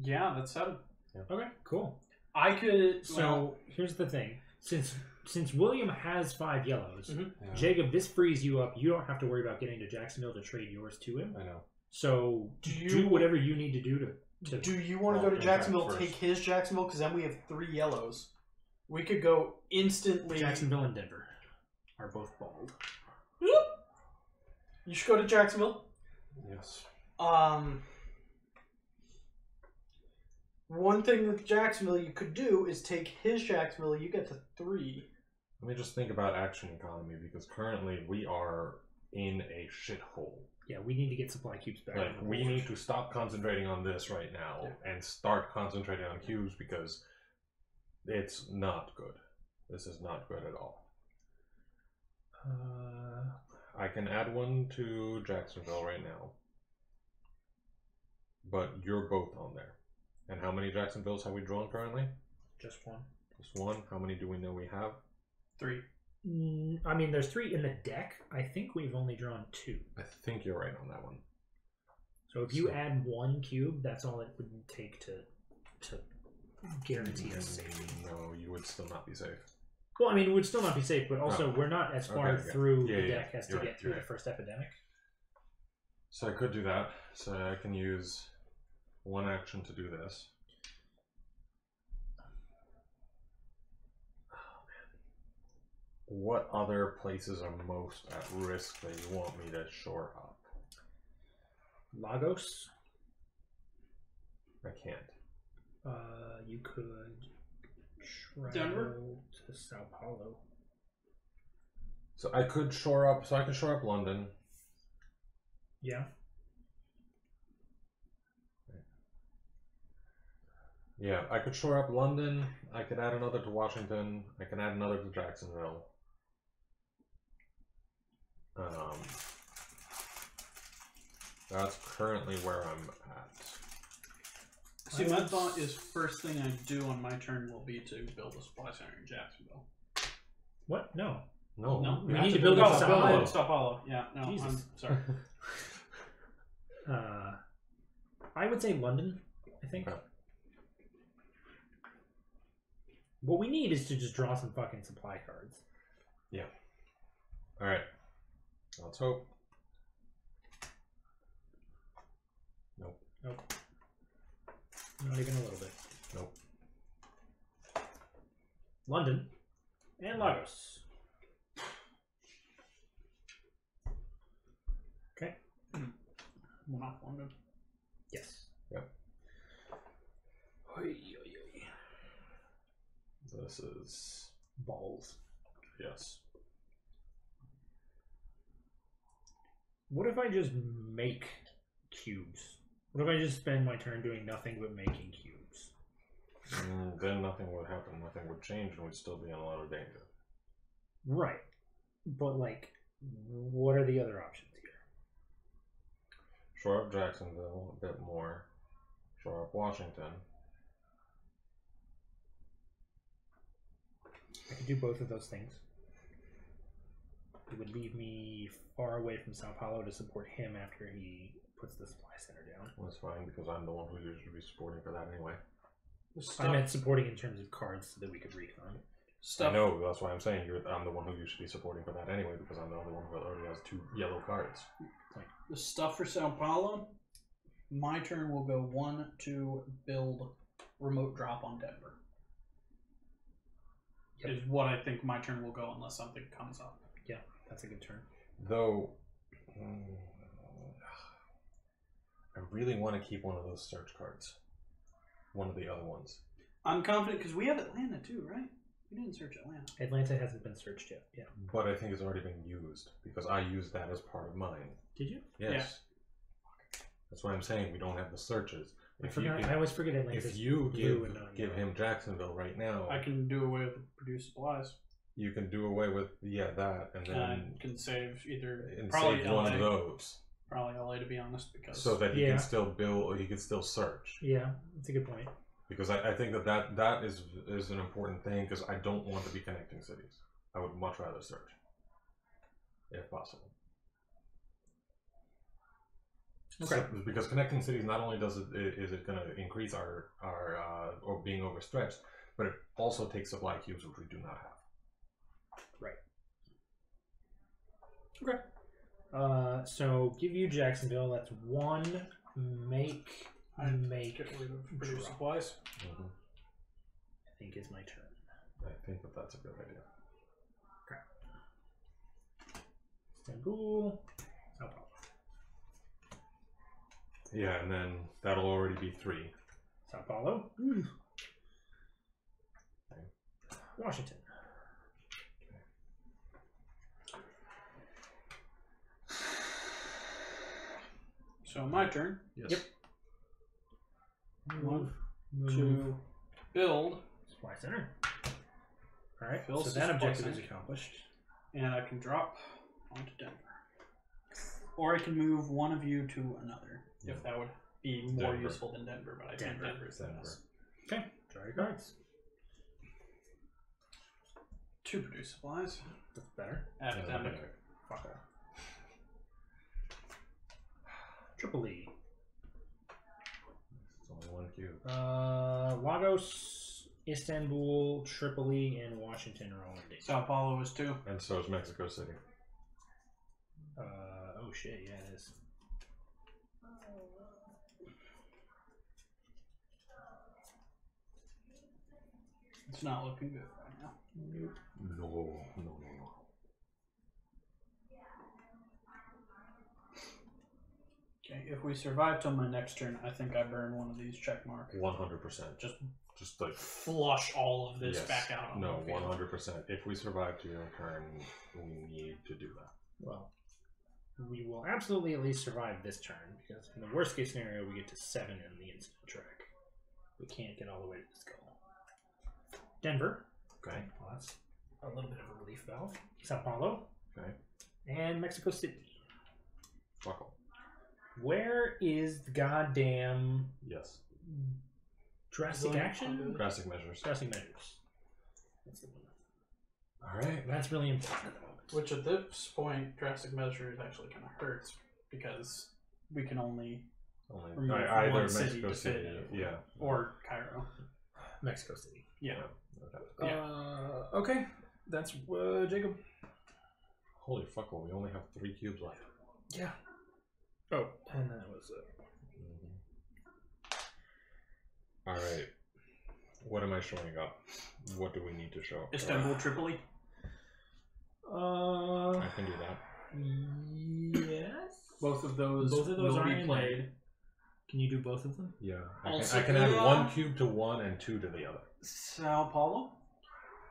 Yeah, that's 7. Yeah. Okay. Cool. I could. So here's the thing: since William has 5 yellows, Yeah. Jacob, this frees you up. You don't have to worry about getting to Jacksonville to trade yours to him. I know. So do whatever you need to do to. Do you want to go to Jacksonville, take his Jacksonville? Because then we have 3 yellows. We could go instantly. Jacksonville and Denver are both bald. You should go to Jacksonville. Yes. One thing with Jacksonville you could do is take his Jacksonville. You get to 3. Let me just think about action economy because currently we are in a shithole. Yeah, we need to get supply cubes back. Like, we need to stop concentrating on this right now and start concentrating on cubes because it's not good. This is not good at all. I can add one to Jacksonville right now. But you're both on there. And how many Jacksonvilles have we drawn currently? Just 1. Just 1. How many do we know we have? 3. I mean, there's 3 in the deck. I think we've only drawn 2. I think you're right on that one. So if you add 1 cube, that's all it would take to guarantee us safety. No, you would still not be safe. Well, I mean, it would still not be safe, but also we're not as far through the deck as to get through the first epidemic. So I could do that. So I can use 1 action to do this. What other places are most at risk that you want me to shore up? Lagos? I can't. You could travel Denver? to Sao Paulo. So I could shore up. So I could shore up London. Yeah. Yeah, I could shore up London. I could add another to Washington. I can add another to Jacksonville. That's currently where I'm at. See, my thought is first thing I do on my turn will be to build a supply center in Jacksonville. What? No. No. We need to build a Sao Paulo. Sao Paulo. Yeah, no, Jesus. I'm sorry. I would say London, I think. Okay. What we need is to just draw some fucking supply cards. Yeah. Alright. Let's hope. Nope. Nope. Not even a little bit. Nope. London and Lagos. Okay. Well, not London. Yes. Yep. This is balls. yes. What if I just make cubes? What if I just spend my turn doing nothing but making cubes? Then nothing would happen. Nothing would change, and we'd still be in a lot of danger. Right. But, like, what are the other options here? Shore up Jacksonville a bit more. Shore up Washington. I could do both of those things. It would leave me far away from Sao Paulo to support him after he puts the supply center down. Well, that's fine, because I'm the one who should be supporting for that anyway. I meant supporting in terms of cards so that we could recon. I know, that's why I'm saying I'm the one who you should be supporting for that anyway, because I'm the only one who already has 2 yellow cards. The stuff for Sao Paulo, my turn will go 1 to build remote drop on Denver. Yep. Is what I think my turn will go unless something comes up. Yeah, that's a good turn. Though, I really want to keep one of those search cards. One of the other ones. I'm confident because we have Atlanta too, right? We didn't search Atlanta. Atlanta hasn't been searched yet, yeah. But I think it's already been used, because I used that as part of mine. Did you? Yes. Yeah. That's why I'm saying we don't have the searches. I always forget Atlanta. If you give him Jacksonville right now, I can do away with produce supplies. You can do away with that, and then I can save either and probably save LA, one of those, probably LA to be honest, because so that he can still build, or he can still search. Yeah, that's a good point. Because I think that is an important thing, because I don't want to be connecting cities. I would much rather search, if possible. Okay. So, because connecting cities, not only is it going to increase our or being overstretched, but it also takes supply cubes, which we do not have. Right. Okay. So give you Jacksonville. That's 1 make get rid of produce supplies. I think is my turn. I think that's a good idea. Okay. Istanbul. Sao Paulo. Yeah, and then that'll already be 3. Sao Paulo. Okay. Washington. So my turn. Yes. Yep. Move to build supply center. All right. Fill So the that supply objective is center. accomplished. And I can drop onto Denver. Or I can move one of you to another, if that would be more Denver. useful than Denver, but I think Denver is the best. Okay. Draw your cards. 2 produce supplies. That's better. Academic. Fuck off. Tripoli. It's only 1 cube. Lagos, Istanbul, Tripoli, and Washington are all in danger. Sao Paulo is 2. And so is Mexico City. Oh shit, yeah it is. It's not looking good right now. Nope. No. Okay, if we survive till my next turn, I think I burn one of these check marks. 100%. Just like Flush all of this yes. back out on No, the field. 100%. If we survive to your turn, we need to do that. Well, we will absolutely at least survive this turn, because in the worst case scenario, we get to 7 in the incident track. We can't get all the way to the skull. Denver. Okay. Well, that's a little bit of a relief valve. Sao Paulo. Okay. And Mexico City. Buckle. Where is the goddamn Yes. drastic action? Drastic measures. Drastic measures. That's the one. Alright. That's really important at the moment. Which at this point, drastic measures actually kind of hurts because we can only remove either one city Mexico City, definitively. yeah. Or Cairo. Mexico City. Yeah. Okay. Yeah. Okay. That's Jacob. Holy fuck, well, we only have 3 cubes left. Yeah. Oh, and that was Alright. What am I showing up? What do we need to show? Istanbul, Tripoli. I can do that. Yes. Both of those will are be in played. there. Can you do both of them? Yeah. Also, I can add 1 cube to one and 2 to the other. Sao Paulo?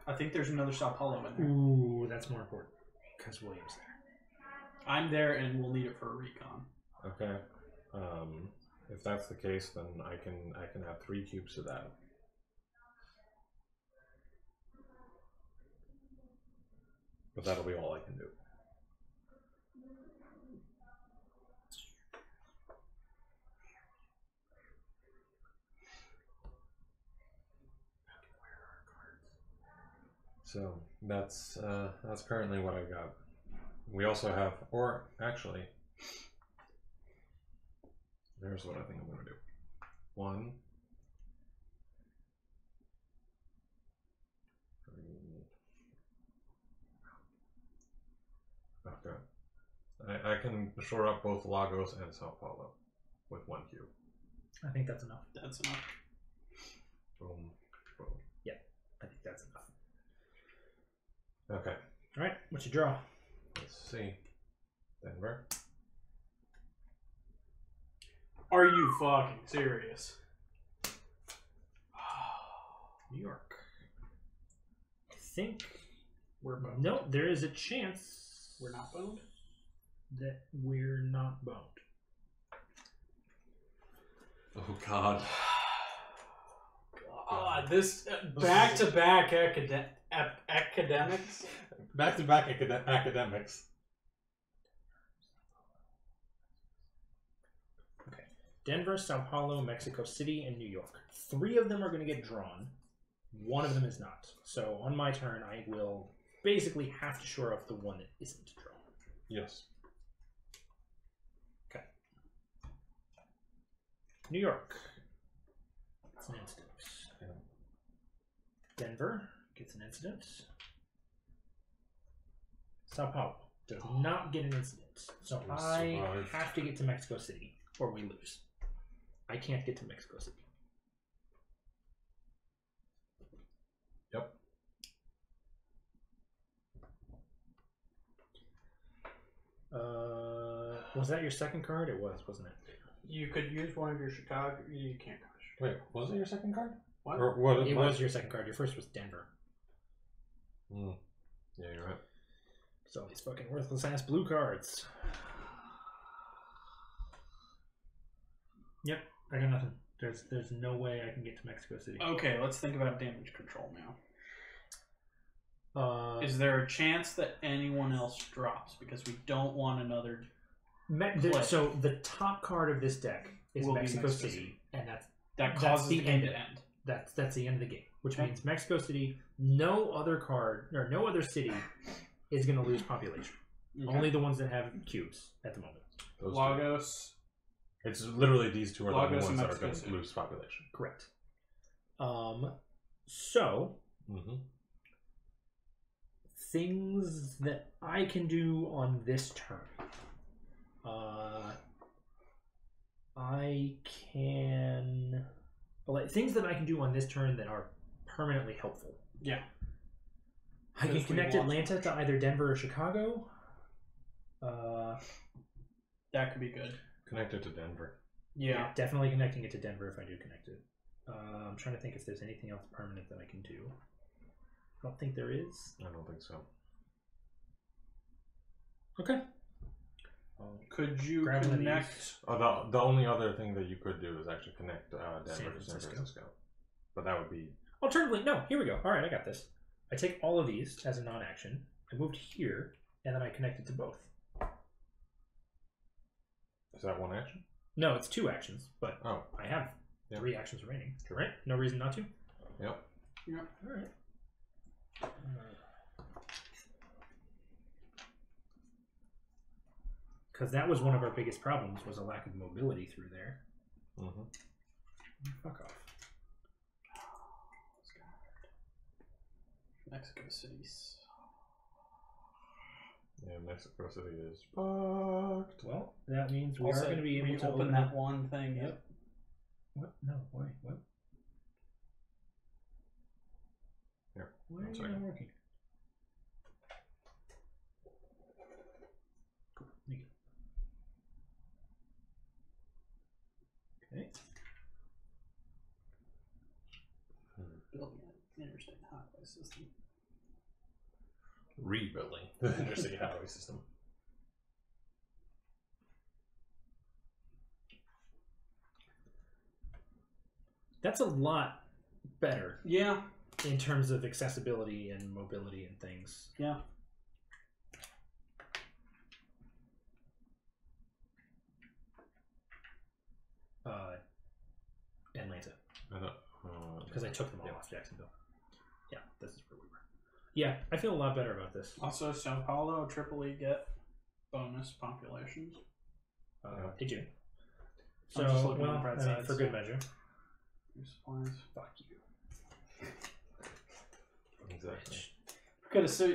I think there's another Sao Paulo in there. Ooh, that's more important because William's there. I'm there and we'll need it for a recon. Okay. If that's the case, then I can add 3 cubes to that. But that'll be all I can do. So that's currently what I got. We also have, or actually, there's what I think I'm going to do. 1, 3. Okay. I can shore up both Lagos and Sao Paulo with 1 cube. I think that's enough. That's enough. Boom. Boom. Yeah, I think that's enough. Okay. All right, what's your draw? Let's see. Denver. Are you fucking serious? New York. I think We're boned. no. There is a chance We're not boned? that we're not boned. Oh God. God, this back-to-back academics. Back-to-back academics. Okay. Denver, Sao Paulo, Mexico City, and New York. 3 of them are going to get drawn. 1 of them is not. So on my turn, I will basically have to shore up the one that isn't drawn. Yes. Okay. New York. It's an incident. Yeah. Denver gets an incident. Sao Paulo does not get an incident. So We I survived. have to get to Mexico City or we lose. I can't get to Mexico City. Yep. Was that your second card? It was, wasn't it? You could use one of your Chicago. You can't go to Chicago. Wait, was it your second card? What? Or what? It was your second card. Your first was Denver. Mm. Yeah, you're right. So these fucking worthless ass blue cards. Yep, I got nothing. There's no way I can get to Mexico City. Okay, let's think about damage control now. Is Is there a chance that anyone else drops? Because we don't want another... so the top card of this deck is Will be Mexico Mexico City, City. and That that's causes the the game end. to end. That's the end of the game, which Okay. means Mexico City, no other card or no other city is going to lose population. Okay. Only the ones that have cubes at the moment. Those two. Lagos. It's literally these two are the only Lagos and ones that are Mexico going to City. lose population. Correct. So Mm-hmm. things that I can do on this turn. I can things that I can do on this turn that are permanently helpful. Yeah. I can Because we connect want Atlanta to either Denver or Chicago. That could be good. Connected to Denver. Yeah. Definitely connecting it to Denver if I do connect it. I'm trying to think if there's anything else permanent that I can do. I don't think there is. I don't think so. Okay. Could you Grab one of connect... The only other thing that you could do is actually connect Denver to San Francisco. Francisco. But that would be... Alternatively, no, here we go. All right, I got this. I take all of these as a non-action. I moved here, and then I connected to both. Is that one action? No, it's 2 actions, but Oh. I have Yeah. 3 actions remaining. Sure. Right? No reason not to? Yep. Yeah. All right. Because that was one of our biggest problems, was a lack of mobility through there. Mm-hmm. Fuck off. Mexico City's... Yeah, Mexico City is fucked. Well, that means we Also, are going to be able to open that one thing. Yep. What? No, why? What? Here, Why one are you second. not working? Cool. Thank you. Okay. Building an interstate highway system. Rebuilding the interstate highway system. That's a lot better Yeah. in terms of accessibility and mobility and things. Yeah. because I took them all off Jacksonville. Yeah, this is where we were. Yeah, I feel a lot better about this. Also, Sao Paulo, Tripoli get bonus populations. Did you? I'm just So, looking well, on Brad's I mean, side, for so- good measure. Supplies. Fuck you. Exactly.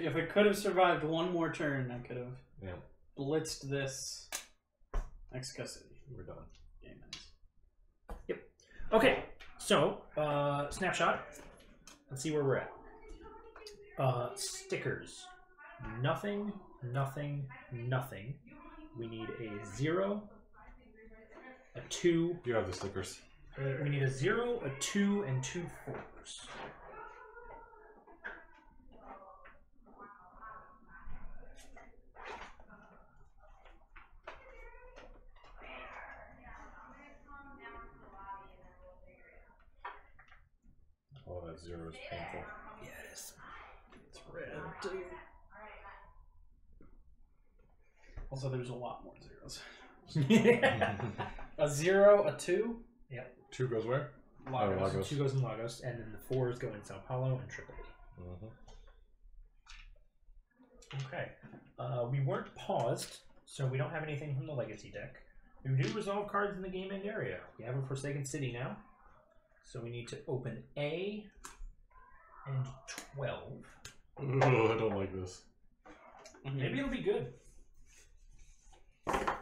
If I could have survived one more turn, I could have Yeah, blitzed this Mexico City. we're done. Game ends. Okay, so snapshot. Let's see where we're at. Stickers. Nothing, nothing, nothing. We need a 0, a 2. You have the stickers. We need a 0, a 2, and 2 4s. Oh, that 0 is painful. Yeah, it is. It's red too. Also, there's a lot more zeros. A 0, a 2. 2 goes where? Lagos. Oh, Lagos. 2 goes in Lagos, and then the 4s go in Sao Paulo and Tripoli. Okay. We weren't paused, so we don't have anything from the Legacy deck. We do resolve cards in the game end area. We have a Forsaken City now. So we need to open A and 12. Oh, I don't like this. Maybe it'll be good. Alrighty.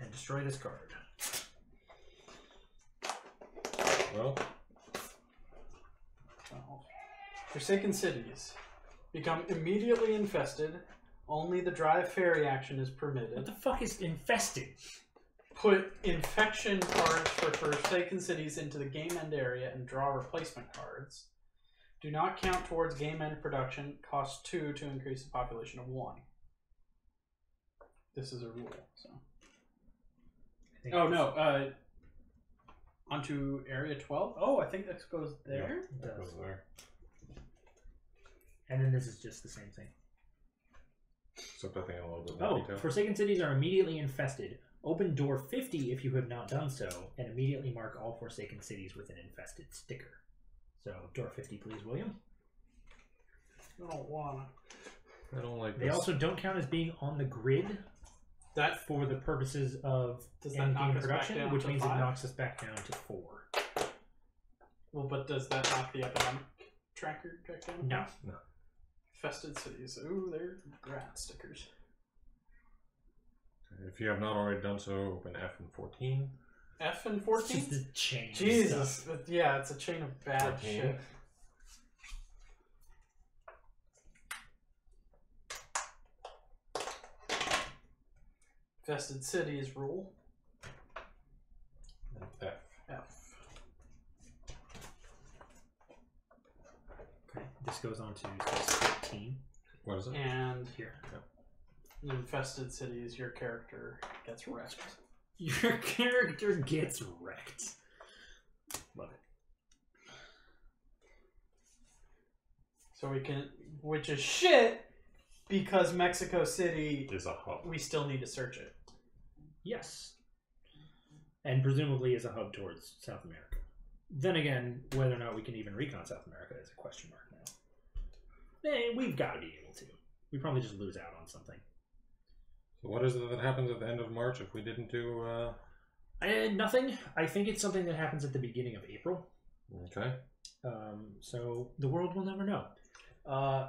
And destroy this card. Well, Forsaken Cities become immediately infested. Only the drive ferry action is permitted. What the fuck is infested? Put infection cards for Forsaken Cities into the game end area and draw replacement cards. Do not count towards game end production. Cost 2 to increase the population of 1. This is a rule. So. Oh no. Onto area 12. Oh, I think that goes there. yeah, It that does. goes there. And then this is just the same thing. Except I think a little bit more Oh, detail. Forsaken Cities are immediately infested. Open door 50 if you have not done so, and immediately mark all Forsaken Cities with an infested sticker. So, door 50, please, William. I don't wanna. I don't like They this. also don't count as being on the grid That for the purposes of Does that end knock game us back production, down which to means 5? it knocks us back down to 4. well, but does that knock the epidemic tracker back down? No. No. Infested cities. Ooh, they're rat stickers. If you have not already done so, open F and 14. F and It's 14? just a chain. of Jesus. stuff. Yeah, it's a chain of bad 14. shit. Infested cities rule. And F. F. Okay, this goes on to space 14. What is it? And Here. in infested cities, your character gets wrecked. Your character gets wrecked. Love it. So we can, which is shit, because Mexico City, Is a hub. we still need to search it. Yes. And presumably is a hub towards South America. Then again, whether or not we can even recon South America is a question mark now. We've got to be able to. We probably just lose out on something. So what is it that happens at the end of March if we didn't do... Nothing. I think it's something that happens at the beginning of April. Okay. So the world will never know.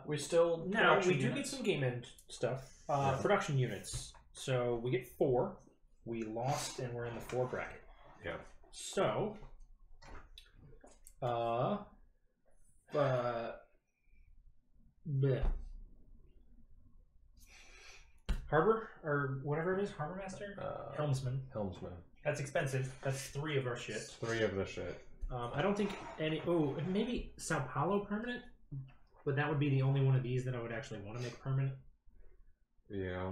We still Now, we production do get units. some game end stuff. Yeah. Production units. So we get 4. We lost and we're in the 4 bracket. Yeah. So, bleh. Harbor, or whatever it is, Harbor Master? Helmsman. Helmsman. That's expensive. That's 3 of our shit. 3 of the shit. I don't think any... Oh, maybe Sao Paulo permanent? But that would be the only one of these that I would actually want to make permanent. Yeah.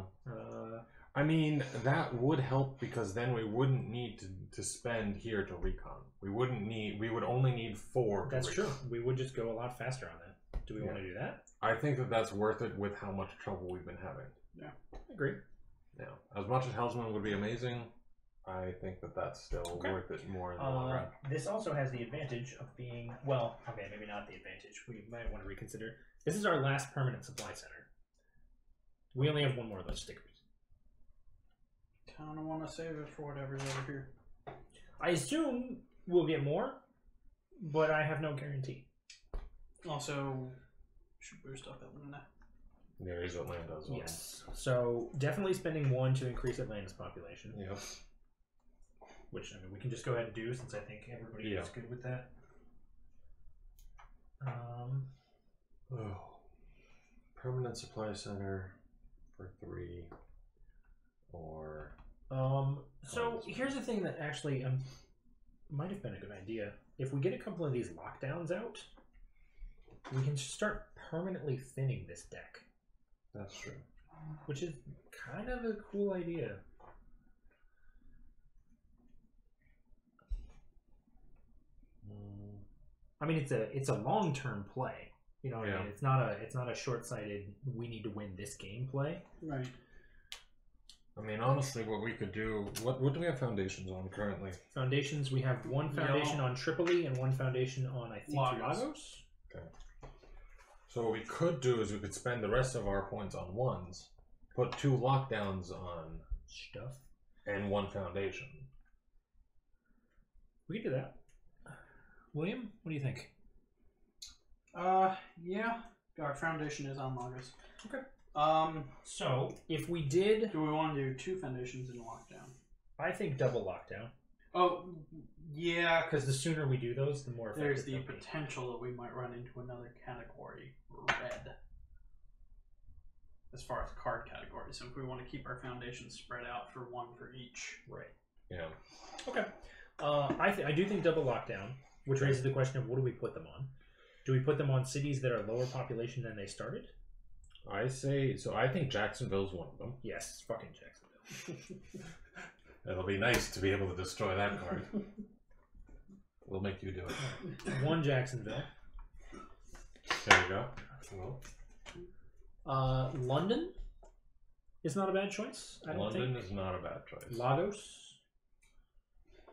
I mean, that would help because then we wouldn't need to spend here to recon. We would only need 4 to That's recon. true. We would just go a lot faster on that. Do we want to do that? I think that that's worth it with how much trouble we've been having. I agree. Yeah. As much as Helmsman would be amazing, I think that that's still worth it more in the long run. This also has the advantage of being, well, okay, maybe not the advantage. We might want to reconsider. This is our last permanent supply center. We only have one more of those stickers. Kind of want to save it for whatever's over here. I assume we'll get more, but I have no guarantee. Also, should boost up Atlanta. There is Atlanta as well. Yes. So definitely spending 1 to increase Atlanta's population. Yep. Which, I mean, we can just go ahead and do since I think everybody is good with that. Permanent supply center for 3 or... So here's the thing that actually might have been a good idea. If we get a couple of these lockdowns out, we can start permanently thinning this deck. That's true. Which is kind of a cool idea. I mean, it's a long-term play. You know what I mean? It's not a short-sighted, we need to win this game play. Right. I mean, honestly, what we could do... What do we have foundations on currently? Foundations, we have one foundation on Tripoli and one foundation on, I think, Lagos. Okay. So what we could do is we could spend the rest of our points on ones, put 2 lockdowns on stuff, and 1 foundation. We could do that. William, what do you think? Yeah. Our foundation is on Lagos. Okay. So if we did, do we want to do 2 foundations in lockdown? I think double lockdown. Oh, yeah, because the sooner we do those, the more effective. There's the potential that we might run into another category, red. As far as card categories, so if we want to keep our foundations spread out for 1 for each. Right. Yeah. Okay. I do think double lockdown, which raises the question of what do we put them on? Do we put them on cities that are lower population than they started? I say so. I think Jacksonville's one of them. Yes, fucking Jacksonville. It'll be nice to be able to destroy that card. We'll make you do it. 1 Jacksonville. There you go. Well. London is not a bad choice. London is not a bad choice. Lagos,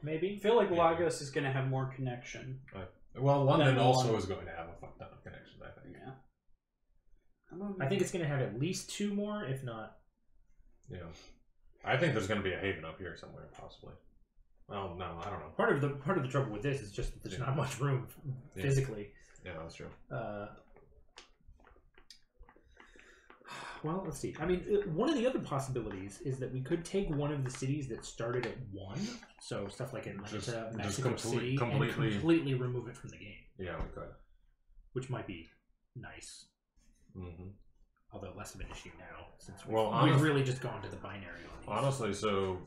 maybe. I feel like Lagos is going to have more connection. Well, London also is going to have a fuck ton of connections, I think. Yeah. I think it's going to have at least 2 more, if not. Yeah. I think there's going to be a haven up here somewhere, possibly. Well, no, I don't know. Part of the trouble with this is just that there's not much room physically. Yeah, that's true. Well, let's see. I mean, one of the other possibilities is that we could take one of the cities that started at 1, so stuff like Atlanta, Mexico City, and completely remove it from the game. Yeah, we could. Which might be nice. Mm-hmm. Although less of an issue now, since we've really just gone to the binary on these. Honestly, so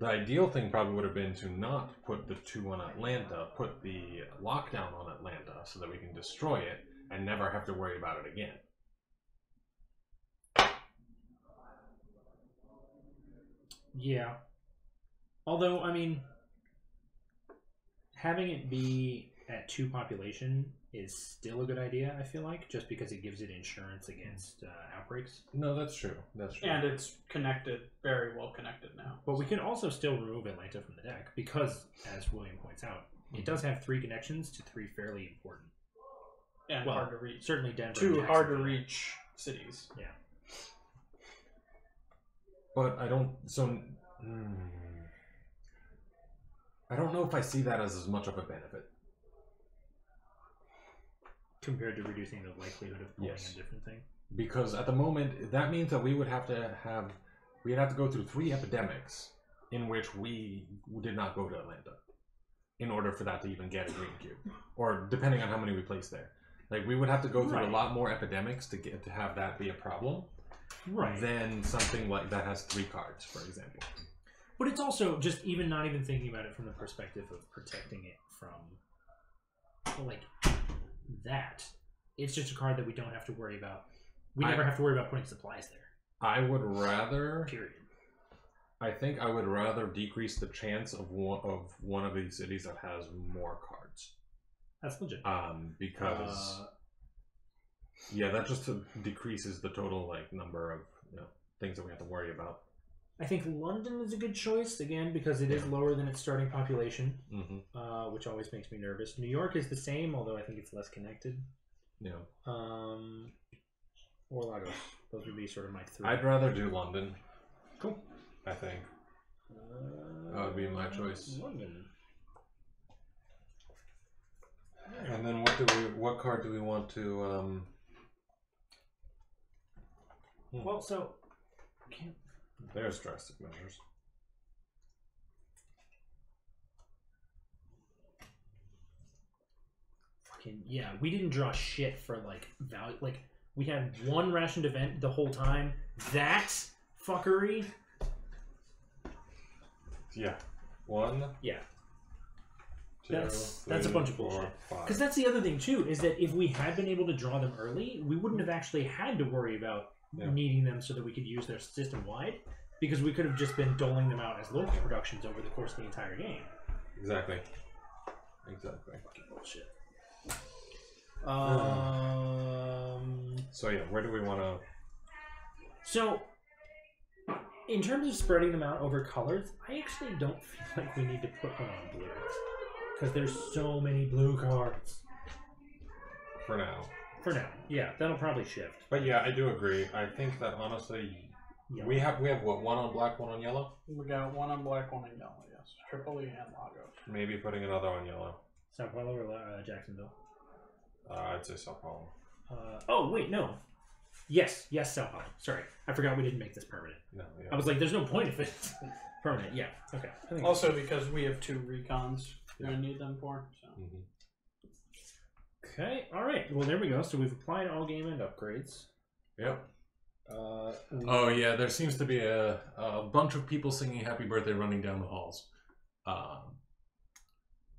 the ideal thing probably would have been to not put the 2 on Atlanta, put the lockdown on Atlanta so that we can destroy it and never have to worry about it again. Yeah. Although, I mean, having it be at 2 population is still a good idea, I feel like, just because it gives it insurance against outbreaks. No, that's true. That's true. And it's connected, very well connected now. But we can also still remove Atlanta from the deck because, as William points out, it does have 3 connections to 3 fairly important. And hard to reach. Certainly Denver. 2 hard to reach cities. Yeah. But I don't. So. I don't know if I see that as much of a benefit. Compared to reducing the likelihood of pulling a different thing? Because at the moment, that means that we would have to have. We'd have to go through 3 epidemics in which we did not go to Atlanta in order for that to even get a green cube. Or depending on how many we place there. Like, we would have to go through a lot more epidemics to have that be a problem. Right. Than something like that has 3 cards, for example. But it's also just not even thinking about it from the perspective of protecting it from, like, that. It's just a card that we don't have to worry about. We never have to worry about putting supplies there. I would rather... Period. I think I would rather decrease the chance of one of these cities that has more cards. That's legit. Because... yeah, that just decreases the total, like, number of things that we have to worry about. I think London is a good choice, again, because it is lower than its starting population, which always makes me nervous. New York is the same, although I think it's less connected. Yeah. Or Lagos. Those would be sort of my three. I'd rather do London. Cool. I think. That would be my choice. London. And then what card do we want to Well, so there's drastic measures. Fucking yeah, we didn't draw shit for like value. Like we had one rationed event the whole time. That's fuckery. Yeah. 1. Yeah. 2, That's 3, a bunch of 4, bullshit. 5. Because that's the other thing too, is that if we had been able to draw them early, we wouldn't have actually had to worry about needing them so that we could use their system wide, because we could have just been doling them out as local productions over the course of the entire game. Exactly. Fucking bullshit. So yeah, where do we want to? So, in terms of spreading them out over colors, I actually don't feel like we need to put one on blue, because there's so many blue cards. For now. For now, yeah, that'll probably shift. But yeah, I do agree. I think that honestly, we have what, 1 on black, 1 on yellow. We got 1 on black, 1 on yellow. Yes, Tripoli and Lagos. Maybe putting another on yellow. Sao Paulo or Jacksonville? I'd say Sao Paulo. Oh wait, no. Yes, Sao Paulo. Sorry, I forgot we didn't make this permanent. No, yeah. I was like, there's no point if it's permanent. Yeah, okay. I think Also, because we have 2 recons, we're gonna need them for. So. Okay, all right. Well, there we go. So we've applied all game end upgrades. Yep. Oh yeah, there seems to be a bunch of people singing "Happy Birthday" running down the halls.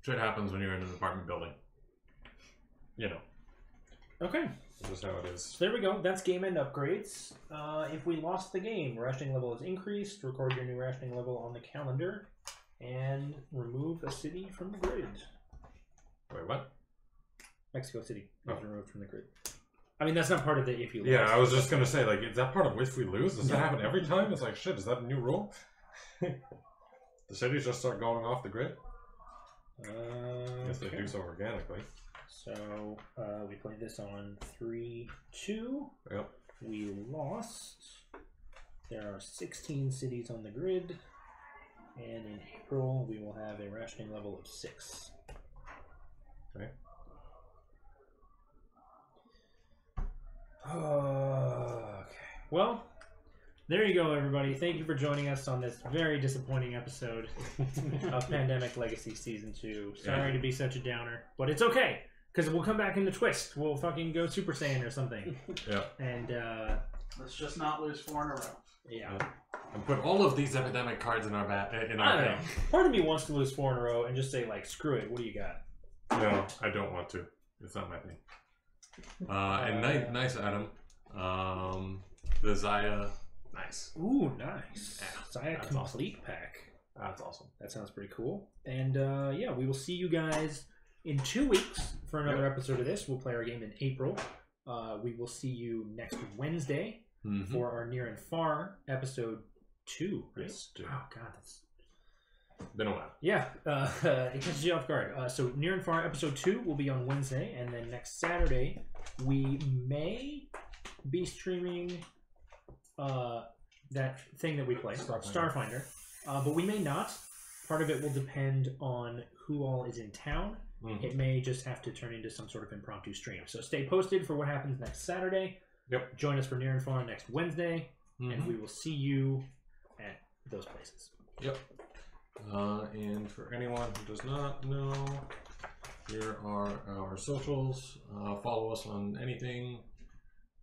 Shit happens when you're in an apartment building. You know. Okay. That's just how it is. So there we go. That's game end upgrades. If we lost the game, rationing level is increased. Record your new rationing level on the calendar, and remove a city from the grid. Wait, what? Mexico City was removed from the grid. I mean, that's not part of the if you lose. Yeah, I was just gonna say, like, is that part of if we lose? Does that happen every time? It's like, shit, is that a new rule? The cities just start going off the grid? I guess they do so organically. So, we played this on 3-2. Yep. We lost. There are 16 cities on the grid. And in April, we will have a rationing level of 6. Okay. Okay. Well, there you go, everybody. Thank you for joining us on this very disappointing episode of Pandemic Legacy Season 2. Sorry to be such a downer, but it's okay, because we'll come back in the twist. We'll fucking go Super Saiyan or something. Yeah. And, let's just not lose 4 in a row. Yeah. And put all of these epidemic cards in our I don't know. Part of me wants to lose 4 in a row and just say, like, screw it, what do you got? No, I don't want to. It's not my thing. And nice, Adam. The Zaya, nice. Ooh, nice. Yeah, Zaya Complete Pack. That's awesome. That sounds pretty cool. And yeah, we will see you guys in 2 weeks for another episode of this. We'll play our game in April. We will see you next Wednesday for our Near and Far episode 2. Right? Yes, oh God, that's been a while. Yeah, it catches you off guard. So Near and Far episode 2 will be on Wednesday, and then next Saturday we may be streaming that thing that we play, Starfinder. But we may not. Part of it will depend on who all is in town. It may just have to turn into some sort of impromptu stream. So stay posted for what happens next Saturday. Yep. Join us for Near and Far next Wednesday, and we will see you at those places. Yep. And for anyone who does not know, here are our socials. Follow us on anything,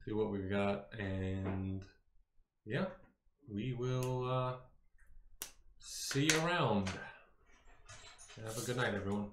see what we've got, and yeah, we will see you around. Have a good night, everyone.